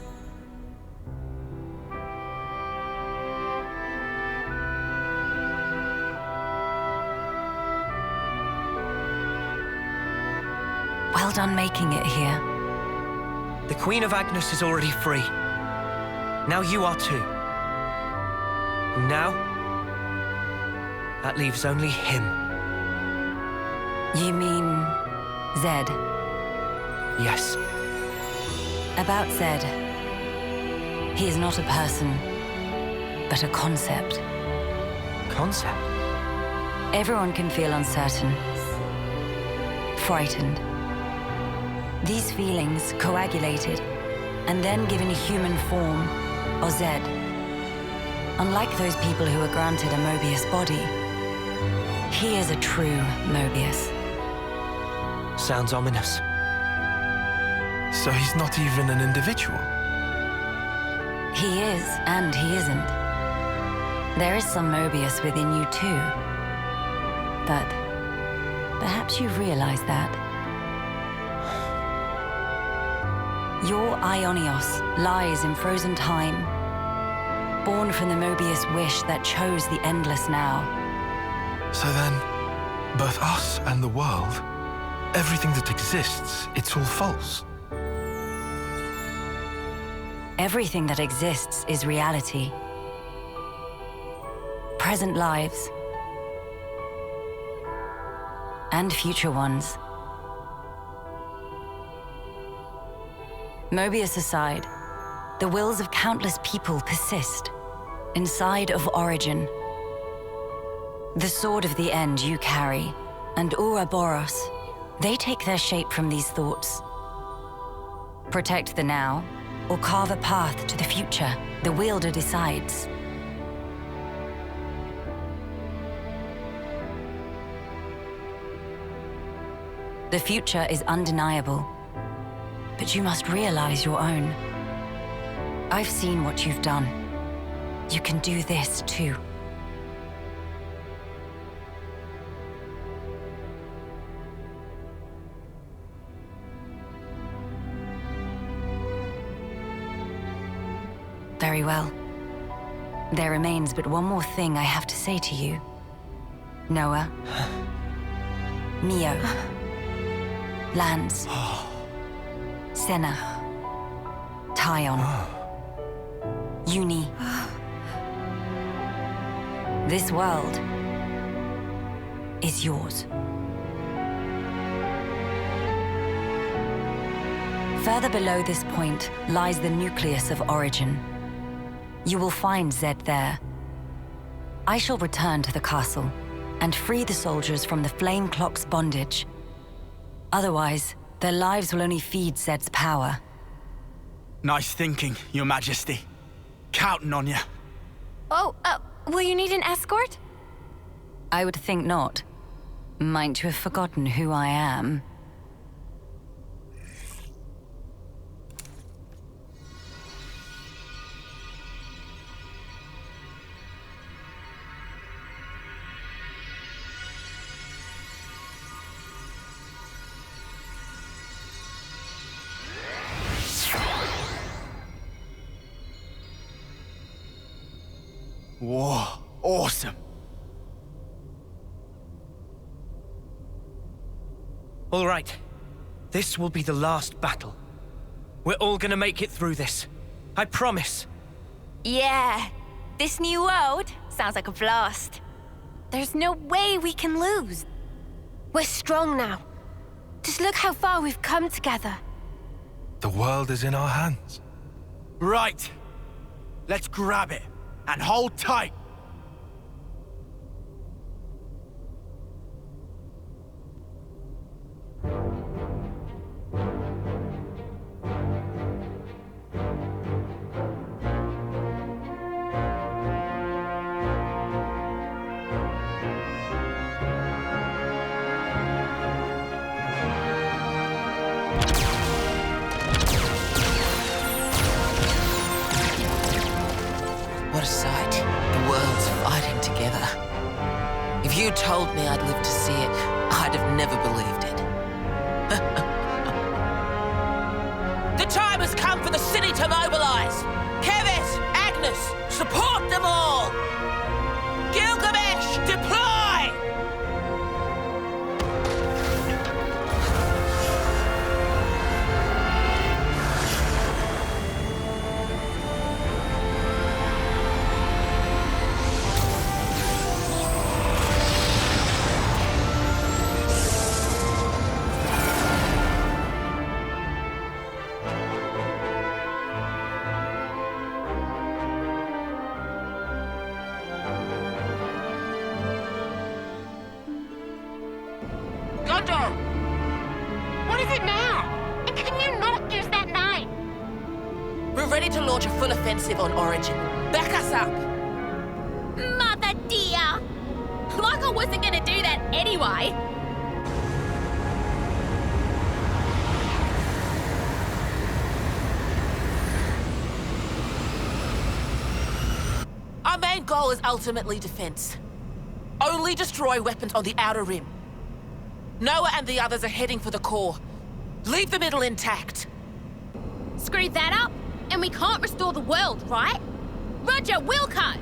Well done making it here. The Queen of Agnes is already free. Now you are too. And now, that leaves only him. You mean Zed? Yes. About Zed. He is not a person, but a concept. Concept? Everyone can feel uncertain, frightened. These feelings coagulated and then given human form, or Zed. Unlike those people who are granted a Mobius body, he is a true Mobius. Sounds ominous. So he's not even an individual? He is, and he isn't. There is some Mobius within you too. But perhaps you've realized that. Your Ionios lies in frozen time, born from the Mobius wish that chose the endless now. So then, both us and the world, everything that exists, it's all false. Everything that exists is reality. Present lives. And future ones. Mobius aside, the wills of countless people persist inside of Origin. The sword of the end you carry, and Ouroboros, they take their shape from these thoughts. Protect the now, or carve a path to the future, the wielder decides. The future is undeniable, but you must realize your own. I've seen what you've done. You can do this too. Very well. There remains but one more thing I have to say to you. Noah. Mio. Lance. Senna. Tyon. Uni. This world is yours. Further below this point lies the nucleus of Origin. You will find Zed there. I shall return to the castle and free the soldiers from the Flame Clock's bondage. Otherwise, their lives will only feed Zed's power. Nice thinking, Your Majesty. Counting on you. Oh, will you need an escort? I would think not. Might you have forgotten who I am? Whoa, awesome. All right. This will be the last battle. We're all gonna make it through this. I promise. Yeah. This new world sounds like a blast. There's no way we can lose. We're strong now. Just look how far we've come together. The world is in our hands. Right. Let's grab it. And hold tight. What a sight. The world's fighting together. If you told me I'd live to see it, I'd have never believed it. The time has come for the city to mobilize. Keves, Agnes, support them all. Gilgamesh, deploy! ready to launch a full offensive on Origin. Back us up! Mother dear! Like I wasn't gonna do that anyway. Our main goal is ultimately defense. Only destroy weapons on the outer rim. Noah and the others are heading for the core. Leave the middle intact. Screw that up, and we can't restore the world, right? Roger, Wilco!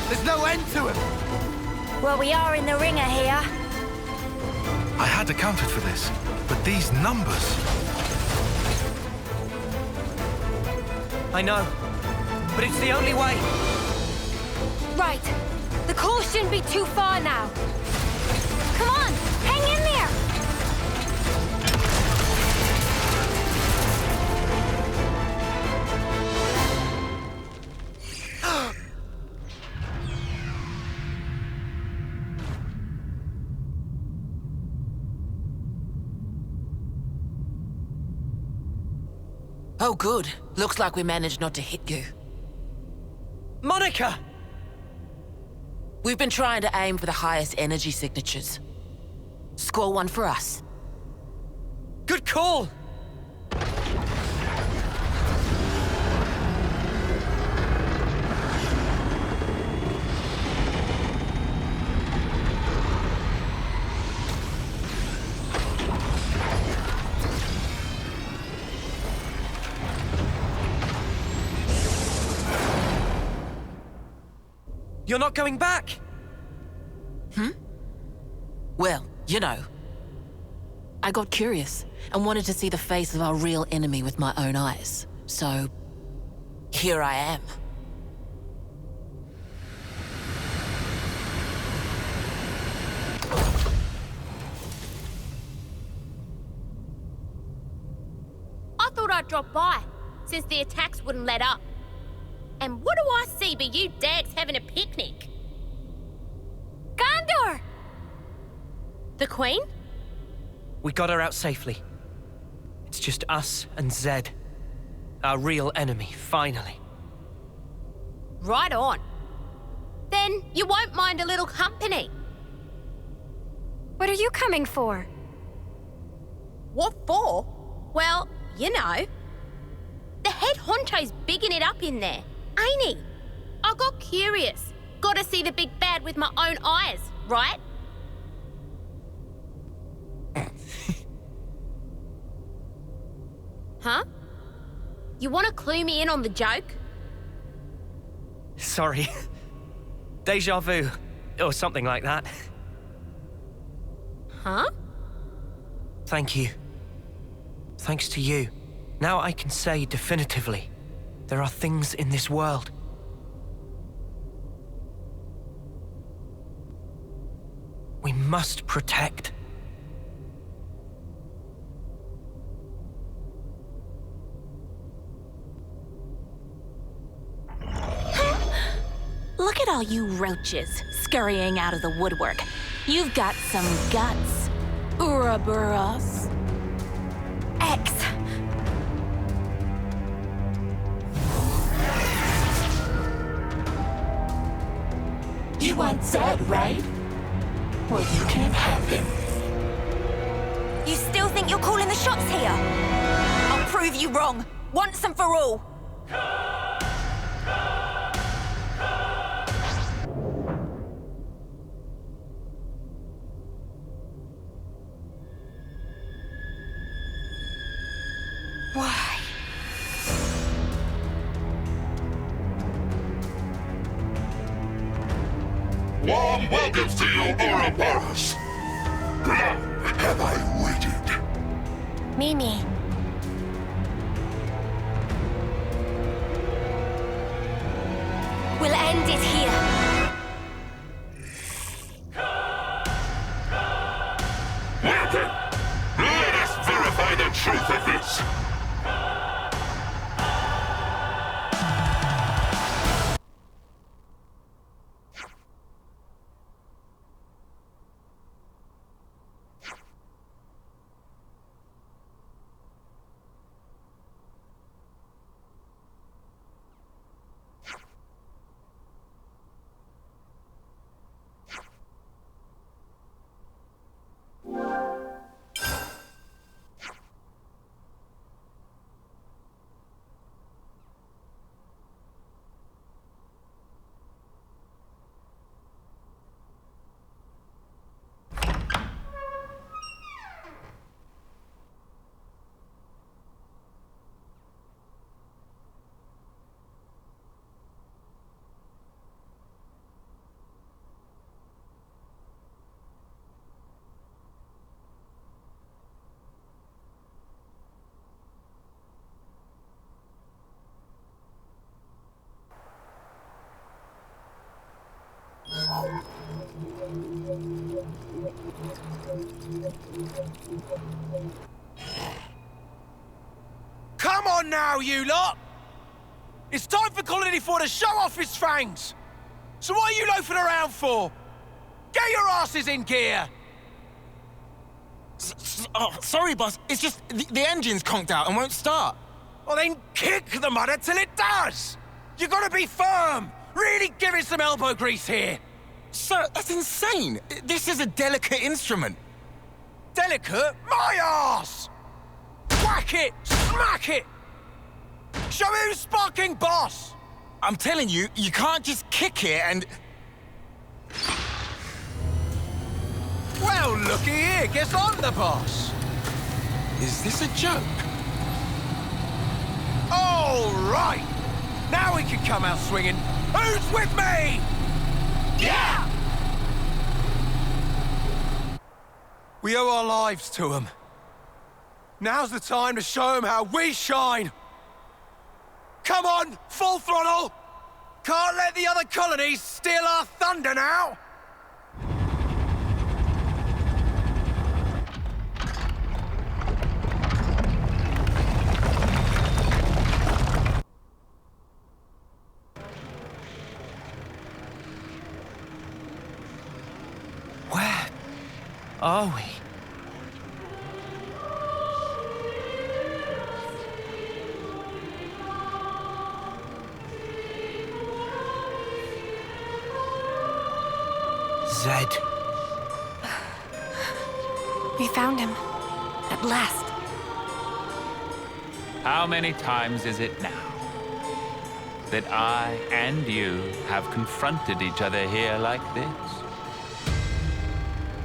There's no end to him! Well, we are in the ringer here. I had accounted for this, but these numbers... I know, but it's the only way. Right. The core shouldn't be too far now. Come on, hang in there! Oh, good. Looks like we managed not to hit you. Monica! We've been trying to aim for the highest energy signatures. Score one for us. Good call! You're not going back? Well, you know. I got curious and wanted to see the face of our real enemy with my own eyes. So, here I am. I thought I'd drop by, since the attacks wouldn't let up. And what do I see but you dags having a picnic? Gondor! The Queen? We got her out safely. It's just us and Zed. Our real enemy, finally. Right on. Then you won't mind a little company. What are you coming for? What for? Well, you know. The head honcho's bigging it up in there, ain't he? I got curious. Gotta see the big bad with my own eyes, right? Huh? You wanna clue me in on the joke? Sorry. Deja vu, or something like that. Huh? Thank you. Thanks to you, Now I can say definitively, there are things in this world we must protect. Look at all you roaches scurrying out of the woodwork. You've got some guts, Ouroboros. X. You want Zed, right? Well, you can't have him. You still think you're calling the shots here? I'll prove you wrong, once and for all. Why? Warm welcomes to you, Ouroboros. Long have I waited. Mimi. We'll end it here. Welcome. Let us verify the truth of this. Come on now, you lot! It's time for Colony 4 to show off his fangs! So what are you loafing around for? Get your asses in gear! Sorry, boss. It's just the engine's conked out and won't start. Well, then kick the mudder till it does! You gotta be firm! Really give it some elbow grease here! Sir, that's insane! This is a delicate instrument. Delicate? My arse! Whack it! Smack it! Show me who's sparking boss! I'm telling you, you can't just kick it and... Well, looky here, guess I'm the boss! Is this a joke? All right! Now we can come out swinging. Who's with me? Yeah! We owe our lives to them. Now's the time to show them how we shine. Come on, full throttle! Can't let the other colonies steal our thunder now! Where are we? Zed. We found him. At last. How many times is it now that I and you have confronted each other here like this?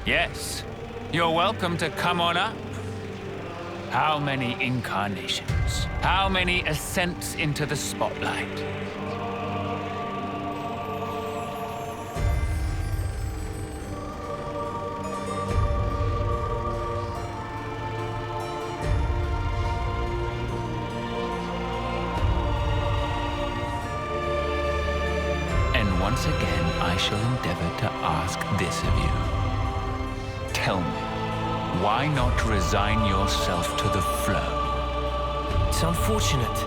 Yes, you're welcome to come on up. How many incarnations? How many ascents into the spotlight? once again I shall endeavor to ask this of you. Tell me, why not resign yourself to the flow? It's unfortunate.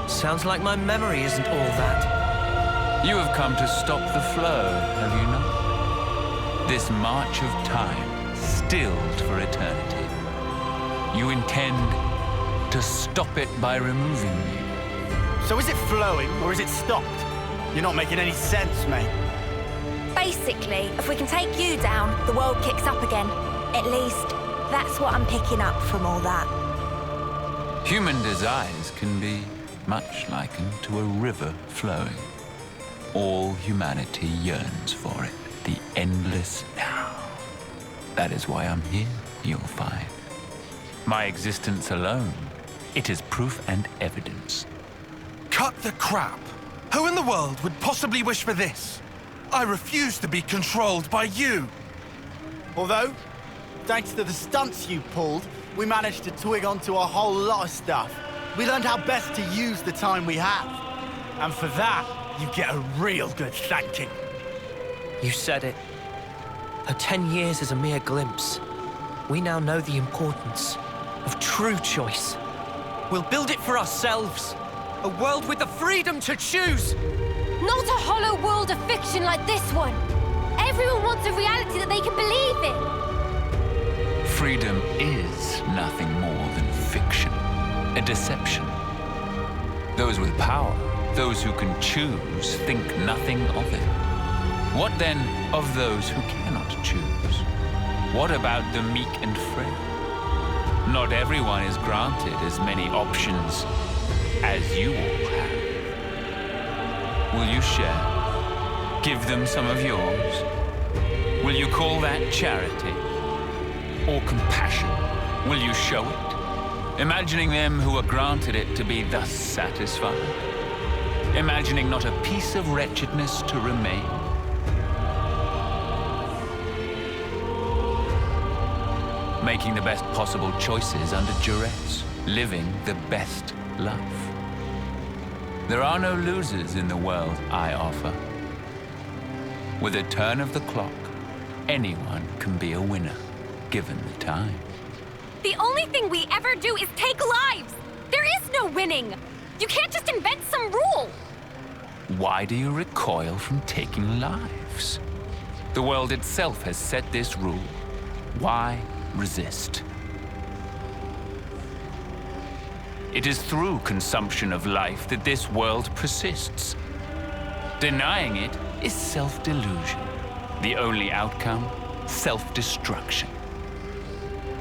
Sounds like my memory isn't all that. You have come to stop the flow, have you not? This march of time, stilled for eternity. You intend to stop it by removing me. So is it flowing or is it stopped? You're not making any sense, mate. Basically, if we can take you down, the world kicks up again. At least, that's what I'm picking up from all that. Human desires can be much likened to a river flowing. All humanity yearns for it, the endless now. That is why I'm here, you'll find. My existence alone, it is proof and evidence. Cut the crap! Who in the world would possibly wish for this? I refuse to be controlled by you! Although, thanks to the stunts you pulled, we managed to twig onto a whole lot of stuff. We learned how best to use the time we have. And for that, you get a real good thanking. You said it. Her 10 years is a mere glimpse. We now know the importance of true choice. We'll build it for ourselves. A world with the freedom to choose. Not a hollow world of fiction like this one. Everyone wants a reality that they can believe in. Freedom is nothing more than fiction, a deception. Those with power, those who can choose, think nothing of it. What then of those who cannot choose? What about the meek and frail? Not everyone is granted as many options as you all have. Will you share? Give them some of yours? Will you call that charity? Or compassion? Will you show it? Imagining them who are granted it to be thus satisfied? Imagining not a piece of wretchedness to remain? Making the best possible choices under duress, living the best life. There are no losers in the world I offer. With a turn of the clock, anyone can be a winner, given the time. The only thing we ever do is take lives. There is no winning. You can't just invent some rule. Why do you recoil from taking lives? The world itself has set this rule. Why resist? It is through consumption of life that this world persists. Denying it is self-delusion. The only outcome, self-destruction.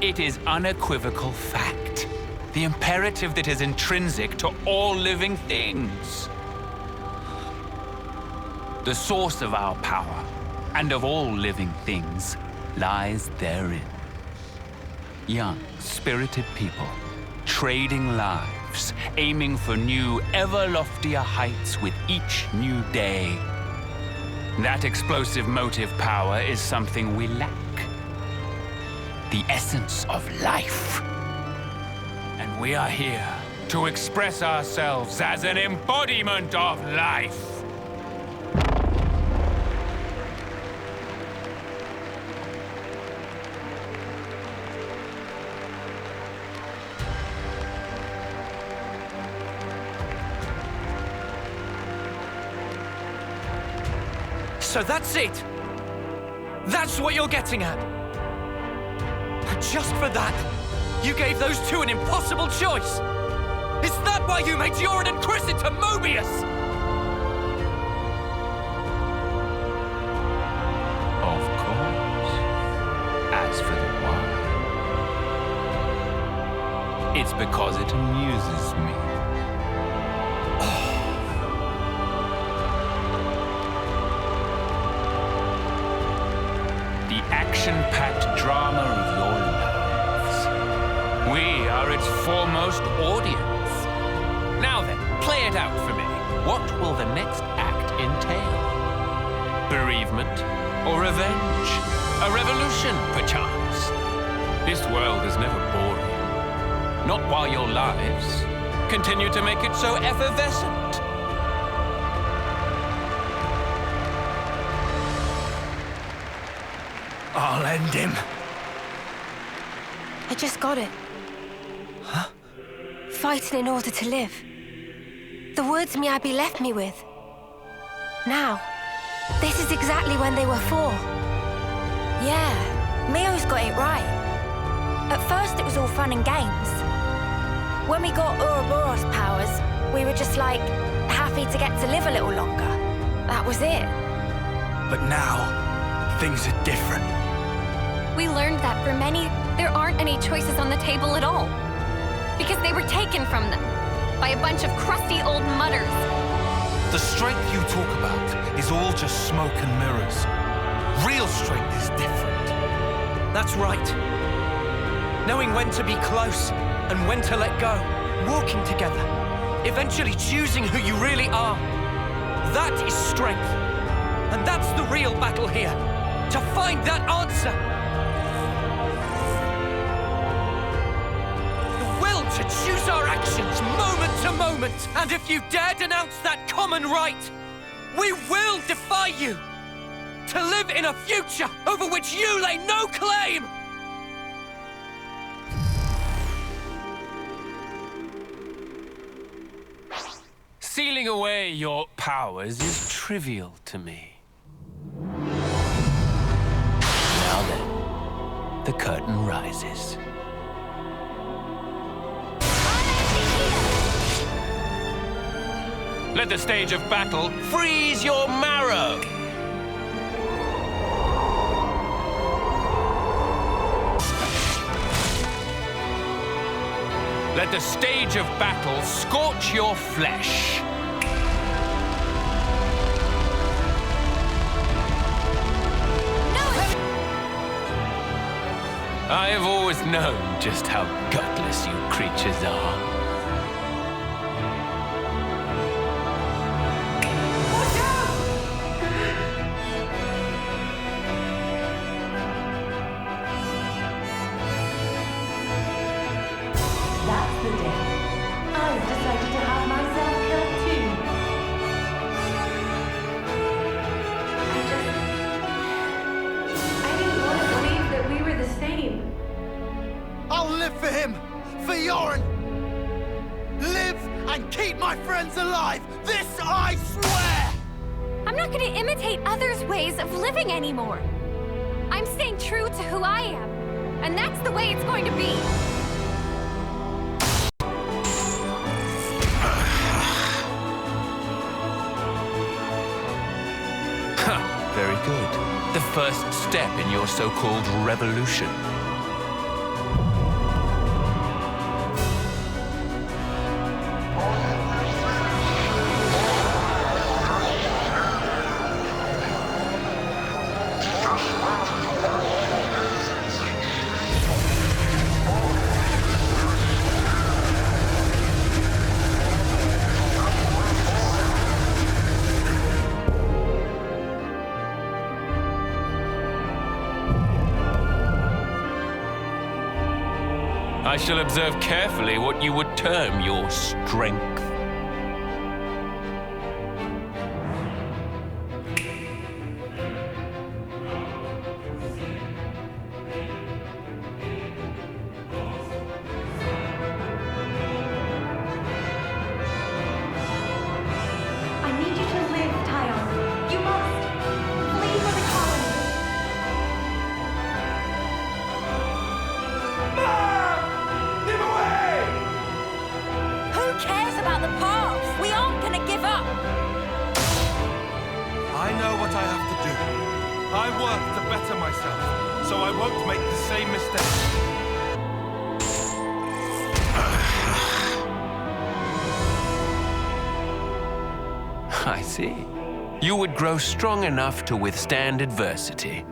It is unequivocal fact, the imperative that is intrinsic to all living things. The source of our power and of all living things lies therein. Young, spirited people, trading lives, aiming for new, ever loftier heights with each new day. That explosive motive power is something we lack. The essence of life. And we are here to express ourselves as an embodiment of life. So that's it. That's what you're getting at. And just for that, you gave those two an impossible choice. Is that why you made Joran and Chris into Mobius? Of course. As for the why, it's because it amuses me. Action-packed drama of your lives. We are its foremost audience. Now then, play it out for me. What will the next act entail? Bereavement or revenge? A revolution, perchance? This world is never boring. Not while your lives continue to make it so effervescent. I'll end him. I just got it. Huh? Fighting in order to live. The words Miyabi left me with. Now, this is exactly when they were for. Yeah, Mio's got it right. At first it was all fun and games. When we got Ouroboros powers, we were just like, happy to get to live a little longer. That was it. But now, things are different. We learned that for many, there aren't any choices on the table at all. Because they were taken from them by a bunch of crusty old mutters. The strength you talk about is all just smoke and mirrors. Real strength is different. That's right. Knowing when to be close and when to let go. Walking together. Eventually choosing who you really are. That is strength. And that's the real battle here. To find that answer. The will to choose our actions moment to moment. And if you dare denounce that common right, we will defy you. To live in a future over which you lay no claim. Sealing away your powers is trivial to me. Now then, the curtain rises. Let the stage of battle freeze your marrow! Let the stage of battle scorch your flesh. I have always known just how gutless you creatures are. That's the day. I've decided to have myself killed too. I didn't want to believe that we were the same. I'll live for him! For Yoren! Live and keep my friends alive! This I swear! I'm not going to imitate others' ways of living anymore. I'm staying true to who I am. And that's the way it's going to be. Very good. The first step in your so-called revolution. I shall observe carefully what you would term your strength. I need you to live, Tyon. You must. Flee for the colony. Who cares about the past? We aren't gonna give up. I know what I have to do. I work to better myself, so I won't make the same mistake. I see. You would grow strong enough to withstand adversity.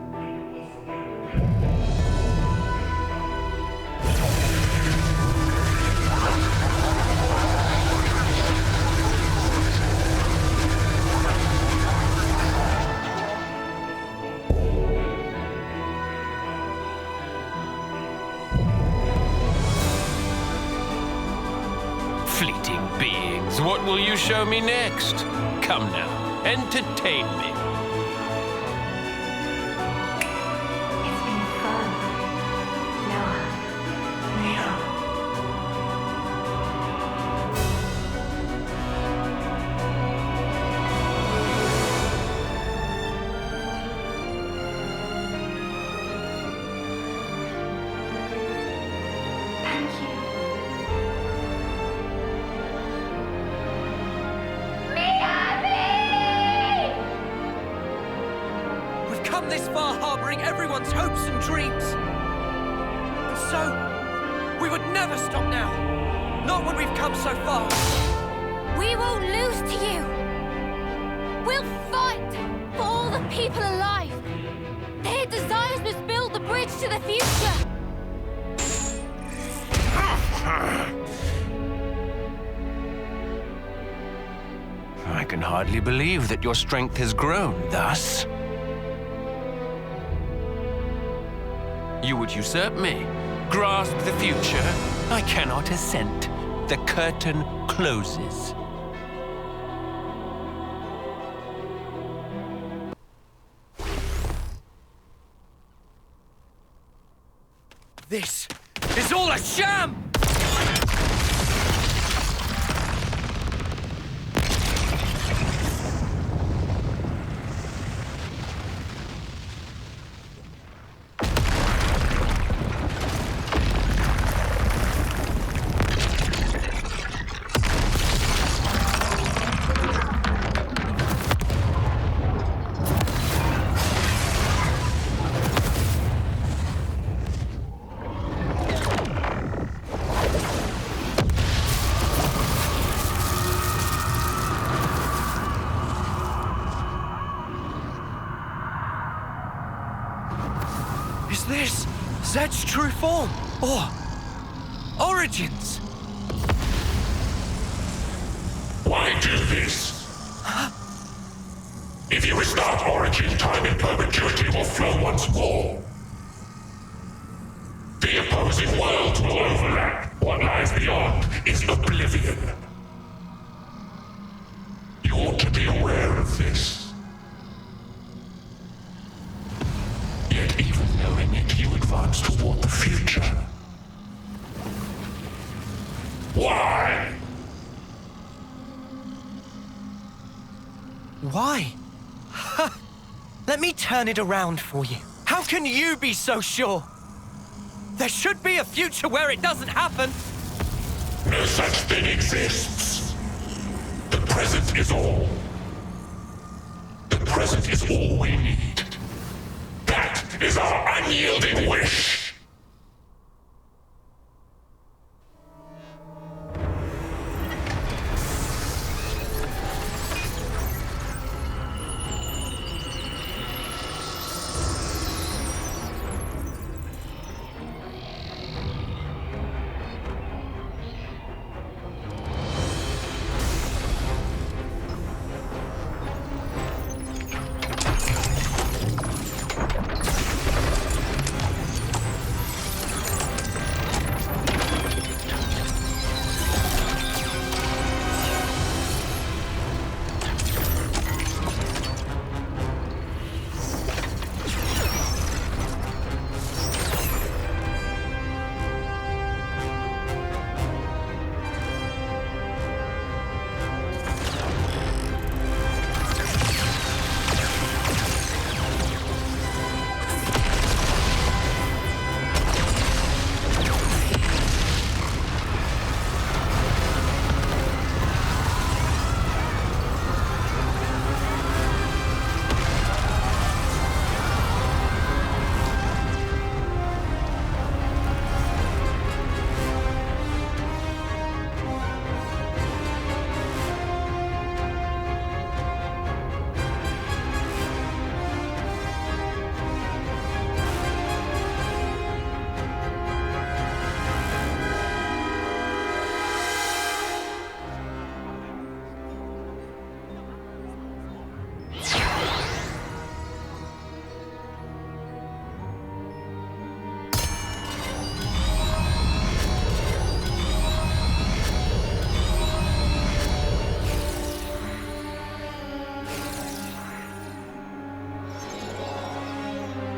Fleeting beings, what will you show me next? Come now, entertain me. It's been come this far harboring everyone's hopes and dreams. And so, we would never stop now. Not when we've come so far. We won't lose to you. We'll fight for all the people alive. Their desires must build the bridge to the future. I can hardly believe that your strength has grown thus. You would usurp me, grasp the future. I cannot assent. The curtain closes. This is all a sham! Is this Zed's true form? Or origins? Why do this? If you restart Origin, time in perpetuity will flow once more. The opposing worlds will overlap. What lies beyond is oblivion. You ought to be aware of this. Yet even knowing it, you advance toward the future. Why? Why? Let me turn it around for you. How can you be so sure? There should be a future where it doesn't happen. No such thing exists. The present is all. The present is all we need. That is our unyielding wish.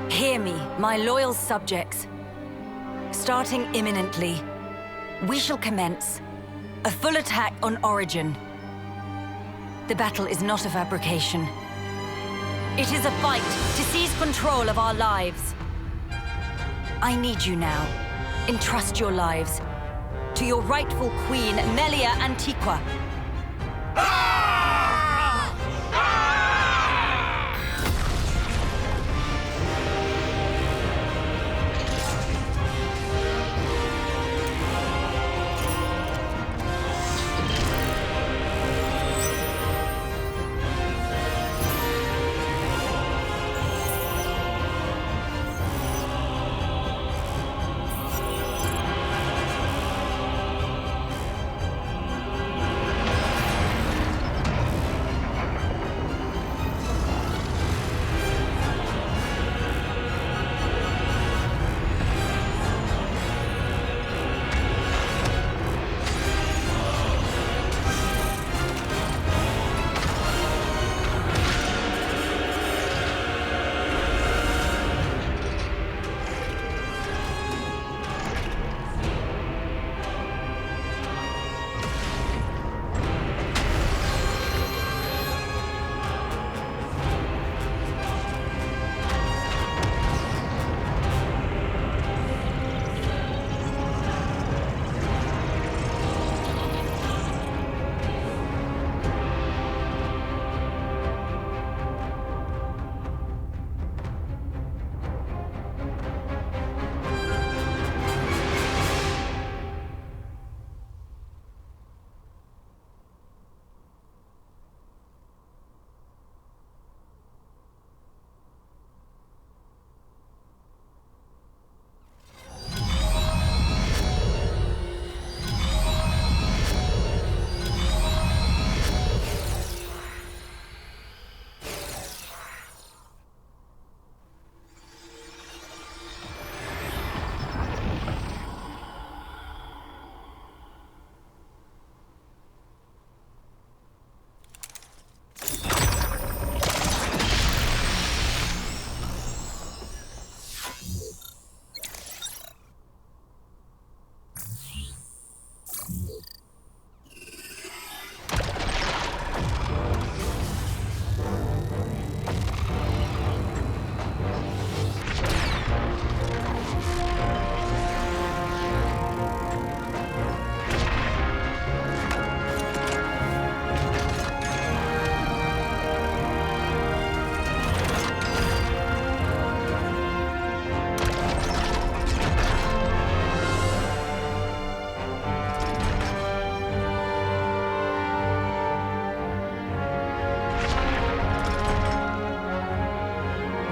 Hear me, my loyal subjects. Starting imminently, we shall commence a full attack on Origin. The battle is not a fabrication. It is a fight to seize control of our lives. I need you now. Entrust your lives to your rightful queen, Melia Antiqua.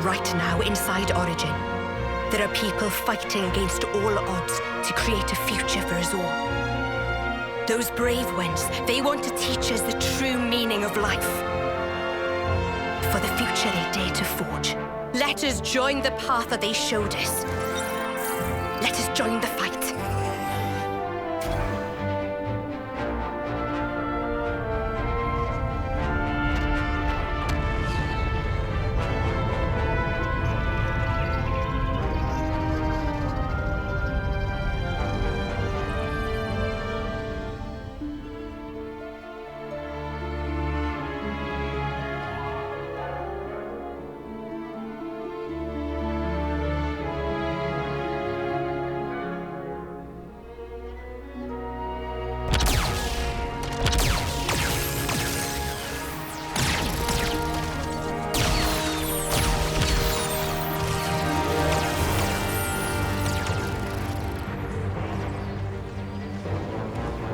Right now, inside Origin, there are people fighting against all odds to create a future for us all. Those brave ones, they want to teach us the true meaning of life. For the future they dare to forge. Let us join the path that they showed us. Let us join the fight.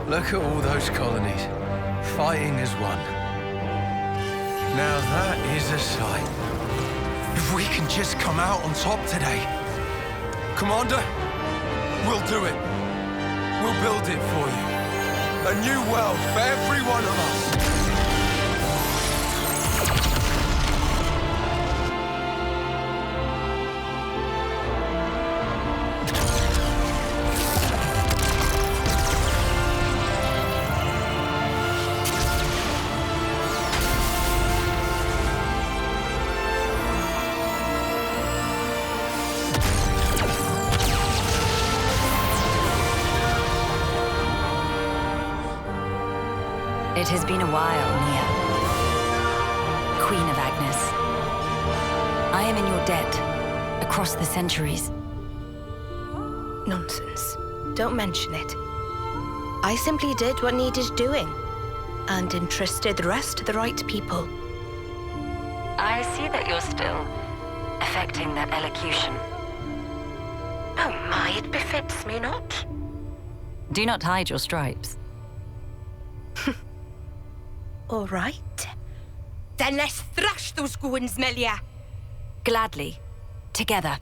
Look at all those colonies, fighting as one. Now that is a sight. If we can just come out on top today. Commander, we'll do it. We'll build it for you. A new world for every one of us. It has been a while, Nia. Queen of Agnes. I am in your debt, across the centuries. Nonsense. Don't mention it. I simply did what needed doing, and entrusted the rest to the right people. I see that you're still affecting that elocution. Oh my, it befits me not. Do not hide your stripes. All right. Then let's thrash those goons, Melia. Gladly. Together.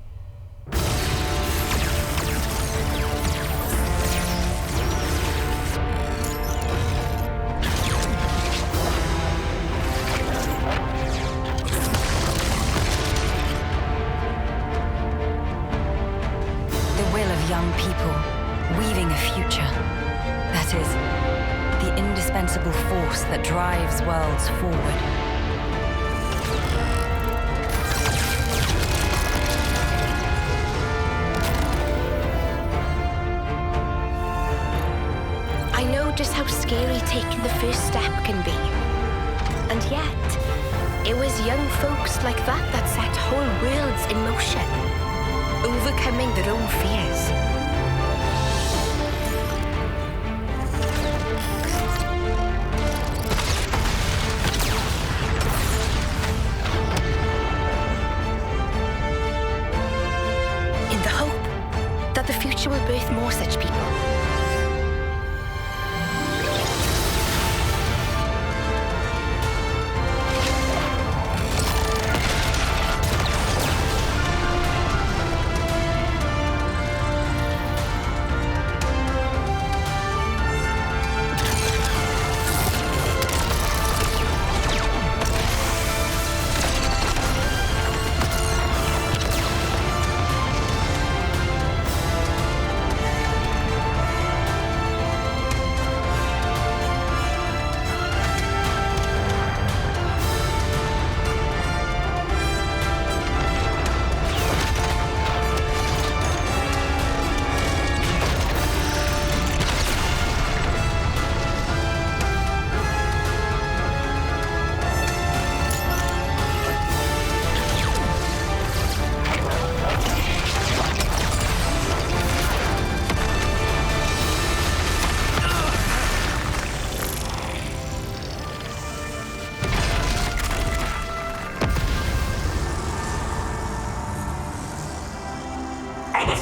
The will of young people, weaving a future. That is, the indispensable force that drives worlds forward. I know just how scary taking the first step can be. And yet, it was young folks like that set whole worlds in motion, overcoming their own fears. Will birth more such people.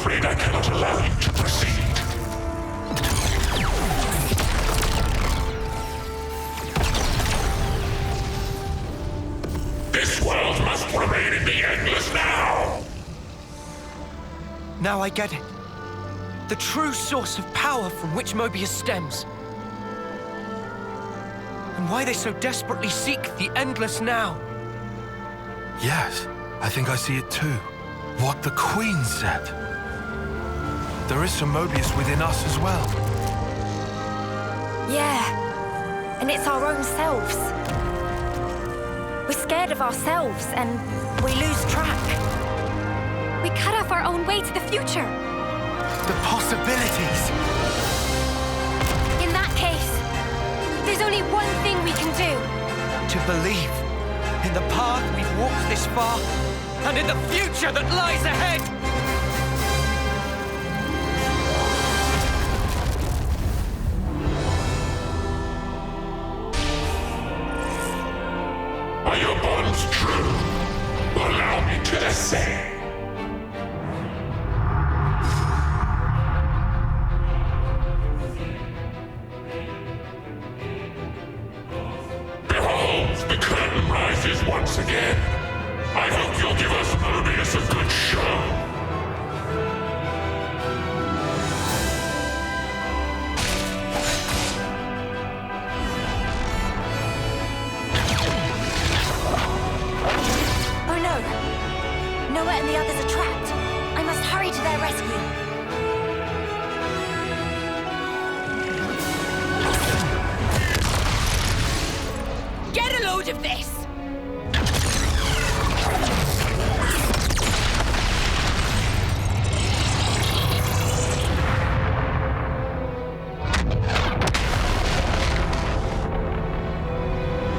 afraid I cannot allow you to proceed. This world must remain in the endless now! Now I get it. The true source of power from which Mobius stems. And why they so desperately seek the endless now. Yes, I think I see it too. What the Queen said. There is some Mobius within us as well. Yeah, and it's our own selves. We're scared of ourselves and we lose track. We cut off our own way to the future. The possibilities. In that case, there's only one thing we can do. To believe in the path we've walked this far and in the future that lies ahead. Are your bonds true? Allow me to essay. Behold, the curtain rises once again. I hope you'll give us Mobius a good show. Noah and the others are trapped. I must hurry to their rescue. Get a load of this!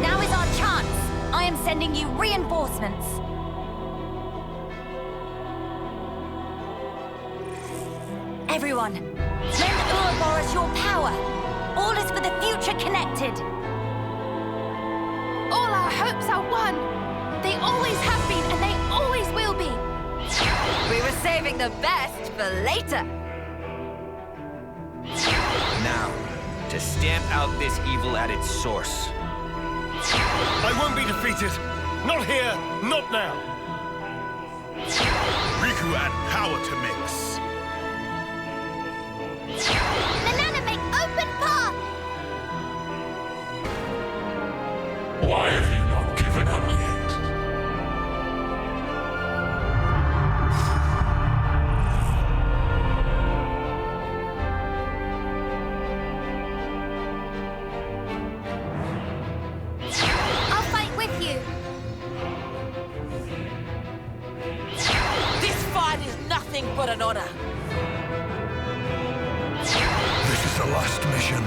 Now is our chance. I am sending you reinforcements. Everyone, lend Ouroboros your power. All is for the future connected. All our hopes are one. They always have been and they always will be. We were saving the best for later. Now, to stamp out this evil at its source. I won't be defeated. Not here, not now. Riku add power to mix. Banana make open path! Why have you not given up yet? I'll fight with you. This fight is nothing but an honor. This is the last mission.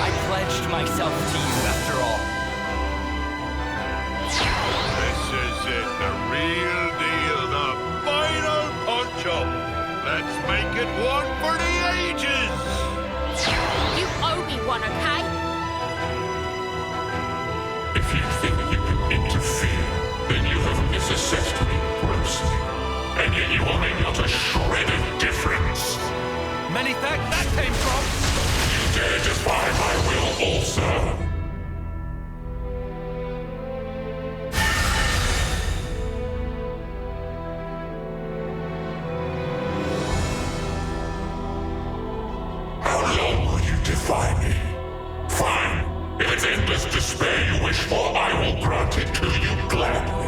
I pledged myself to you after all. This is it, the real deal, the final punch-up. Let's make it one for the ages. You owe me one, okay? If you think you can interfere, then you have misassessed me grossly. And yet you will make not a shred of difference. Many thanks that came from. You dare defy my will also. How long will you defy me? Fine. If it's endless despair you wish for, I will grant it to you gladly.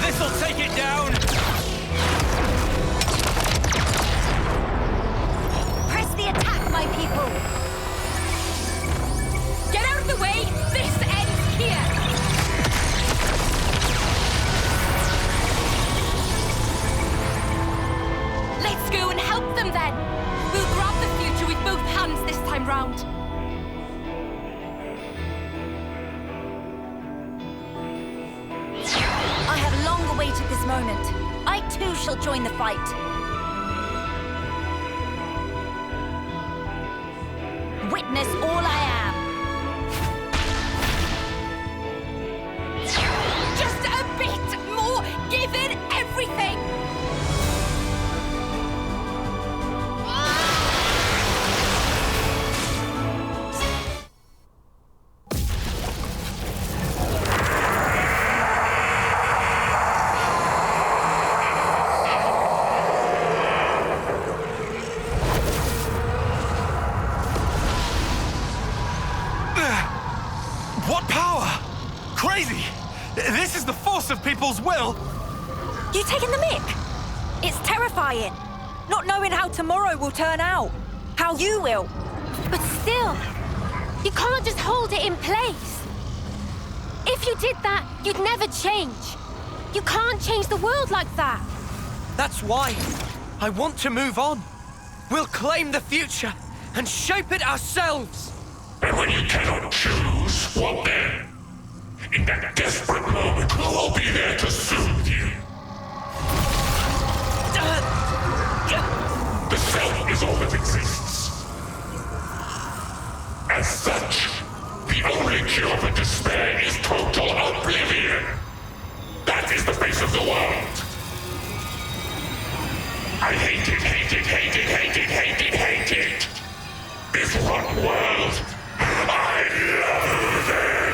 This'll take it down. Press the attack, my people. Get out of the way! This ends here! Let's go and help them then! We'll grab the future with both hands this time round. I have long moment. I too shall join the fight. Witness all I am. Just a bit more. Give it everything. What power! Crazy! This is the force of people's will! You taking the mick? It's terrifying. Not knowing how tomorrow will turn out. How you will. But still, you can't just hold it in place. If you did that, you'd never change. You can't change the world like that. That's why I want to move on. We'll claim the future and shape it ourselves. And when you cannot choose, what then? In that desperate moment, we'll all be there to soothe you. The self is all that exists. As such, the only cure for despair is total oblivion. That is the face of the world. I hate it, hate it, hate it, hate it, hate it, hate it. This rotten world. I loathe it!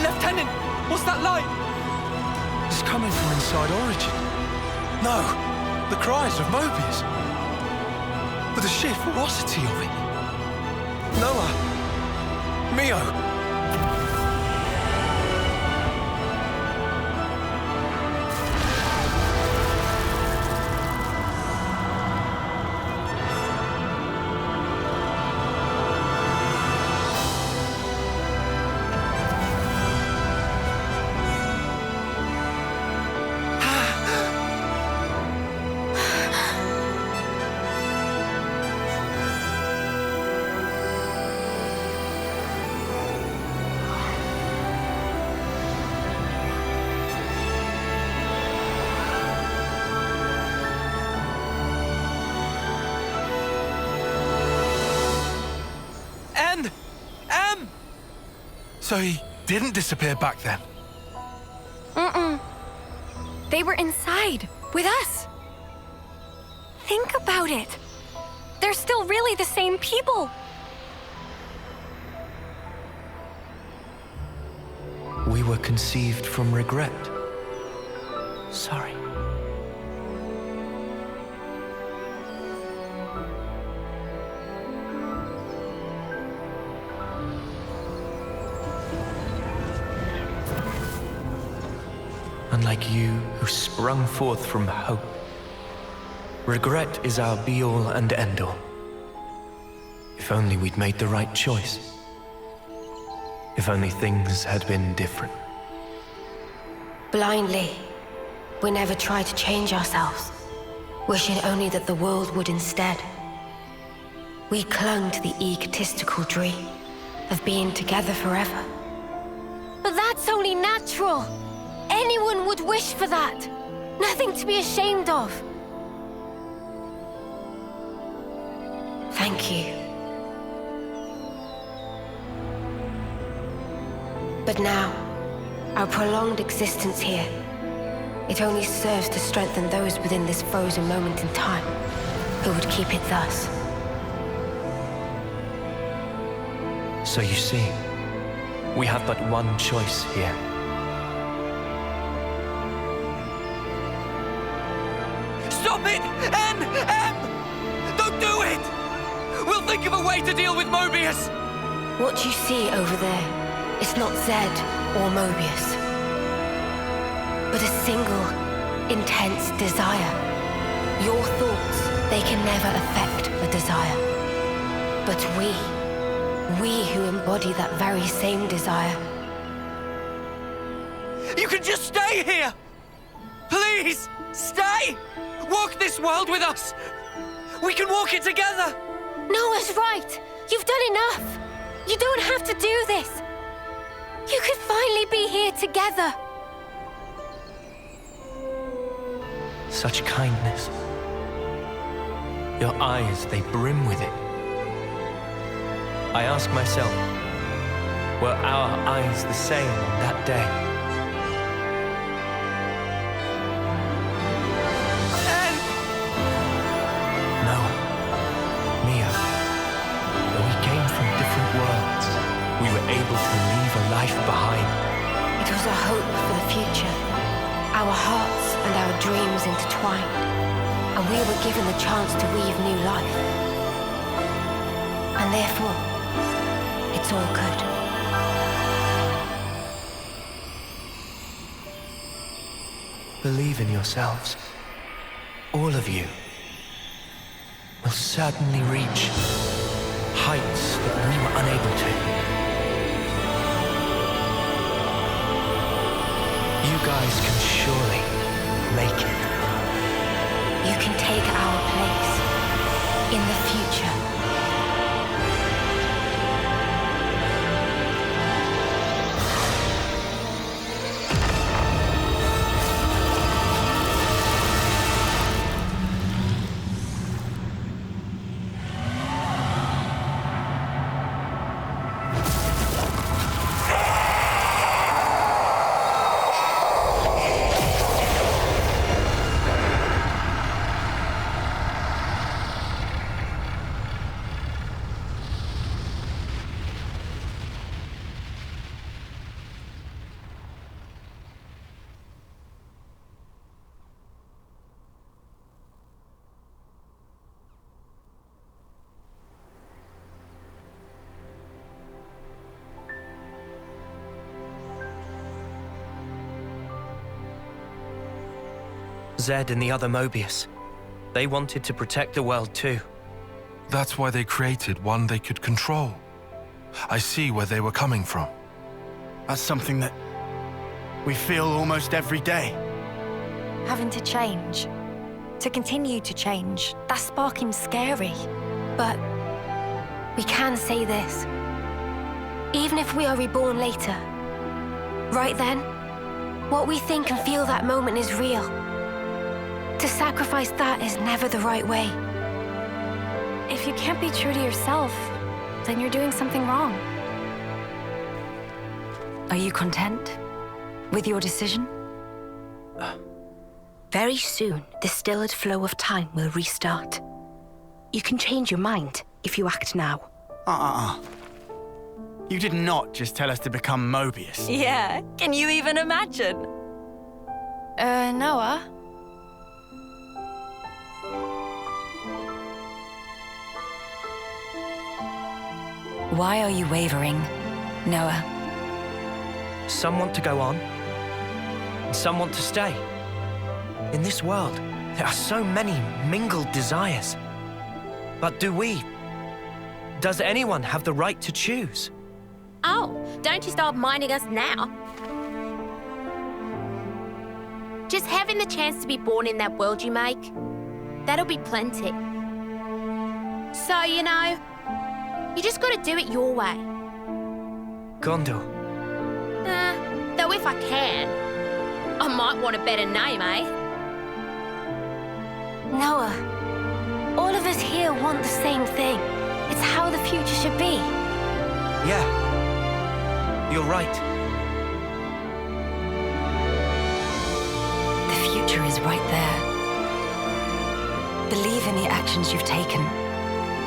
Lieutenant, what's that light? It's coming from inside Origin. No, the cries of Mobius. But the sheer ferocity of it. Noah. Mio. So he didn't disappear back then? Mm-mm. They were inside, with us. Think about it. They're still really the same people. We were conceived from regret. Sorry. Unlike you, who sprung forth from hope, regret is our be-all and end-all. If only we'd made the right choice. If only things had been different. Blindly, we never tried to change ourselves, wishing only that the world would instead. We clung to the egotistical dream of being together forever. But that's only natural. Anyone would wish for that. Nothing to be ashamed of. Thank you. But now, our prolonged existence here, it only serves to strengthen those within this frozen moment in time who would keep it thus. So you see, we have but one choice here. Stop it! Don't do it! We'll think of a way to deal with Mobius! What you see over there is not Zed or Mobius, but a single, intense desire. Your thoughts, they can never affect a desire. But we We who embody that very same desire. You can just stay here! Please, stay! Walk this world with us! We can walk it together! Noah's right! You've done enough! You don't have to do this! You could finally be here together! Such kindness. Your eyes, they brim with it. I ask myself, were our eyes the same on that day? Noah, Mia, though we came from different worlds, we were able to leave a life behind. It was a hope for the future. Our hearts and our dreams intertwined, and we were given the chance to weave new life. And therefore, it's all good. Believe in yourselves. All of you will certainly reach heights that we were unable to. You guys can surely make it. You can take our place in the future. Zed and the other Mobius, they wanted to protect the world too. That's why they created one they could control. I see where they were coming from. That's something that we feel almost every day. Having to change. To continue to change. That's sparking scary. But we can say this. Even if we are reborn later, right then, what we think and feel that moment is real. To sacrifice that is never the right way. If you can't be true to yourself, then you're doing something wrong. Are you content with your decision? Very soon, the stilled flow of time will restart. You can change your mind if you act now. You did not just tell us to become Mobius. Yeah, can you even imagine? Noah? Why are you wavering, Noah? Some want to go on, and some want to stay. In this world, there are so many mingled desires. But does anyone have the right to choose? Oh, don't you start minding us now. Just having the chance to be born in that world you make, that'll be plenty. So, you just gotta do it your way. Gondor. Though if I can, I might want a better name, eh? Noah, all of us here want the same thing. It's how the future should be. Yeah, you're right. The future is right there. Believe in the actions you've taken,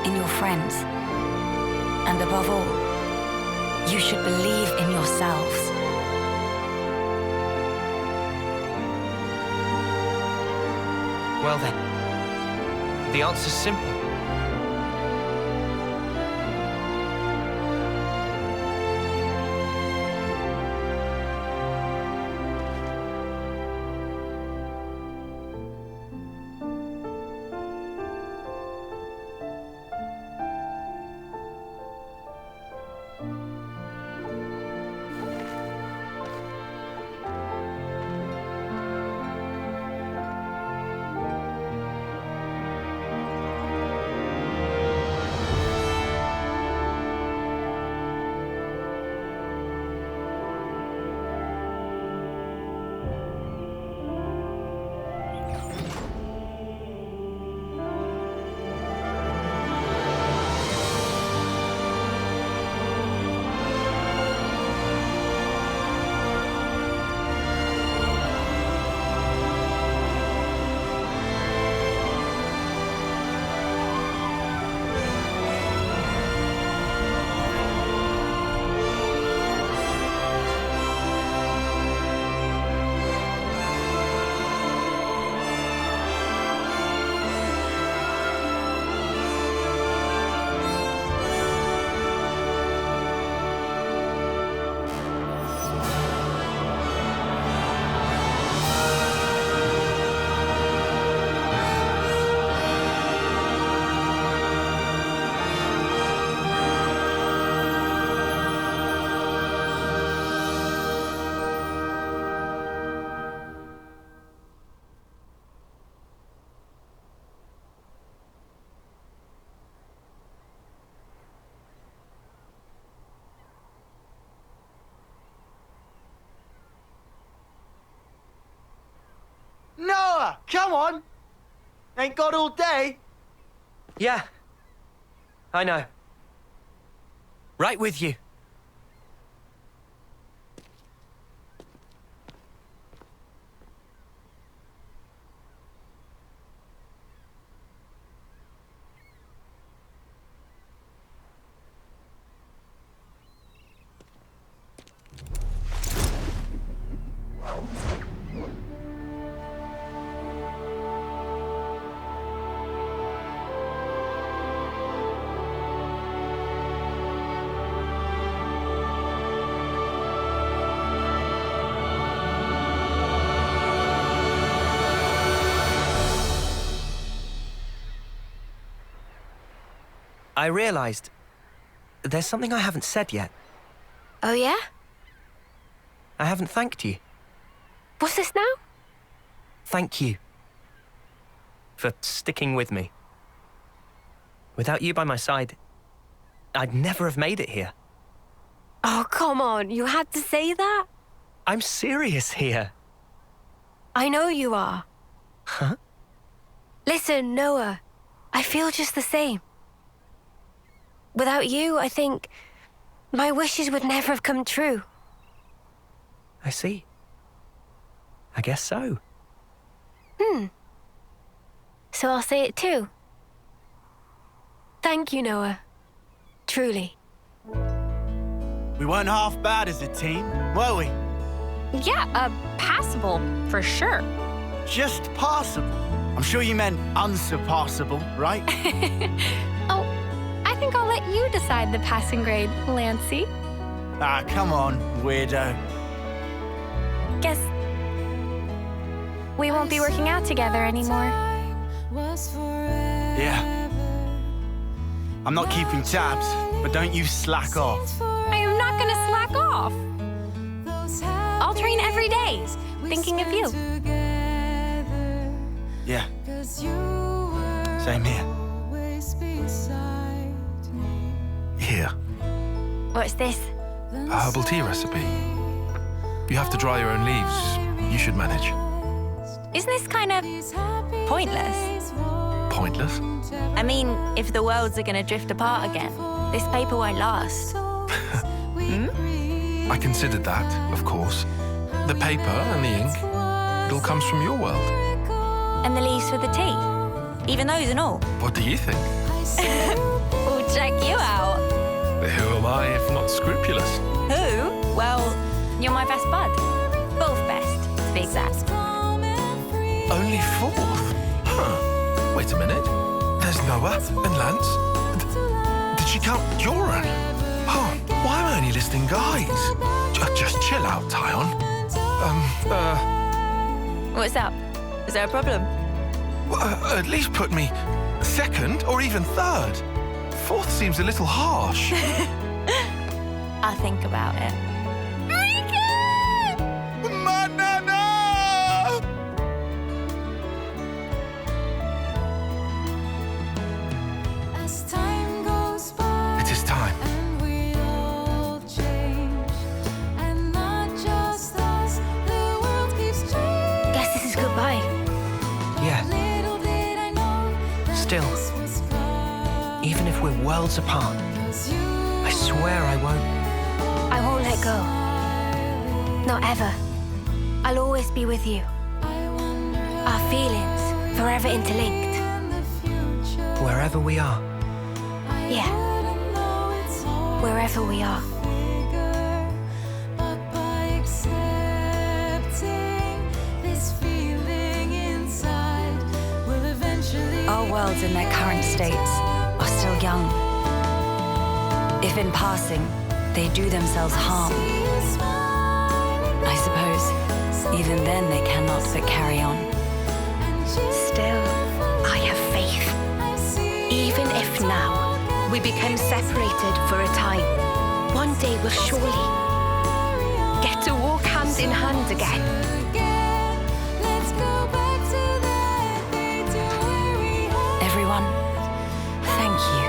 in your friends. And above all, you should believe in yourselves. Well then, the answer's simple. Come on! Ain't got all day. Yeah. I know. Right with you. I realized there's something I haven't said yet. Oh, yeah? I haven't thanked you. What's this now? Thank you for sticking with me. Without you by my side, I'd never have made it here. Oh, come on. You had to say that? I'm serious here. I know you are. Huh? Listen, Noah, I feel just the same. Without you, I think my wishes would never have come true. I see. I guess so. So I'll say it too. Thank you, Noah. Truly. We weren't half bad as a team, were we? Yeah, passable, for sure. Just passable. I'm sure you meant unsurpassable, right? Oh, I think I'll let you decide the passing grade, Lancey. Ah, come on, weirdo. Guess we won't be working out together anymore. Yeah. I'm not keeping tabs, but don't you slack off. I am not gonna slack off. I'll train every day, thinking of you. Yeah. Same here. Here, What's this? a herbal tea recipe. You have to dry your own leaves. You should manage. Isn't this kind of pointless? Pointless? I mean, if the worlds are gonna drift apart again, this paper won't last. I considered that, of course. The paper and the ink, it all comes from your world. And the leaves for the tea. Even those and all. What do you think? We'll check you out. Who am I if not scrupulous? Who? Well, you're my best bud. Both best, to be exact. Only fourth? Huh. Wait a minute. There's Noah and Lance. Did she count Joran? Huh. Why am I only listing guys? Just chill out, Tyon. What's up? Is there a problem? At least put me second or even third. Fourth seems a little harsh. I'll think about it. It is time. Guess this is goodbye. Yeah. Still, even if we're worlds apart, I swear I won't. I won't let go. Not ever. I'll always be with you. Our feelings forever interlinked. Wherever we are. Yeah. Wherever we are. Our worlds in their current states are still young. If in passing, they do themselves harm, I suppose even then they cannot but carry on. Still, I have faith. Even if now we become separated for a time, one day we'll surely get to walk hand in hand again. Everyone, thank you.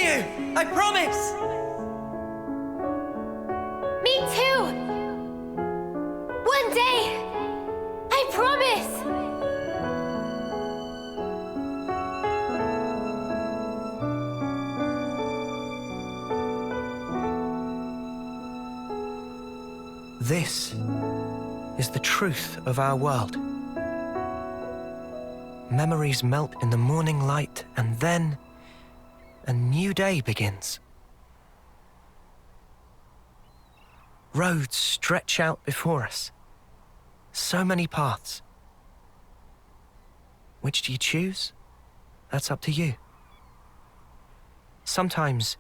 see you! I promise! Me too! One day! I promise! This is the truth of our world. Memories melt in the morning light, and then a new day begins. Roads stretch out before us. So many paths. Which do you choose? That's up to you. Sometimes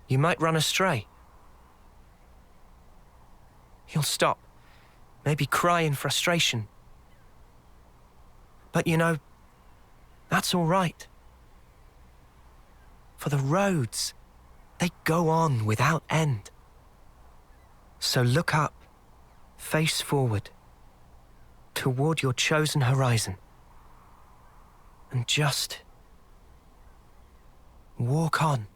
you might run astray. You'll stop, maybe cry in frustration. But you know, that's all right. For the roads, they go on without end. So look up, face forward, toward your chosen horizon, and just walk on.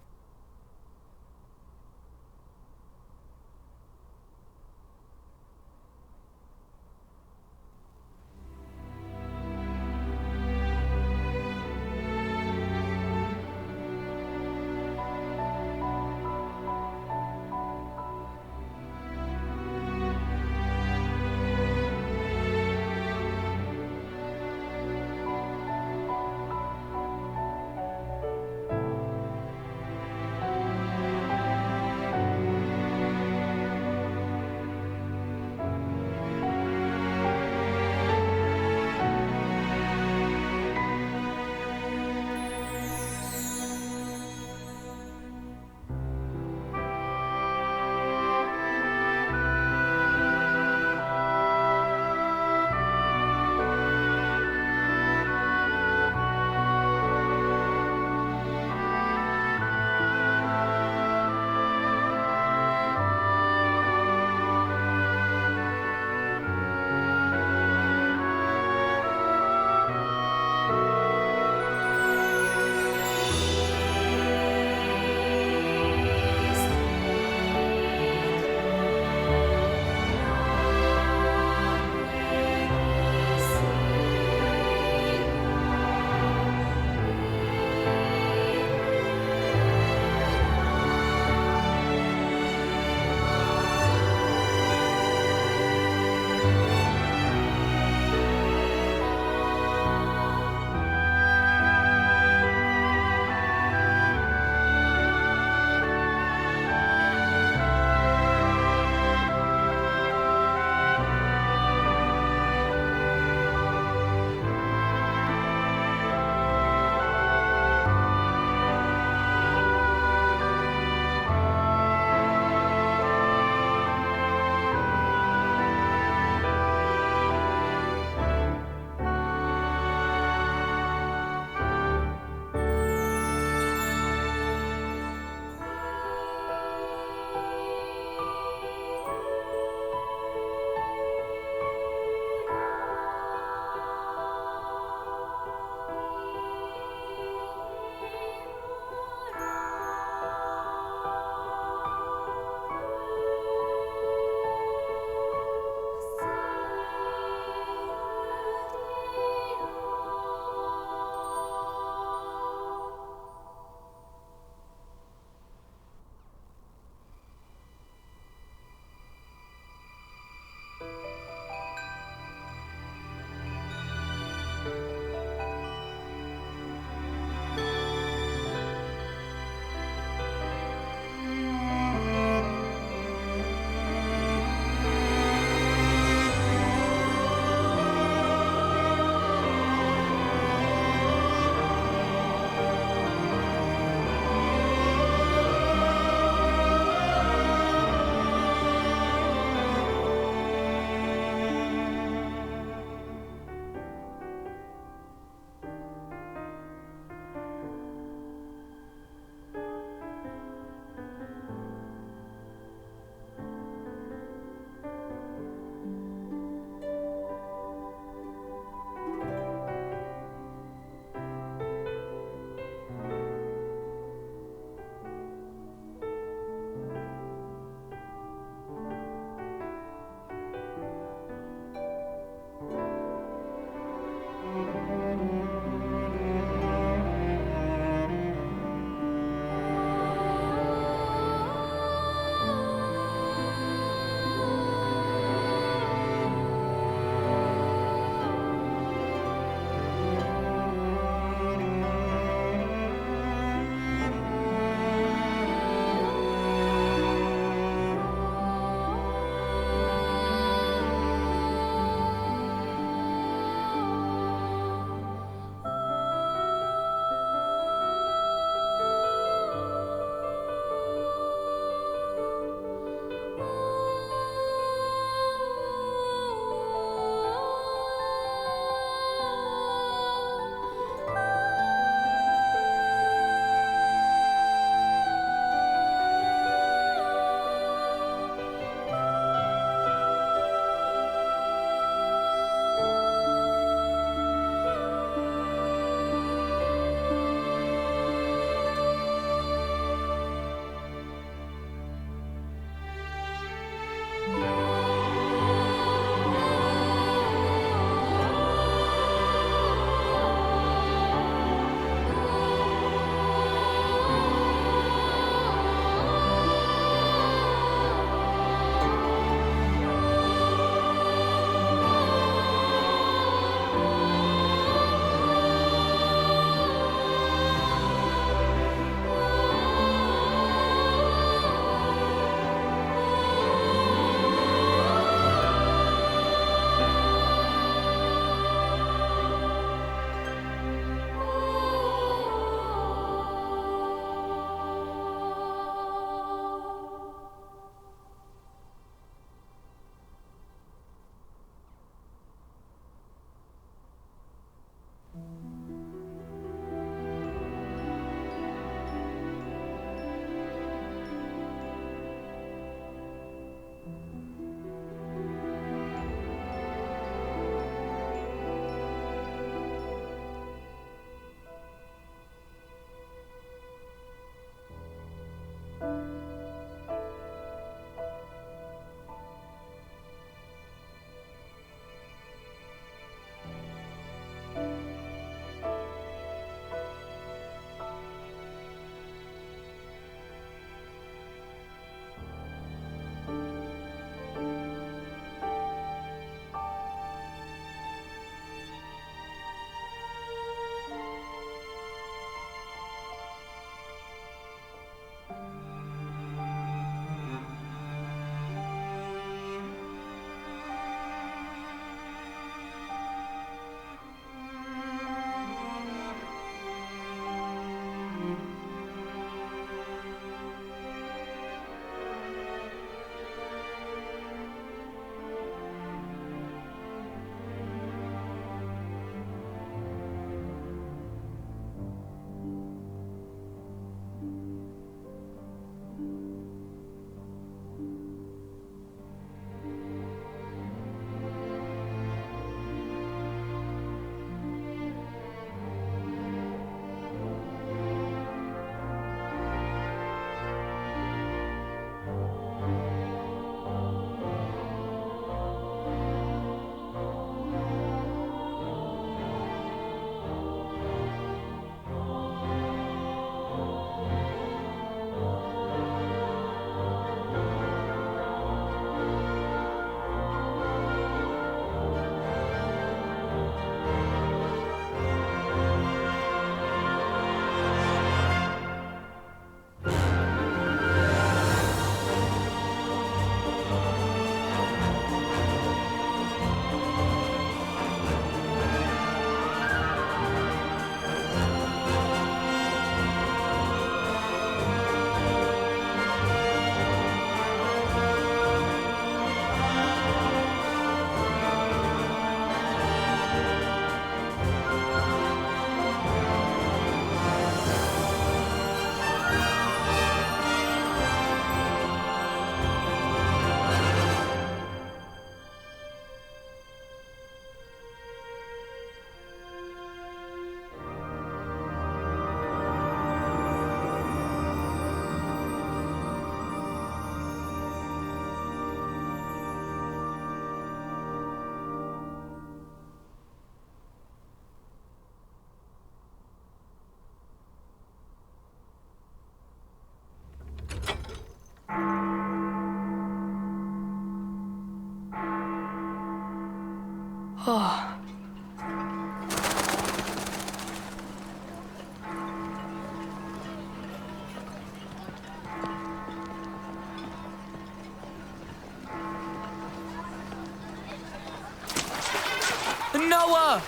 tower!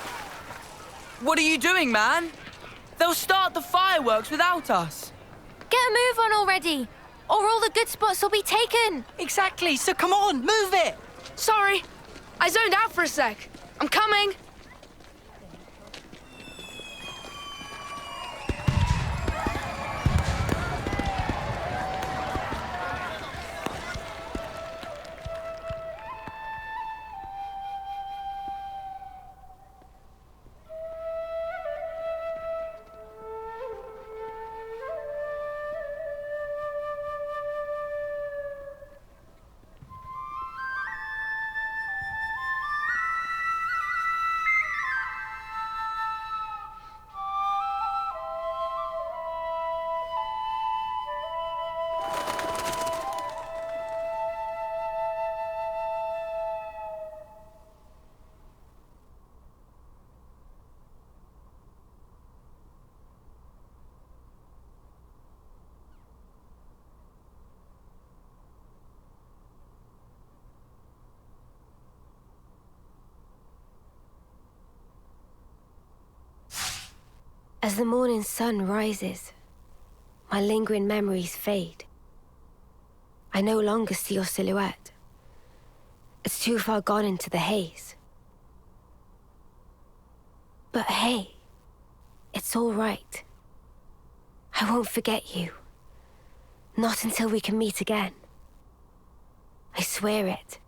What are you doing, man? They'll start the fireworks without us. Get a move on already, or all the good spots will be taken. Exactly, so come on, move it! Sorry, I zoned out for a sec. I'm coming. As the morning sun rises, my lingering memories fade. I no longer see your silhouette. It's too far gone into the haze. But hey, it's all right. I won't forget you. Not until we can meet again. I swear it.